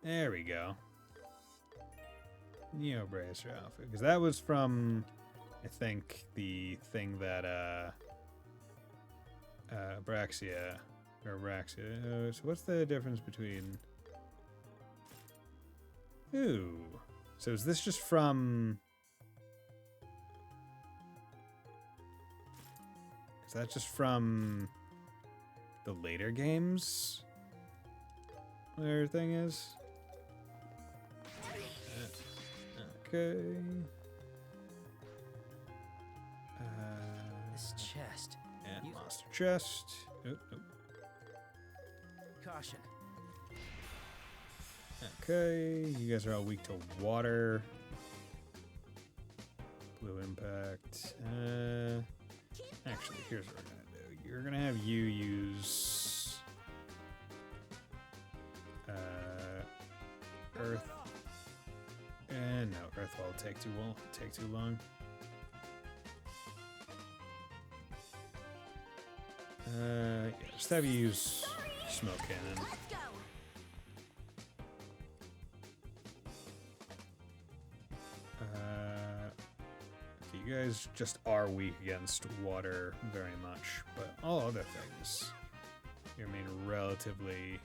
there we go. Neo Bracer outfit, because that was from, I think, the thing that Braxia or Braxia. So what's the difference between? Ooh, so is this just from? Is that just from the later games? What everything is? Okay. This chest. And You- monster chest. Oop, oop. Caution. Okay, you guys are all weak to water. Blue impact. Actually, here's what we're gonna do. You're gonna have you use Earth. And no, Earth will take too long. Yeah, just have you use smoke cannon. Let's go. Okay, you guys just are weak against water very much, but all other things you remain relatively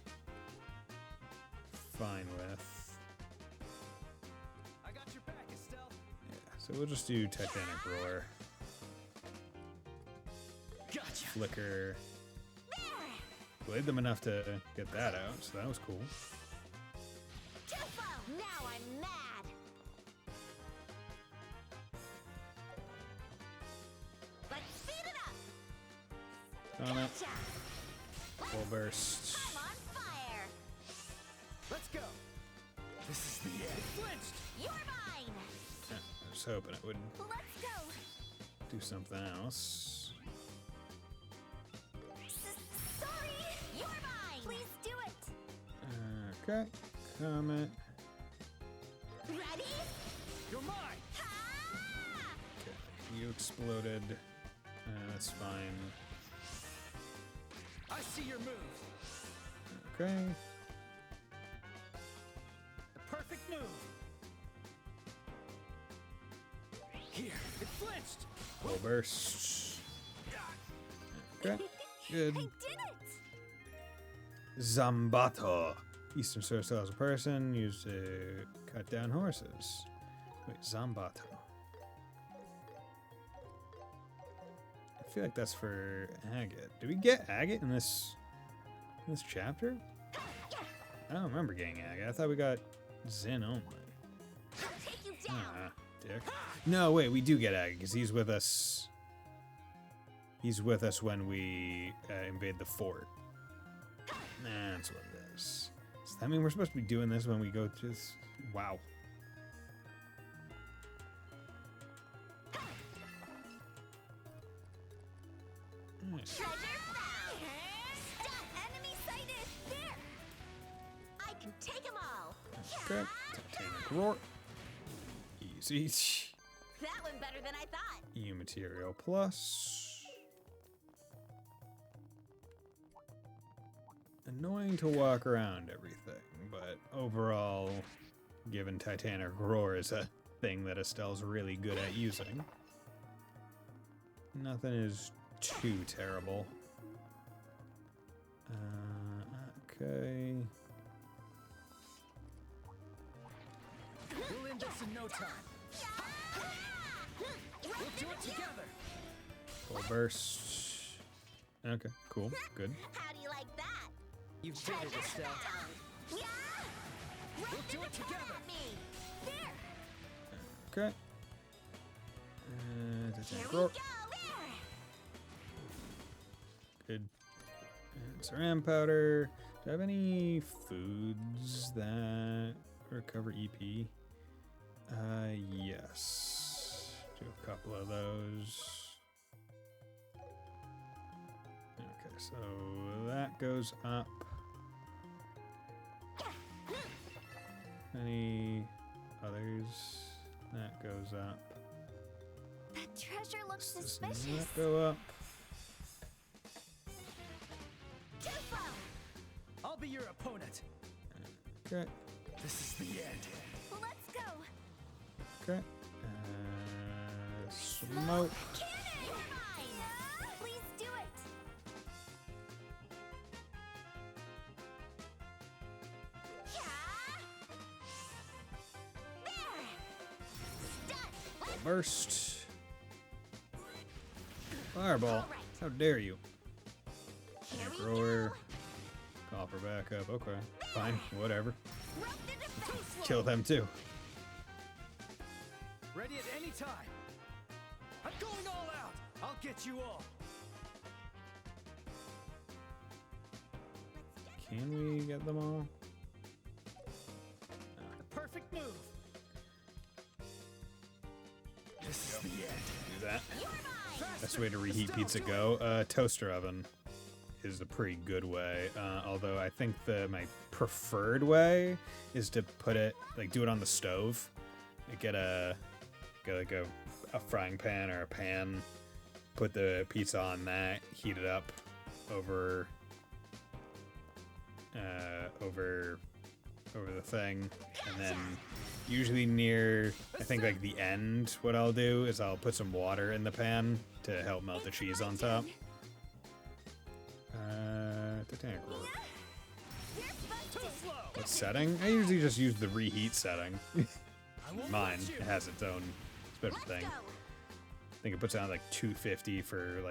fine with. I got your back, Estelle. Yeah, so we'll just do Titanic Roar, Gotcha. Flicker. Played them enough to get that out, so that was cool. Tufo. Now I'm mad. Let's speed it up. On it, Gotcha. full burst. I'm on fire. Let's go. This is the end. Flinched. You're mine. Yeah, I was hoping it would Let's go. do something else. Sorry. You're Okay. Comet. Ready? You're mine! Okay. You exploded. That's fine. I see your moves. Okay. The perfect move. Here, it flinched. Full burst. Okay. Good. I did it! Zambato. Eastern Sword Style as a person. Used to cut down horses. Wait, Zambato. I feel like that's for agate. Did we get agate in this chapter? I don't remember getting agate. I thought we got Zin only. I'll take you down! Ah, dick. No, wait, we do get agate because he's with us. He's with us when we invade the fort. That's what it is. Does that mean we're supposed to be doing this when we go to this? Wow. Nice. Treasure found! Stop! Enemy sighted! There! I can take them all. Okay. Titanic Roar. Easy. That went better than I thought. E material plus. Annoying to walk around everything, but overall, given Titanic Roar is a thing that Estelle's really good at using, nothing is too terrible. Okay. We'll end this in no time. We'll do it together. Full burst. Okay, cool, good. How do you like that? You did it, Estelle. Yeah! We'll do it together. Me. Okay. Here Titanic we Roar. go. Good. And Saran powder. Do I have any foods that recover EP? Yes. Do a couple of those. Okay, so that goes up. Any others? That goes up. That treasure looks Does suspicious. that go up? Tufo! I'll be your opponent. Okay. This is the end. Let's go! Okay. Smoke. Cannon! You're mine! Please do it! Yeah! There! Stun! Burst. Fireball. All right. How dare you? Here we Thrower. go! Copper back up. Okay. Fine. Whatever. Rope the defense! Kill them too. Ready at any time. I'm going all out. I'll get you all. Can we get them all? The perfect move. This is the end. Do that. You're mine. Best way to reheat pizza go. Toaster oven is a pretty good way. Although I think my preferred way is to put it do it on the stove. Get a frying pan or a pan. Put the pizza on that. Heat it up over the thing, and then usually near I think the end, what I'll do is I'll put some water in the pan to help melt the cheese on top. Titanic Roar. You're Too busted! slow. What setting? I usually just use the reheat setting. I won't Mine, let you. it has its own special Let's thing. go. I think it puts it on 250 for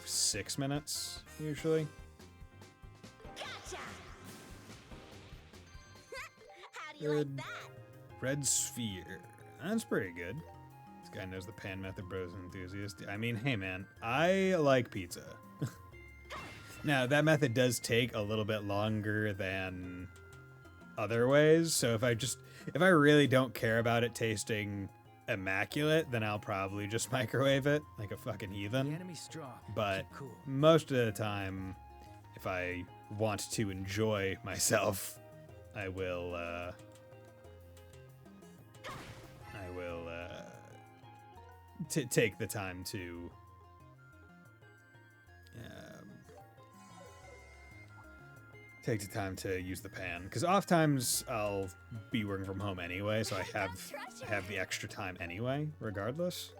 6 minutes usually. Gotcha. How do you Good. like that? Red Sphere. That's pretty good. This guy knows the pan method, bros enthusiast. I mean, hey man, I like pizza. Now, that method does take a little bit longer than other ways, so if I really don't care about it tasting immaculate, then I'll probably just microwave it like a fucking The heathen. enemy's strong. But Keep cool. most of the time, if I want to enjoy myself, I will take the time to use the pan, because oftentimes I'll be working from home anyway, so I have the extra time anyway, regardless.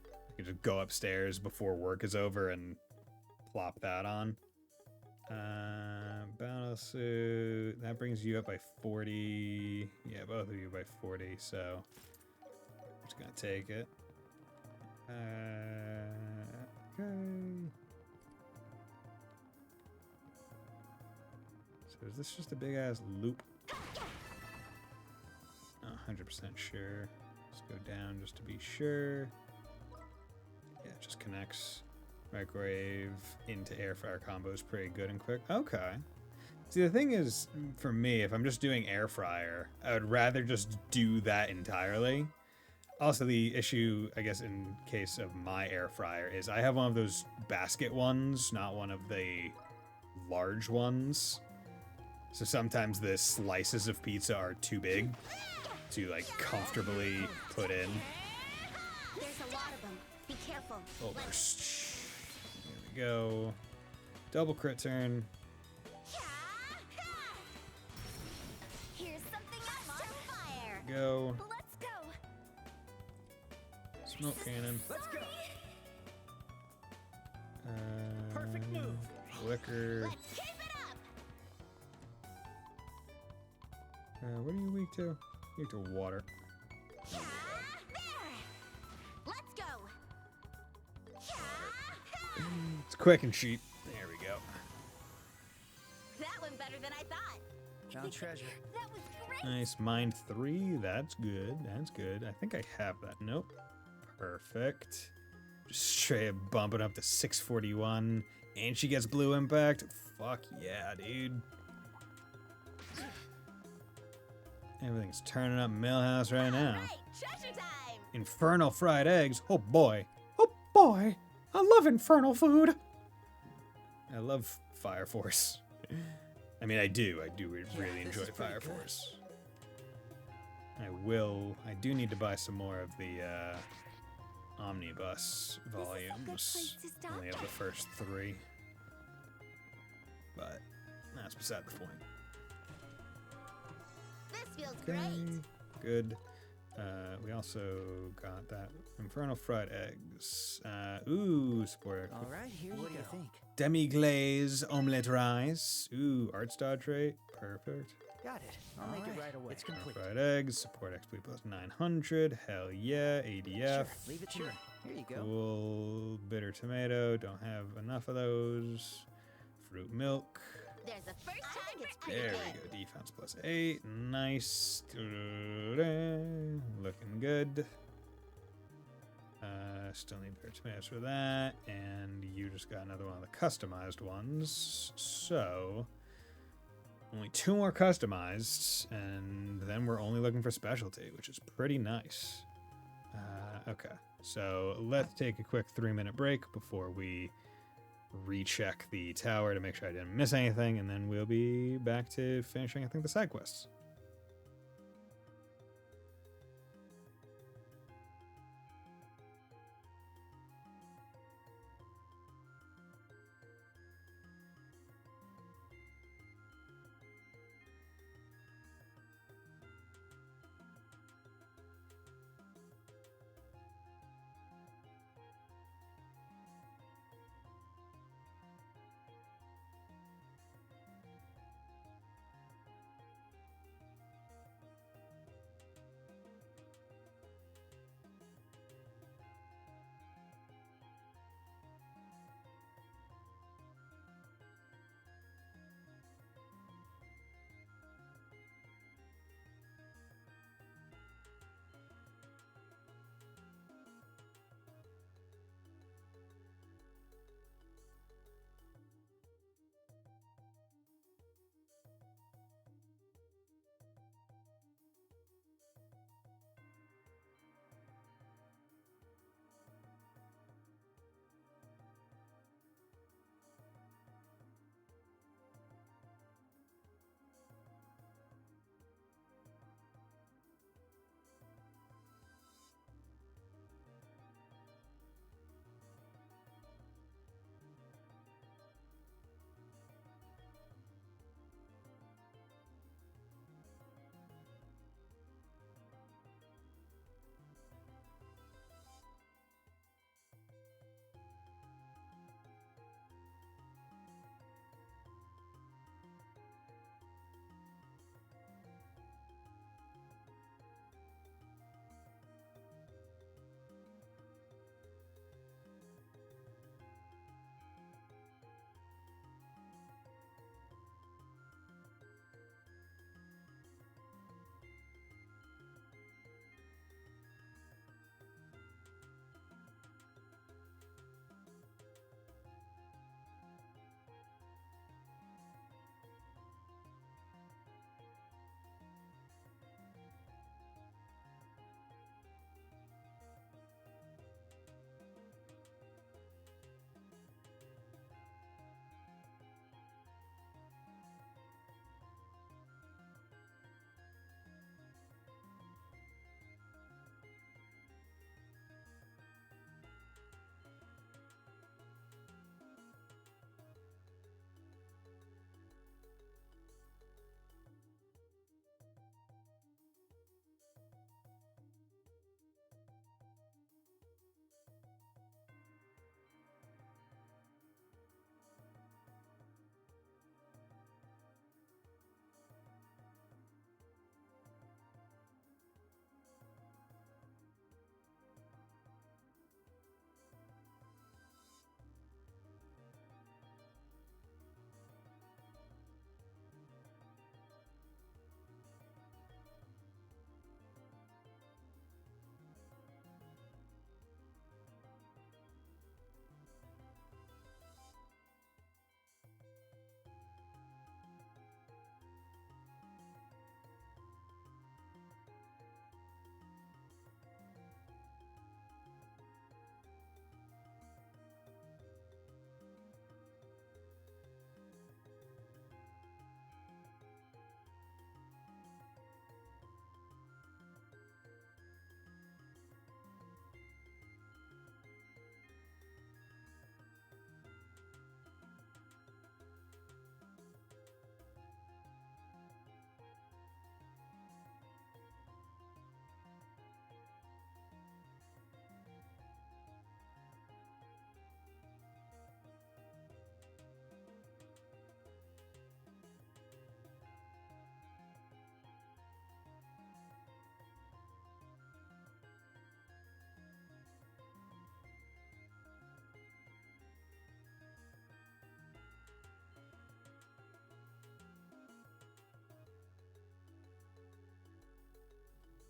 I can just go upstairs before work is over and plop that on. Battle suit, that brings you up by 40. Yeah, both of you by 40, so I'm just gonna take it. Okay. So is this just a big ass loop? Not 100% sure. Let's go down just to be sure. Yeah, it just connects. Microwave into air fryer combo is pretty good and quick. Okay. See, the thing is, for me, if I'm just doing air fryer, I would rather just do that entirely. Also, the issue, I guess, in case of my air fryer is I have one of those basket ones, not one of the large ones. So sometimes the slices of pizza are too big to, like, comfortably put in. There's a lot of them. Be careful. Oh, there we go. Double crit turn. Here's something else on fire. Go. Let's go. Smoke cannon. Let's go. Perfect move. Liquor. Let's keep it up. What are you weak to? Weak to water. There. Let's go. It's quick and cheap. There we go. That went better than I thought. Found treasure. That was great. Nice. Mind 3. That's good. That's good. I think I have that. Nope. Perfect. Just straight up bumping up to 641. And she gets blue impact. Fuck yeah, dude. Everything's turning up Millhouse right now. Right, treasure time. Infernal fried eggs. Oh boy. Oh boy. I love infernal food. I love Fire Force. I mean, I do really enjoy this is pretty Fire good. Force. I do need to buy some more of the Omnibus volumes. place to stop. Only have the first 3. But that's beside the point. This feels Okay, great. good. We also got that Infernal fried eggs. Ooh, support. All right, here you go. What do you think? Demi-glaze omelette rice. Ooh, art star trait. Perfect. Got it. I'll make it right away. It's complete. Fried eggs. Support XP plus 900. Hell yeah. ADF. Sure, leave it to me. Here you go. Cool. Bitter tomato. Don't have enough of those. Fruit milk. There's a first time it's pretty There good. we go. Defense plus 8. Nice. Looking good. Still need bitter tomatoes for that. And you just got another one of the customized ones. So, only 2 more customized. And then we're only looking for specialty, which is pretty nice. Okay. So, let's take a quick 3-minute break before we recheck the tower to make sure I didn't miss anything, and then we'll be back to finishing, I think, the side quests.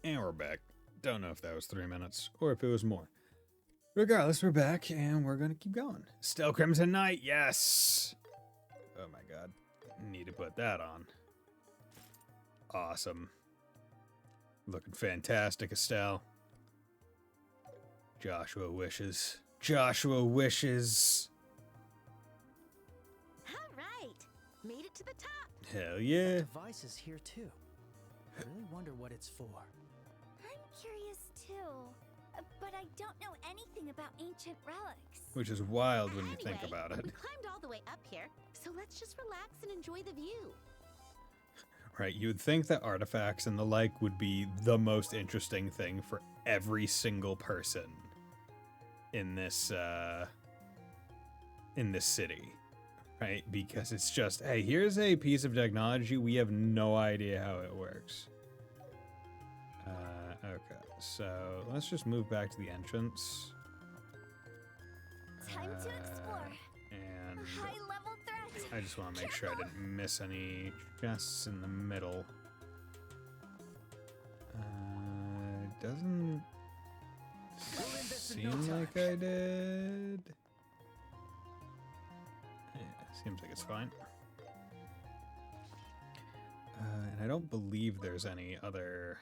And we're back. Don't know if that was 3 minutes or if it was more. Regardless, we're back and we're gonna keep going. Still Crimson Knight, yes! Oh my god. Need to put that on. Awesome. Looking fantastic, Estelle. Joshua wishes. Joshua wishes. All right. Made it to the top. Hell yeah. Device is here too. I really wonder what it's for. I'm curious too, but I don't know anything about ancient relics. Which is wild when you think Anyway, about it. We climbed all the way up here, so let's just relax and enjoy the view. Right, you would think that artifacts and the like would be the most interesting thing for every single person in this city, right? Because it's just, hey, here's a piece of technology, we have no idea how it works. Okay, so let's just move back to the entrance. Time to explore. And A high-level threat. I just want to make sure I didn't miss any chests in the middle. Doesn't seem like I did. Yeah, seems like it's fine. And I don't believe there's any other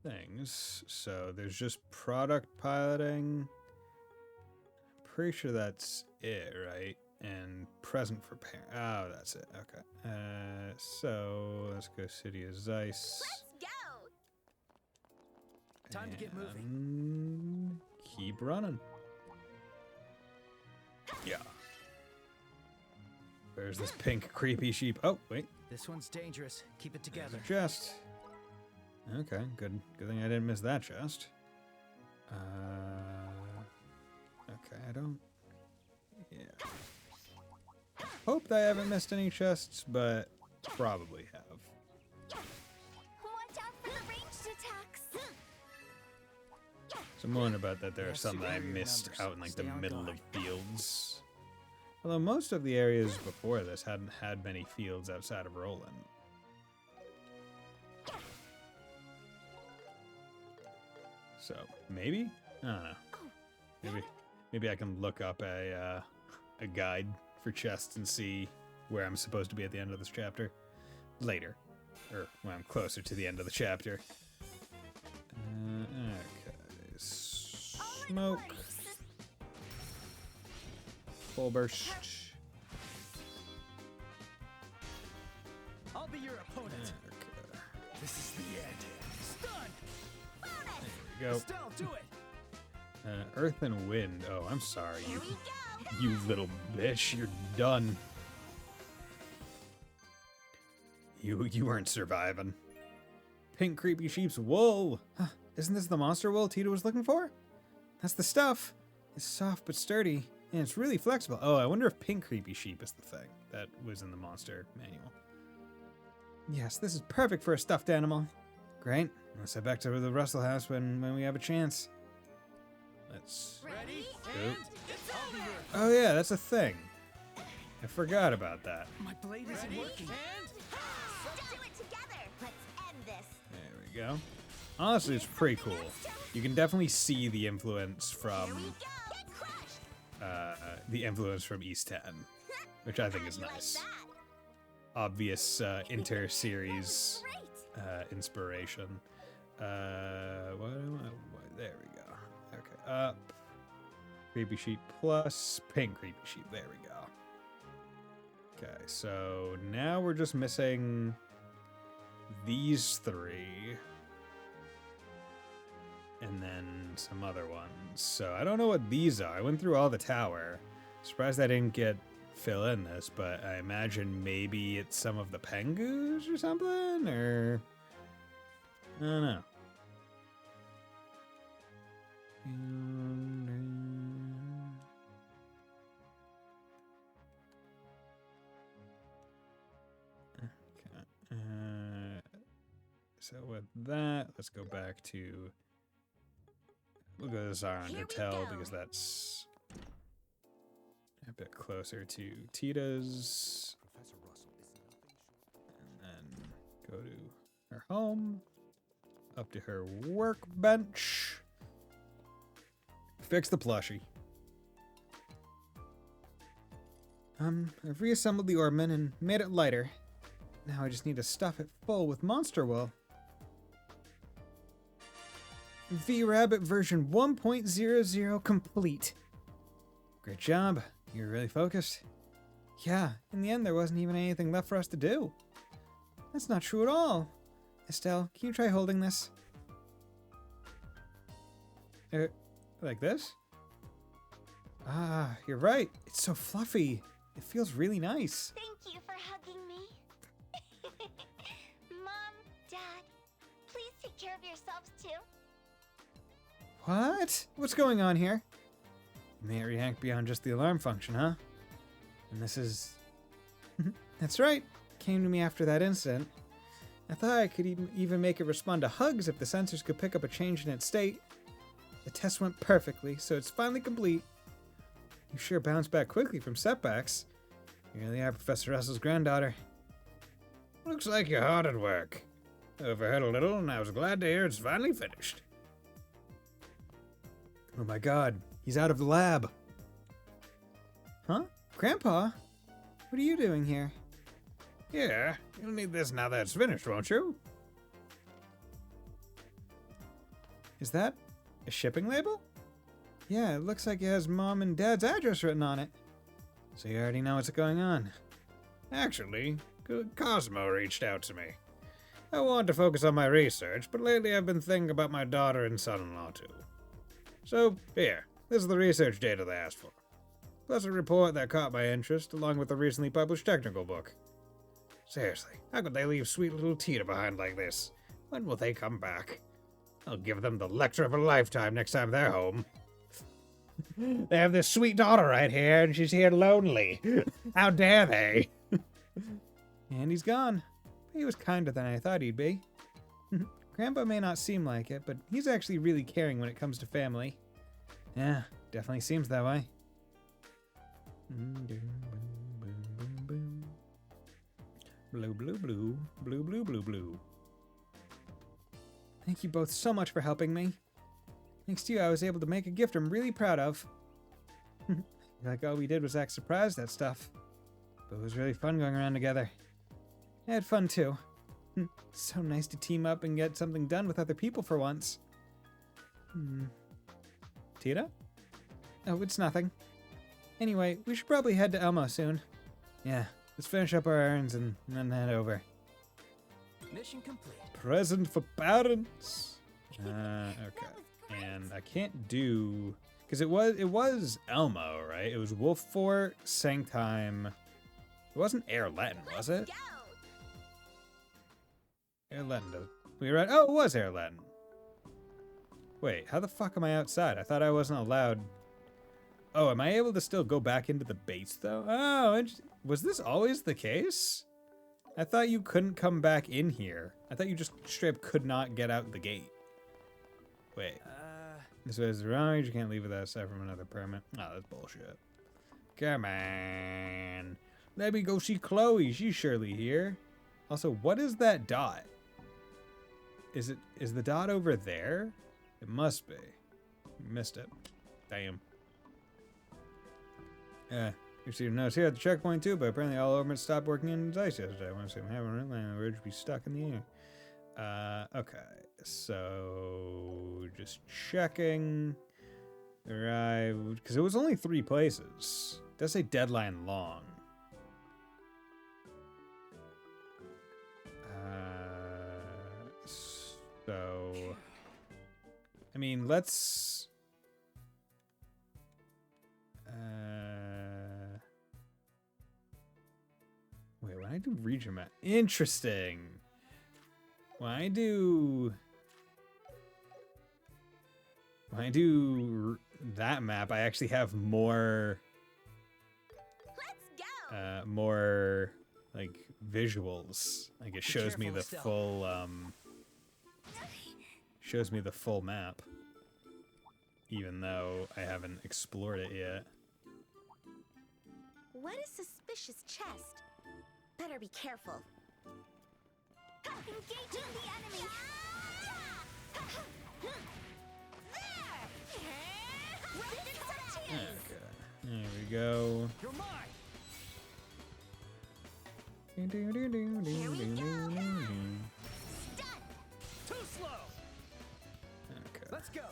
things. So there's just product piloting. Pretty sure that's it, right? And present for parent. Oh, that's it. Okay. So let's go City of Zeiss. Let's go. Time to get moving. And keep running. Yeah. Where's this pink creepy sheep? Oh, wait. This one's dangerous. Keep it There's together. a chest. Okay, good. Good thing I didn't miss that chest. Okay, I don't. Yeah. Hope that I haven't missed any chests, but probably have. Watch out for the ranged attacks. So I'm wondering about that. There We are have some that I superior missed numbers. out in like the Stay on middle of guard. fields. Although most of the areas before this hadn't had many fields outside of Roland. So maybe? I don't know. Maybe I can look up a guide for chests and see where I'm supposed to be at the end of this chapter later, or when I'm closer to the end of the chapter. Okay, smoke, full burst. I'll be your opponent. Okay, This is the end. Stun! there we go. Estelle, do it! Earth and wind. Oh, I'm sorry, Here we go. you little bitch. You're done. You weren't surviving. Pink creepy sheep's wool. Huh, isn't this the monster wool Tita was looking for? That's the stuff. It's soft but sturdy, and it's really flexible. Oh, I wonder if pink creepy sheep is the thing that was in the monster manual. Yes, this is perfect for a stuffed animal. Great. Let's head back to the Russell house when we have a chance. Let's. Ready? Oop. I'll be your Oh yeah, that's a thing. I forgot about that. My blade isn't working. Let's do it together. Let's end this. There we go. Honestly, it's pretty cool. You can definitely see the influence Here from we go. Get crushed. East 10, which I think is How do you like nice. that? Obvious inter-series Great. inspiration. There we go. Okay, up. Creepy sheep plus pink creepy sheep. There we go. Okay, so now we're just missing these three. And then some other ones. So I don't know what these are. I went through all the tower. Surprised I didn't get fill in this, but I imagine maybe it's some of the Pengus or something, or I don't know. Okay. So with that, let's go back to. We'll go to Zion Here we Hotel go. because that's a bit closer to Tita's. And then go to her home. Up up to her workbench. Fix the plushie. I've reassembled the orbment and made it lighter. Now I just need to stuff it full with monster wool. V-Rabbit version 1.00 complete. Great job. You're really focused. Yeah, in the end there wasn't even anything left for us to do. That's not true at all. Estelle, can you try holding this? Like this? Ah, you're right. It's so fluffy. It feels really nice. Thank you for hugging me. Mom, Dad, please take care of yourselves too. What? What's going on here? You made it react beyond just the alarm function, huh? And this is... That's right. Came to me after that incident. I thought I could even make it respond to hugs if the sensors could pick up a change in its state. The test went perfectly, so it's finally complete. You sure bounced back quickly from setbacks. You really are Professor Russell's granddaughter. Looks like you're hard at work. Overheard a little, and I was glad to hear it's finally finished. Oh my god, he's out of the lab. Huh? Grandpa? What are you doing here? Yeah, you'll need this now that it's finished, won't you? Is that a shipping label? Yeah, it looks like it has Mom and Dad's address written on it. So you already know what's going on. Actually, Cosmo reached out to me. I wanted to focus on my research, but lately I've been thinking about my daughter and son-in-law too. So, here, this is the research data they asked for. Plus a report that caught my interest, along with a recently published technical book. Seriously, how could they leave sweet little Tita behind like this? When will they come back? I'll give them the lecture of a lifetime next time they're home. They have this sweet daughter right here, and she's here lonely. How dare they? And he's gone. He was kinder than I thought he'd be. Grandpa may not seem like it, but he's actually really caring when it comes to family. Yeah, definitely seems that way. Blue, blue, blue, blue, blue, blue, blue. Thank you both so much for helping me. Thanks to you, I was able to make a gift I'm really proud of. Like all we did was act surprised at stuff. But it was really fun going around together. I had fun too. So nice to team up and get something done with other people for once. Tita? Oh, it's nothing. Anyway, we should probably head to Elmo soon. Yeah, let's finish up our errands and then head over. Mission complete. Present for parents. Okay. And I can't do... Because it was Elmo, right? It was Wolf Fort, Sanctime. It wasn't Air Latin, was it? Air Latin does... We read... Oh, it was Air Latin. Wait, how the fuck am I outside? I thought I wasn't allowed... Oh, am I able to still go back into the base, though? Oh, was this always the case? I thought you couldn't come back in here. I thought you just straight up could not get out the gate. Wait. This was wrong. You can't leave without aside from another permit. Oh, that's bullshit. Come on. Let me go see Chloe. She's surely here. Also, what is that dot? Is the dot over there? It must be. Missed it. Damn. Received notes here at the checkpoint too, but apparently all orbits stopped working in ice yesterday. I want to say I'm having a line the ridge be stuck in the air. Okay. So just checking. Arrived because it was only 3 places. It does say deadline long. So I mean, let's wait, when I do region map, interesting. When I do that map, I actually have more more like visuals. Like it shows me the full map, even though I haven't explored it yet. What a suspicious chest. Better be careful. Engaging the enemy. Okay, there we go. You're mine. Too slow. Okay. Let's go.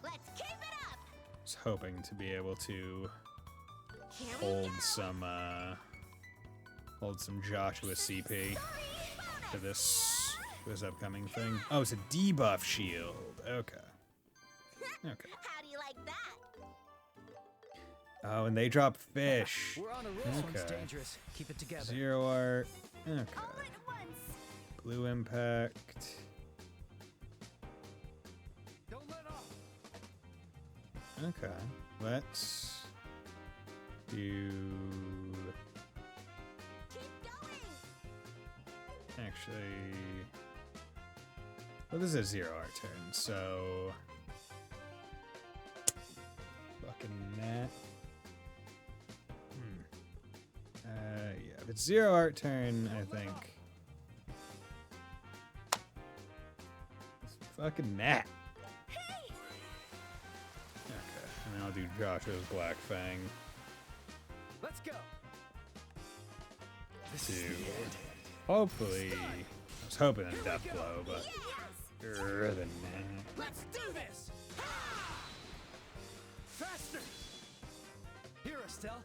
Let's keep it up. Was hoping to be able to Here we hold go. some Joshua CP for this upcoming thing. Oh, it's a debuff shield. Okay. Okay. How do you like that? Oh, and they drop fish. We're on a roll. This one's Okay. dangerous. Keep it together. Zero art. Okay. All at once. Blue impact. Don't let off. Okay. Let's do. Keep going. Actually. Well, this is a zero art turn, so. Fucking that. Yeah, if it's zero art turn, I think. It's fucking that. Okay, and then I'll do Joshua's Black Fang. Let's go. This To is the end. hopefully. I was hoping a death blow, but. Yes. Other than that. Let's do this. Faster. Here, Estelle.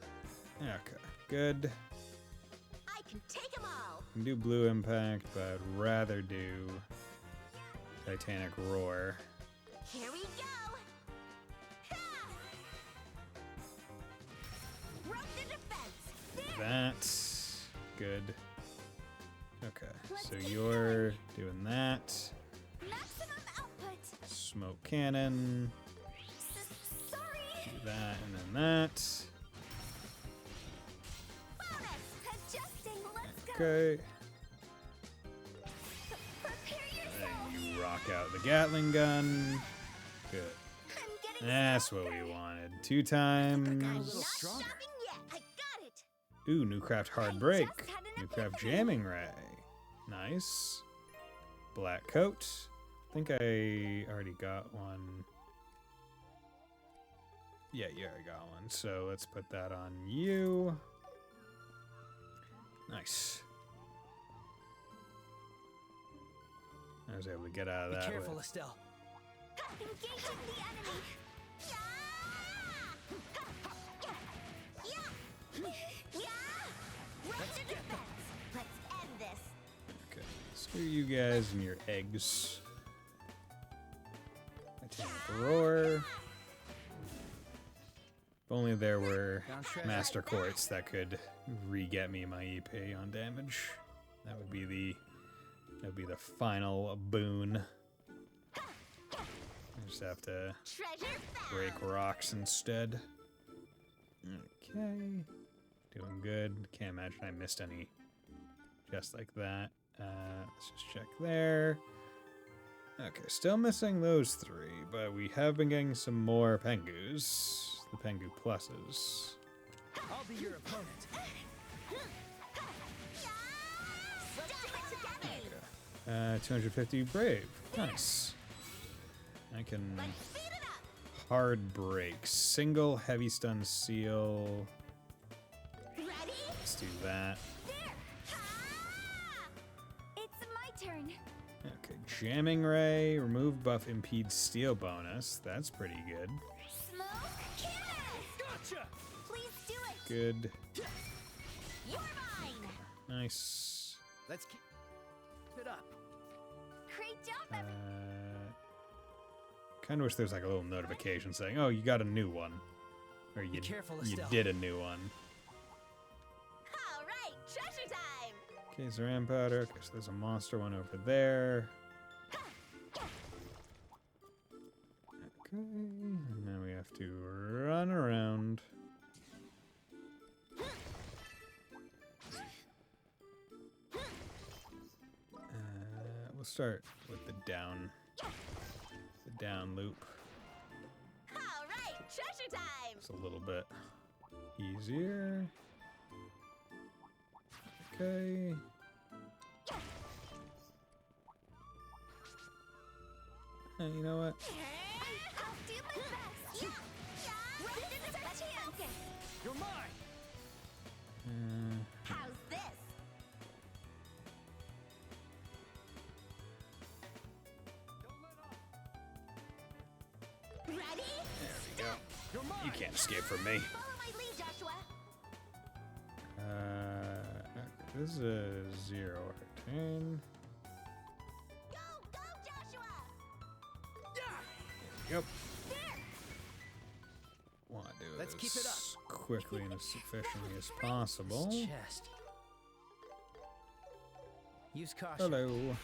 Okay, good. I can take them all. Can do Blue Impact, but I'd rather do Titanic Roar. Here we go. Ha! Broke the defense. There. That's good. Okay, Let's so keep you're doing that. Maximum output. Smoke Cannon, Sorry. do that, and then that. Bonus. Adjusting. Let's go. Okay, Prepare and yourself. you rock out the Gatling gun. Good. I'm getting That's what we wanted. 2 I'm a times. little Not stronger. stopping yet. I got it. Ooh, new craft Hard I Break. just had an New craft epiphany. Jamming Ray. Nice. Black coat. I think I already got one. Yeah, you already got one. So let's put that on you. Nice. I was able to get out of Be that. careful, with- Estelle. Engaging the enemy. Let's defense. Let's end this. Okay. Screw you guys and your eggs. Titanic Roar. If only there were Found treasure. Master Quartz that could re-get me my EP on damage. That would be the final boon. I just have to Treasure found. break rocks instead. Okay. Doing good. Can't imagine I missed any just like that. Let's just check there. Okay, still missing those 3, but we have been getting some more Pengus. The Pengu pluses. I'll be your opponent. Let's do it together. 250 Brave. Nice. I can Let's speed it up. hard break. Single heavy stun seal. Ready? Let's do that. There. It's my turn. Okay, Jamming Ray. Remove buff impede steel bonus. That's pretty good. Smoke cannon. Gotcha. Please do it. Good. You're mine. Nice. Let's keep it up. Great job, everyone. Kind of wish there's like a little notification saying, "Oh, you got a new one," or you careful, you Estelle. did a new one. All right, treasure time. Okay, Zaran powder. Okay, so there's a monster one over there. Okay, and now we have to run around. We'll start with the down loop. All right, treasure time. It's a little bit easier. Okay. You know what? I'll do my best. Ready to focus. You're mine! How's this? Ready? You're mine! You can't escape from me. Follow my lead, Joshua. This is a 0 turn. Go, go, Joshua. Yep. There. Want to do Let's this keep it up. quickly and as efficiently as possible. This chest. Use caution. Hello.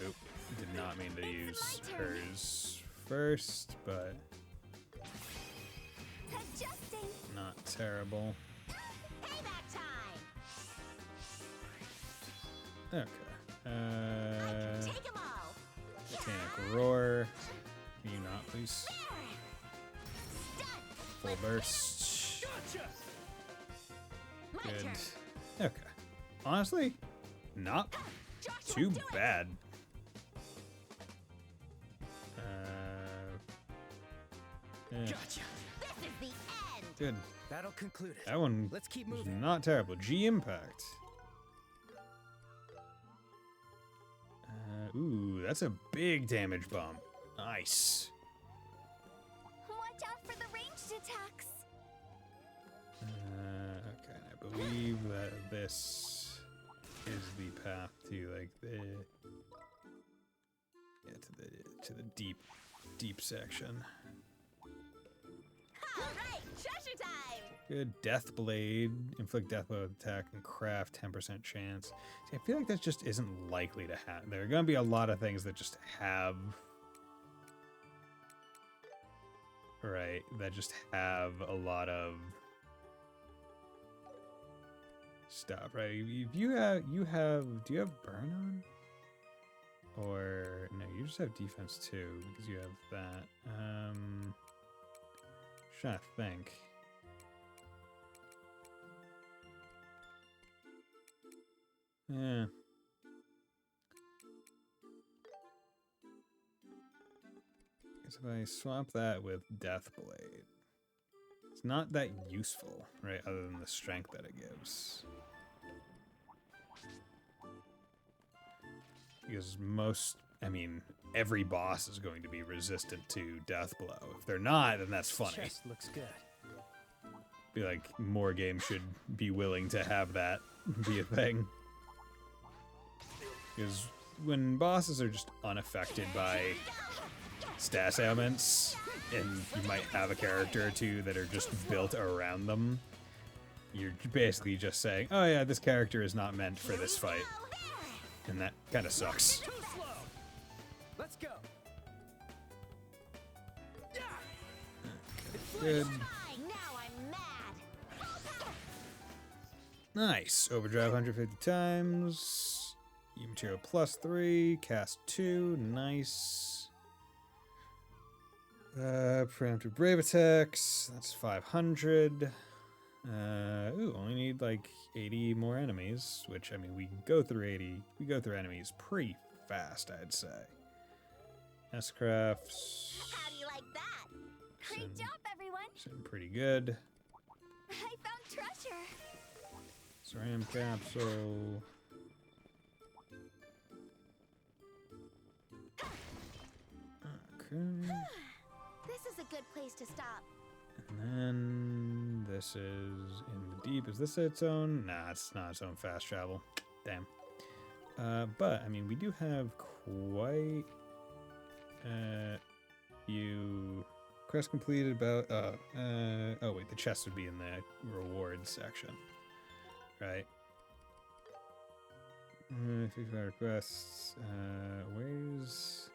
Oop. Did not mean to use my turn. hers first, but Adjusting. not terrible. Payback time. Okay. Take 'em all. Volcanic Roar. Can you not, please? Done. Full burst. Gotcha! My Good. turn. Okay. Honestly, not Joshua, too do it. bad. Yeah, Gotcha! This is the end. good. That'll conclude it. That one Let's keep was moving. not terrible. G Impact. Ooh, that's a big damage bump. Nice. Watch out for the ranged attacks. Okay, I believe that this is the path to like the to the deep section. All right, treasure time. Good. Death Blade. Inflict death blow with attack and craft 10% chance. See, I feel like that just isn't likely to happen. There are going to be a lot of things that just have... Right, that just have a lot of stuff, right? If you have, do you have burn on? Or, no, you just have defense too, because you have that. Trying to think. Yeah. Guess if I swap that with Death Blade, it's not that useful, right? Other than the strength that it gives. Because every boss is going to be resistant to Death Blow. If they're not, then that's funny. Chest looks good. Be like, more games should be willing to have that be a thing. Because when bosses are just unaffected by stat ailments, and you might have a character or two that are just built around them, you're basically just saying, oh yeah, this character is not meant for this fight. And that kind of sucks. Too slow! Let's go! Good. Now I'm mad. Nice. Overdrive 150 times. E material +3. Cast 2. Nice. Preemptive Brave Attacks. That's 500. Only need like 80 more enemies, which, I mean, we go through 80. We go through enemies pretty fast, I'd say. S-Crafts. How do you like that? Great job, everyone. Seem pretty good. I found treasure. Ceram Capsule. Okay. This is a good place to stop. And then this is in the deep. Is this its own? Nah, it's not its own fast travel. Damn. But I mean, we do have quite few quests completed. About oh wait, the chest would be in the rewards section, right? 55 requests. Where's?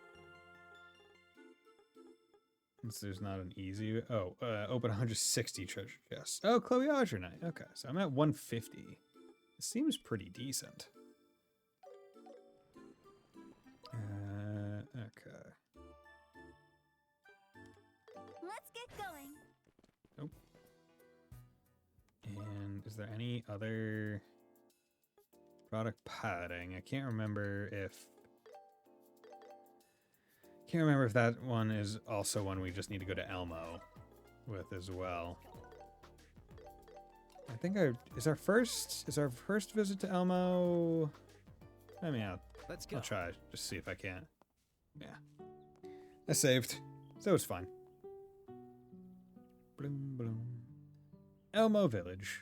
Since there's not an easy... Oh, open 160 treasure chests. Oh, Chloe Audrey. Okay, so I'm at 150. It seems pretty decent. Okay. Let's get going. And is Is there any other product piloting? I can't remember if that one is also one we just need to go to Elmo with as well. I think is our first visit to Elmo. I mean, Let's go. I'll try just see if I can. Yeah, I saved, so it's fine. Bloom, bloom. Elmo Village.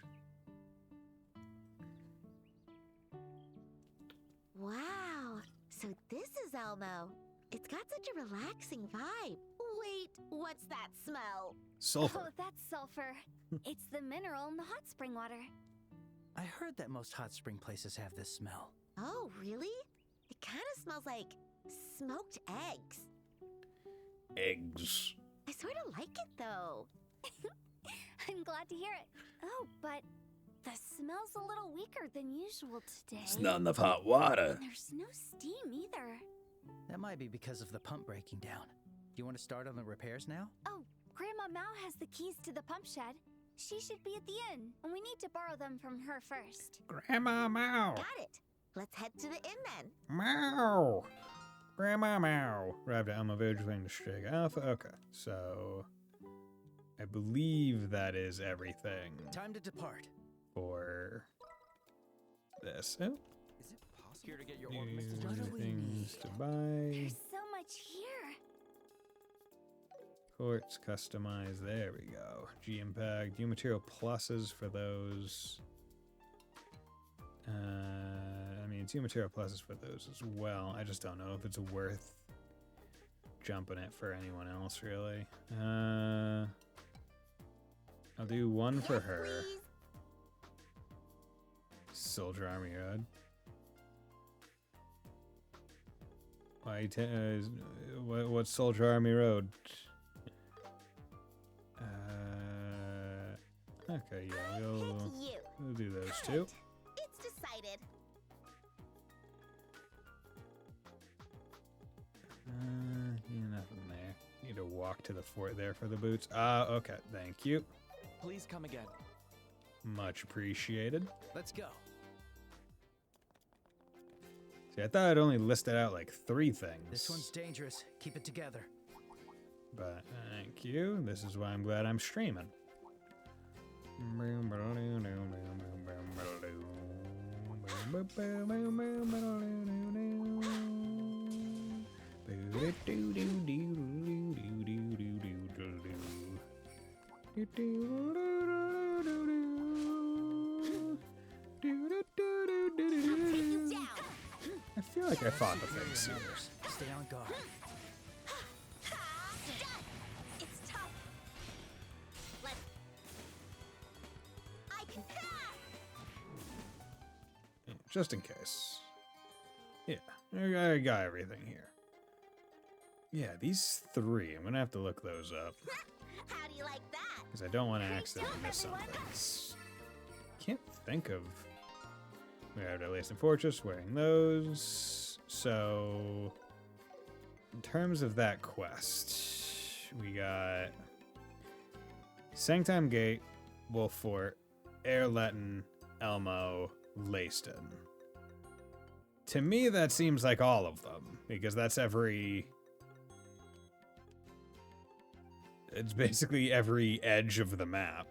Wow. So this is Elmo. It's got such a relaxing vibe. Wait, what's that smell? Sulfur. Oh, that's sulfur. It's the mineral in the hot spring water. I heard that most hot spring places have this smell. Oh, really? It kind of smells like smoked eggs. Eggs. I sort of like it though. I'm glad to hear it. Oh, but the smell's a little weaker than usual today. It's not enough hot water. There's no steam either. That might be because of the pump breaking down. Do you want to start on the repairs now? Oh, Grandma Mao has the keys to the pump shed. She should be at the inn, and we need to borrow them from her first. Grandma Mao. Got it. Let's head to the inn then. Mao. Grandma Mao. Arrived at Elmo Village waiting to Strega Alpha. Okay, so I believe that is everything Time to depart. for this. Oh, Is it possible here to get your new ornaments adjusted? things to buy. There's so much here. Quartz customized. There we go. G Impact. New material pluses for those. I mean, two material pluses for those as well. I just don't know if it's worth jumping it for anyone else, really. I'll do one for Yes, her. please. Soldier Army Road. What's Soldier Army Road? Okay, yeah, I we'll pick you. do those Got two. it. It's decided. Nothing there. Need to walk to the fort there for the boots. Okay, thank you. Please come again. Much appreciated. Let's go. See, I thought I'd only listed out like 3 things. This one's dangerous. Keep it together. But thank you. This is why I'm glad I'm streaming. I'll take you down. I feel like I fought the things here. Stay on guard. It's tough. Let's. I can. Just in case. Yeah, I got everything here. Yeah, these 3, I'm gonna have to look those up. How do you like that? Because I don't want to Great accidentally job, miss everyone. something. Can't think of. We have the Lacing Fortress, wearing those. So, in terms of that quest, we got Sanctum Gate, Wolf Fort, Airleton, Elmo, Leyston. To me, that seems like all of them, because that's every. It's basically every edge of the map.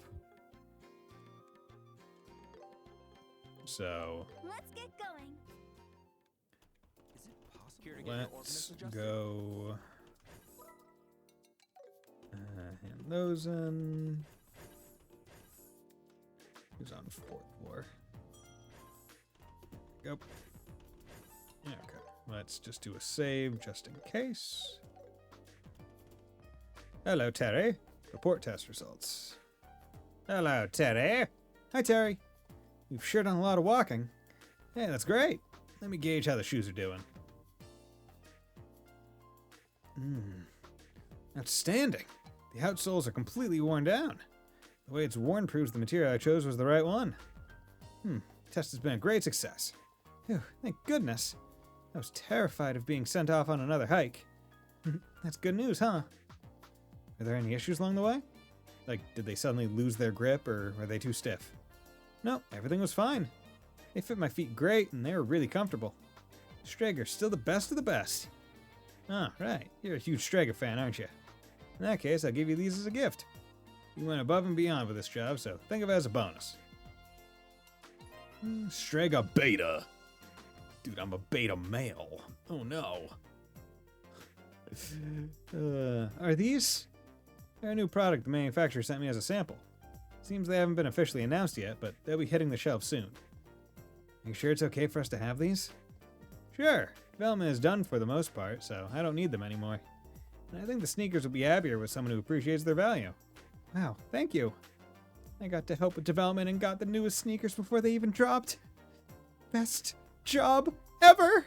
So Let's get going. Is it possible here to get your let's ornaments adjusted? go. Hand those in. Who's on 4th floor? Yep. Okay. Let's just do a save just in case. Hello, Terry. Report test results. Hello, Terry. Hi, Terry. You've sure done a lot of walking. Hey, that's great. Let me gauge how the shoes are doing. Outstanding. The outsoles are completely worn down. The way it's worn proves the material I chose was the right one. Test has been a great success. Phew, thank goodness. I was terrified of being sent off on another hike. That's good news, huh? Are there any issues along the way? Like, did they suddenly lose their grip, or are they too stiff? No, everything was fine. They fit my feet great, and they were really comfortable. Strager's still the best of the best. Ah, right. You're a huge Strager fan, aren't you? In that case, I'll give you these as a gift. You went above and beyond with this job, so think of it as a bonus. Strager Beta. Dude, I'm a beta male. Oh no. Are these? They're a new product the manufacturer sent me as a sample. Seems they haven't been officially announced yet, but they'll be hitting the shelf soon. Are you sure it's okay for us to have these? Sure. Development is done for the most part, so I don't need them anymore. And I think the sneakers will be happier with someone who appreciates their value. Wow, thank you. I got to help with development and got the newest sneakers before they even dropped. Best job ever!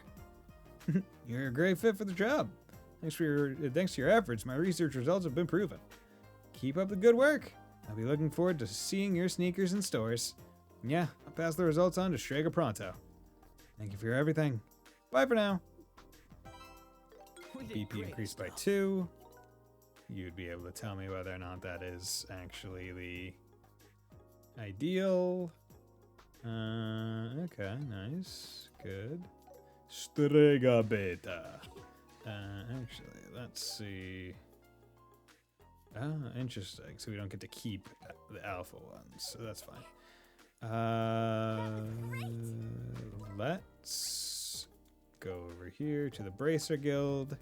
You're a great fit for the job. Thanks to your efforts, my research results have been proven. Keep up the good work. I'll be looking forward to seeing your sneakers in stores. And yeah, I'll pass the results on to Strager pronto. Thank you for everything. Bye for now. BP increased by 2. You'd be able to tell me whether or not that is actually the ideal. Okay, nice. Good. Strager Beta. Actually, let's see. Ah, interesting. So we don't get to keep the alpha ones, so that's fine. Let's go over here to the Bracer Guild.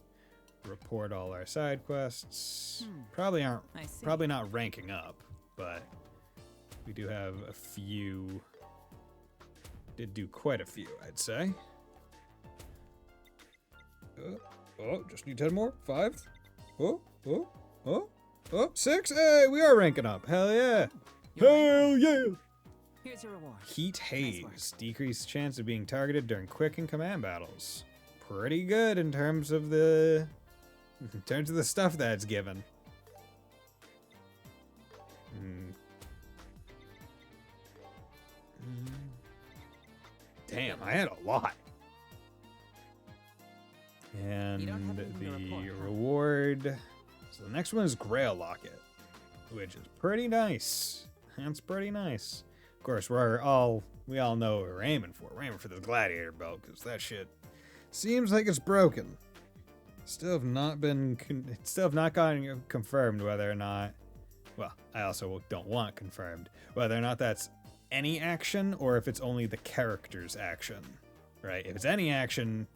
Report all our side quests. Probably not ranking up, but we do have a few. Did do quite a few, I'd say. Oh, just need 10 more. 5. Oh, 6. Hey, we are ranking up. Hell yeah. Hell yeah. Here's your reward. Heat Haze. Decreased chance of being targeted during quick and command battles. Pretty good in terms of the stuff that's given. Damn, I had a lot. And the reward. So the next one is Grail Locket, which is pretty nice. That's pretty nice. Of course, we all know what we're aiming for. We're aiming for the Gladiator belt because that shit seems like it's broken. Still have not gotten confirmed whether or not. Well, I also don't want confirmed whether or not that's any action or if it's only the character's action. Right? If it's any action,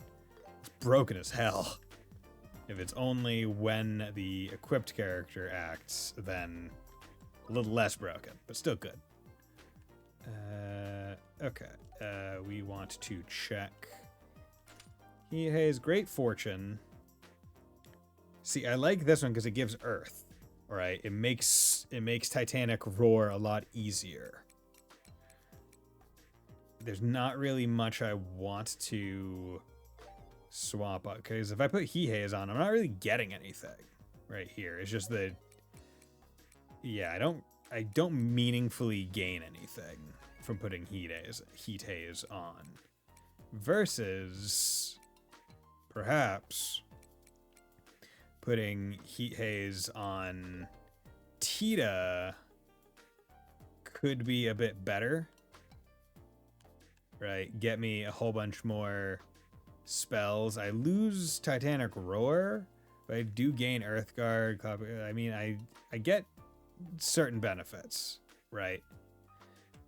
it's broken as hell. If it's only when the equipped character acts, then a little less broken, but still good. Okay. We want to check. He has Great Fortune. See, I like this one because it gives Earth. Right? It makes Titanic roar a lot easier. There's not really much I want to swap up, because if I put He Haze on, I'm not really getting anything right here. It's just that, yeah, I don't meaningfully gain anything from putting Heat Haze on, versus perhaps putting Heat Haze on Tita could be a bit better, right? Get me a whole bunch more spells. I lose Titanic Roar, but I do gain Earthguard. I mean, I get certain benefits, right?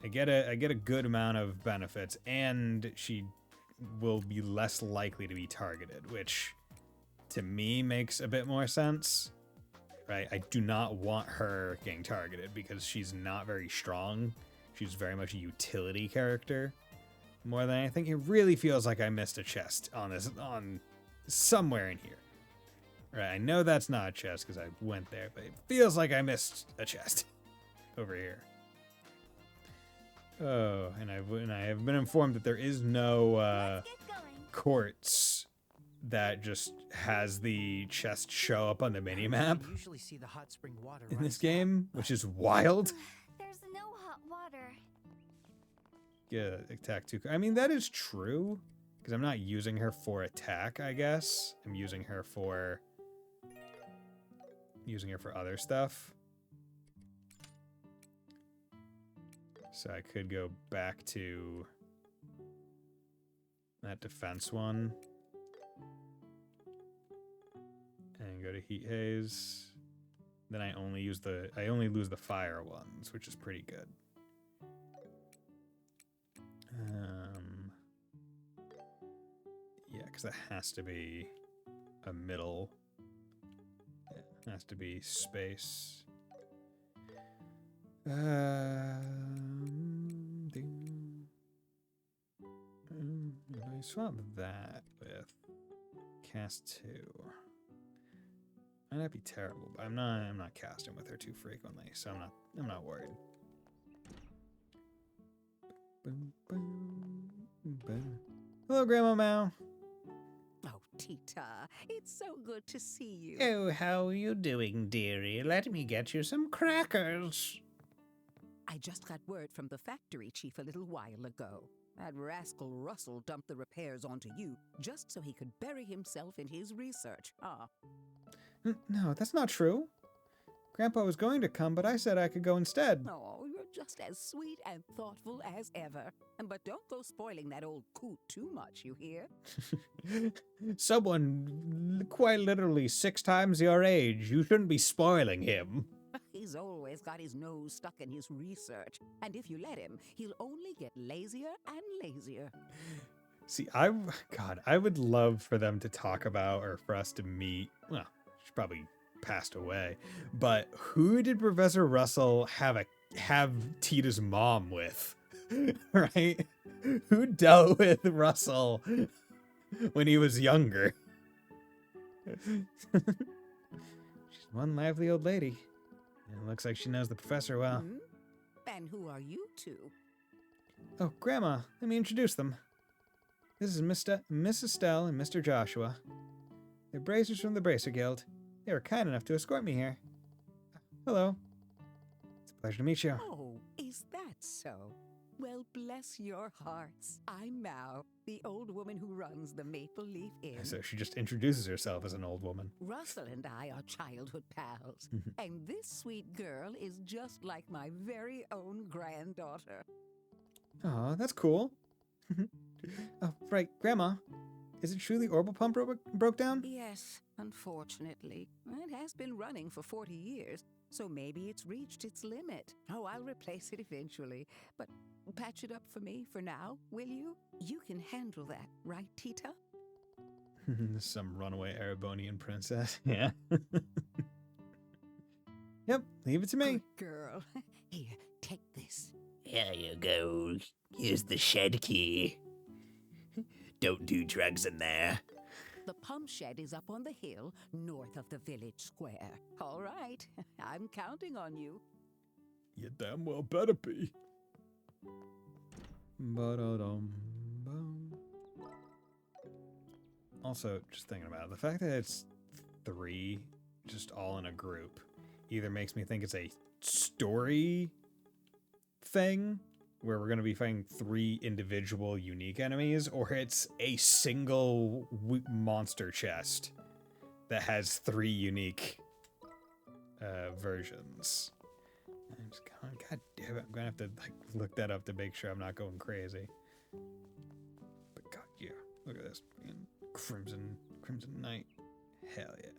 I get a good amount of benefits, and she will be less likely to be targeted, which to me makes a bit more sense, right? I do not want her getting targeted because she's not very strong. She's very much a utility character. More than anything, it really feels like I missed a chest on somewhere in here. Right, I know that's not a chest because I went there, but it feels like I missed a chest over here. Oh, and I have been informed that there is no quartz that just has the chest show up on the minimap You usually see the hot spring water in this rise game, which is wild. There's no hot water. Yeah, attack 2. I mean, that is true, because I'm not using her for attack, I guess. I'm using her for other stuff. So I could go back to that defense one. And go to heat haze. Then I only lose the fire ones, which is pretty good. Yeah, because that has to be a middle. Yeah, it has to be space. I swap that with cast 2. Might not be terrible, but I'm not casting with her too frequently, so I'm not worried. Hello, Grandma Mao. Oh, Tita, it's so good to see you. Oh, how are you doing, dearie? Let me get you some crackers. I just got word from the factory chief a little while ago. That rascal Russell dumped the repairs onto you just so he could bury himself in his research. No, that's not true. Grandpa was going to come, but I said I could go instead. Oh, you're just as sweet and thoughtful as ever. But don't go spoiling that old coot too much, you hear? Someone quite literally 6 times your age. You shouldn't be spoiling him. He's always got his nose stuck in his research. And if you let him, he'll only get lazier and lazier. See, God, I would love for them to talk about, or for us to meet. Well, she's probably passed away. But who did Professor Russell have Tita's mom with? Right? Who dealt with Russell when he was younger? She's one lively old lady. And it looks like she knows the professor well. And who are you two? Oh, Grandma, let me introduce them. This is Miss Estelle and Mr. Joshua. They're bracers from the Bracer Guild. They were kind enough to escort me here. Hello. It's a pleasure to meet you. Oh, is that so? Well, bless your hearts. I'm Mao, the old woman who runs the Maple Leaf Inn. So she just introduces herself as an old woman. Russell and I are childhood pals, and this sweet girl is just like my very own granddaughter. Oh, that's cool. Oh, right, Grandma. Is it true the orbital pump broke down? Yes, unfortunately. It has been running for 40 years, so maybe it's reached its limit. Oh, I'll replace it eventually, but patch it up for me for now, will you? You can handle that, right, Tita? Some runaway Erebonian princess. Yeah. Yep, leave it to me. Good girl. Here, take this. Here you go. Here's the shed key. Don't do drugs in there. The pump shed is up on the hill north of the village square. All right, I'm counting on you. You damn well better be. Ba-da-dum-bum. Also, just thinking about it, the fact that it's 3 just all in a group either makes me think it's a story thing where we're going to be fighting 3 individual unique enemies, or it's a single monster chest that has 3 unique versions. I'm just going, God damn it, I'm going to have to look that up to make sure I'm not going crazy. But God, yeah, look at this. Crimson Knight. Hell yeah.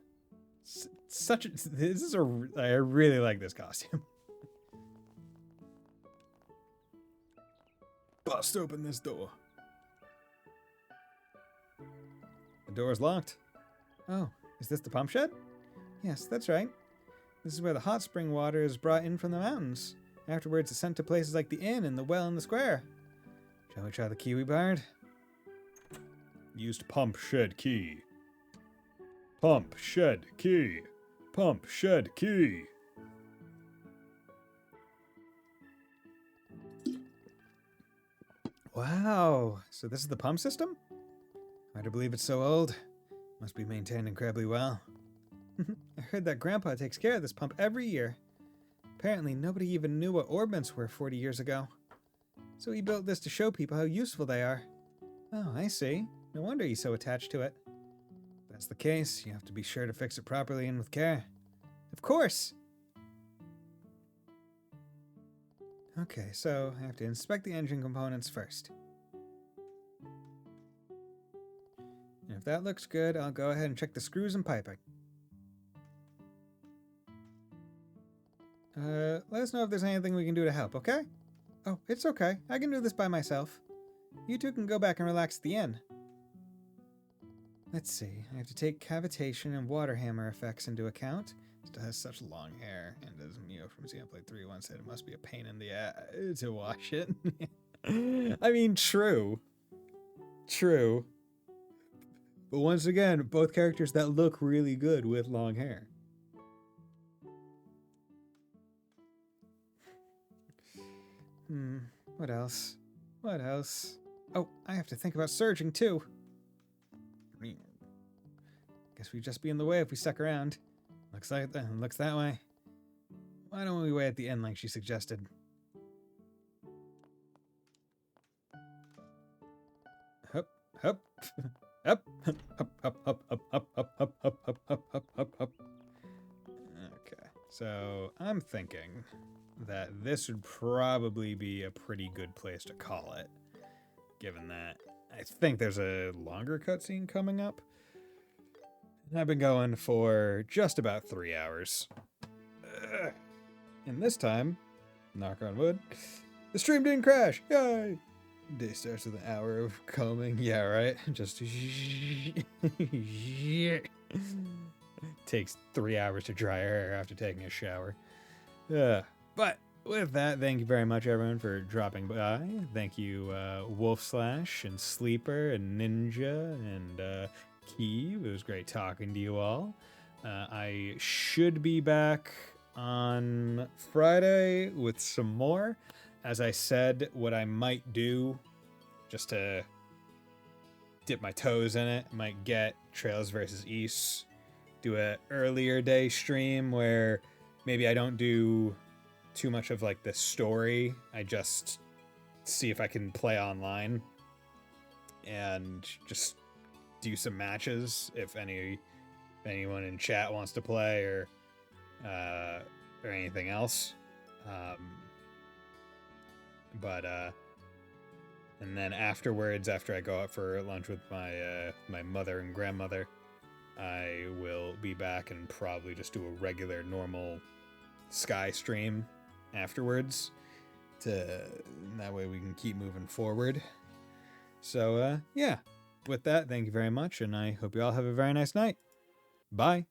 I really like this costume. Bust open this door. The door's locked. Oh, is this the pump shed? Yes, that's right. This is where the hot spring water is brought in from the mountains. Afterwards, it's sent to places like the inn and the well in the square. Shall we try the key we borrowed? Used pump shed key. Pump shed key. Pump shed key. Wow, so this is the pump system? Hard to believe it's so old. Must be maintained incredibly well. I heard that Grandpa takes care of this pump every year. Apparently, nobody even knew what orbments were 40 years ago. So he built this to show people how useful they are. Oh, I see. No wonder he's so attached to it. If that's the case, you have to be sure to fix it properly and with care. Of course! Okay, so I have to inspect the engine components first. And if that looks good, I'll go ahead and check the screws and piping. Let us know if there's anything we can do to help, okay? Oh, it's okay. I can do this by myself. You two can go back and relax at the inn. Let's see. I have to take cavitation and water hammer effects into account. Still has such long hair, and as Mio from Xenoblade 3 once said, it must be a pain in the ass to wash it. I mean, true. True. But once again, both characters that look really good with long hair. What else? What else? Oh, I have to think about surging too. Guess we'd just be in the way if we stuck around. Looks that way. Why don't we wait at the end like she suggested? Hup, hup, up, up, up, up, up, up, up, up, up, up, up, up, up, up. Okay, so I'm thinking that this would probably be a pretty good place to call it, given that I think there's a longer cutscene coming up. And I've been going for just about 3 hours. And this time, knock on wood, the stream didn't crash. Yay! Day starts with an hour of combing. Yeah, right? Just takes 3 hours to dry her hair after taking a shower. But with that, thank you very much, everyone, for dropping by. Thank you, Wolf Slash and Sleeper and Ninja and Key. It was great talking to you all. I should be back on Friday with some more. As I said, what I might do, just to dip my toes in it, might get Trails vs. East, do an earlier day stream where maybe I don't do too much of like the story. I just see if I can play online and just do some matches if anyone in chat wants to play or anything else. And then afterwards, after I go out for lunch with my mother and grandmother, I will be back and probably just do a regular normal Sky stream afterwards. That way we can keep moving forward. So yeah, with that, thank you very much, and I hope you all have a very nice night. Bye.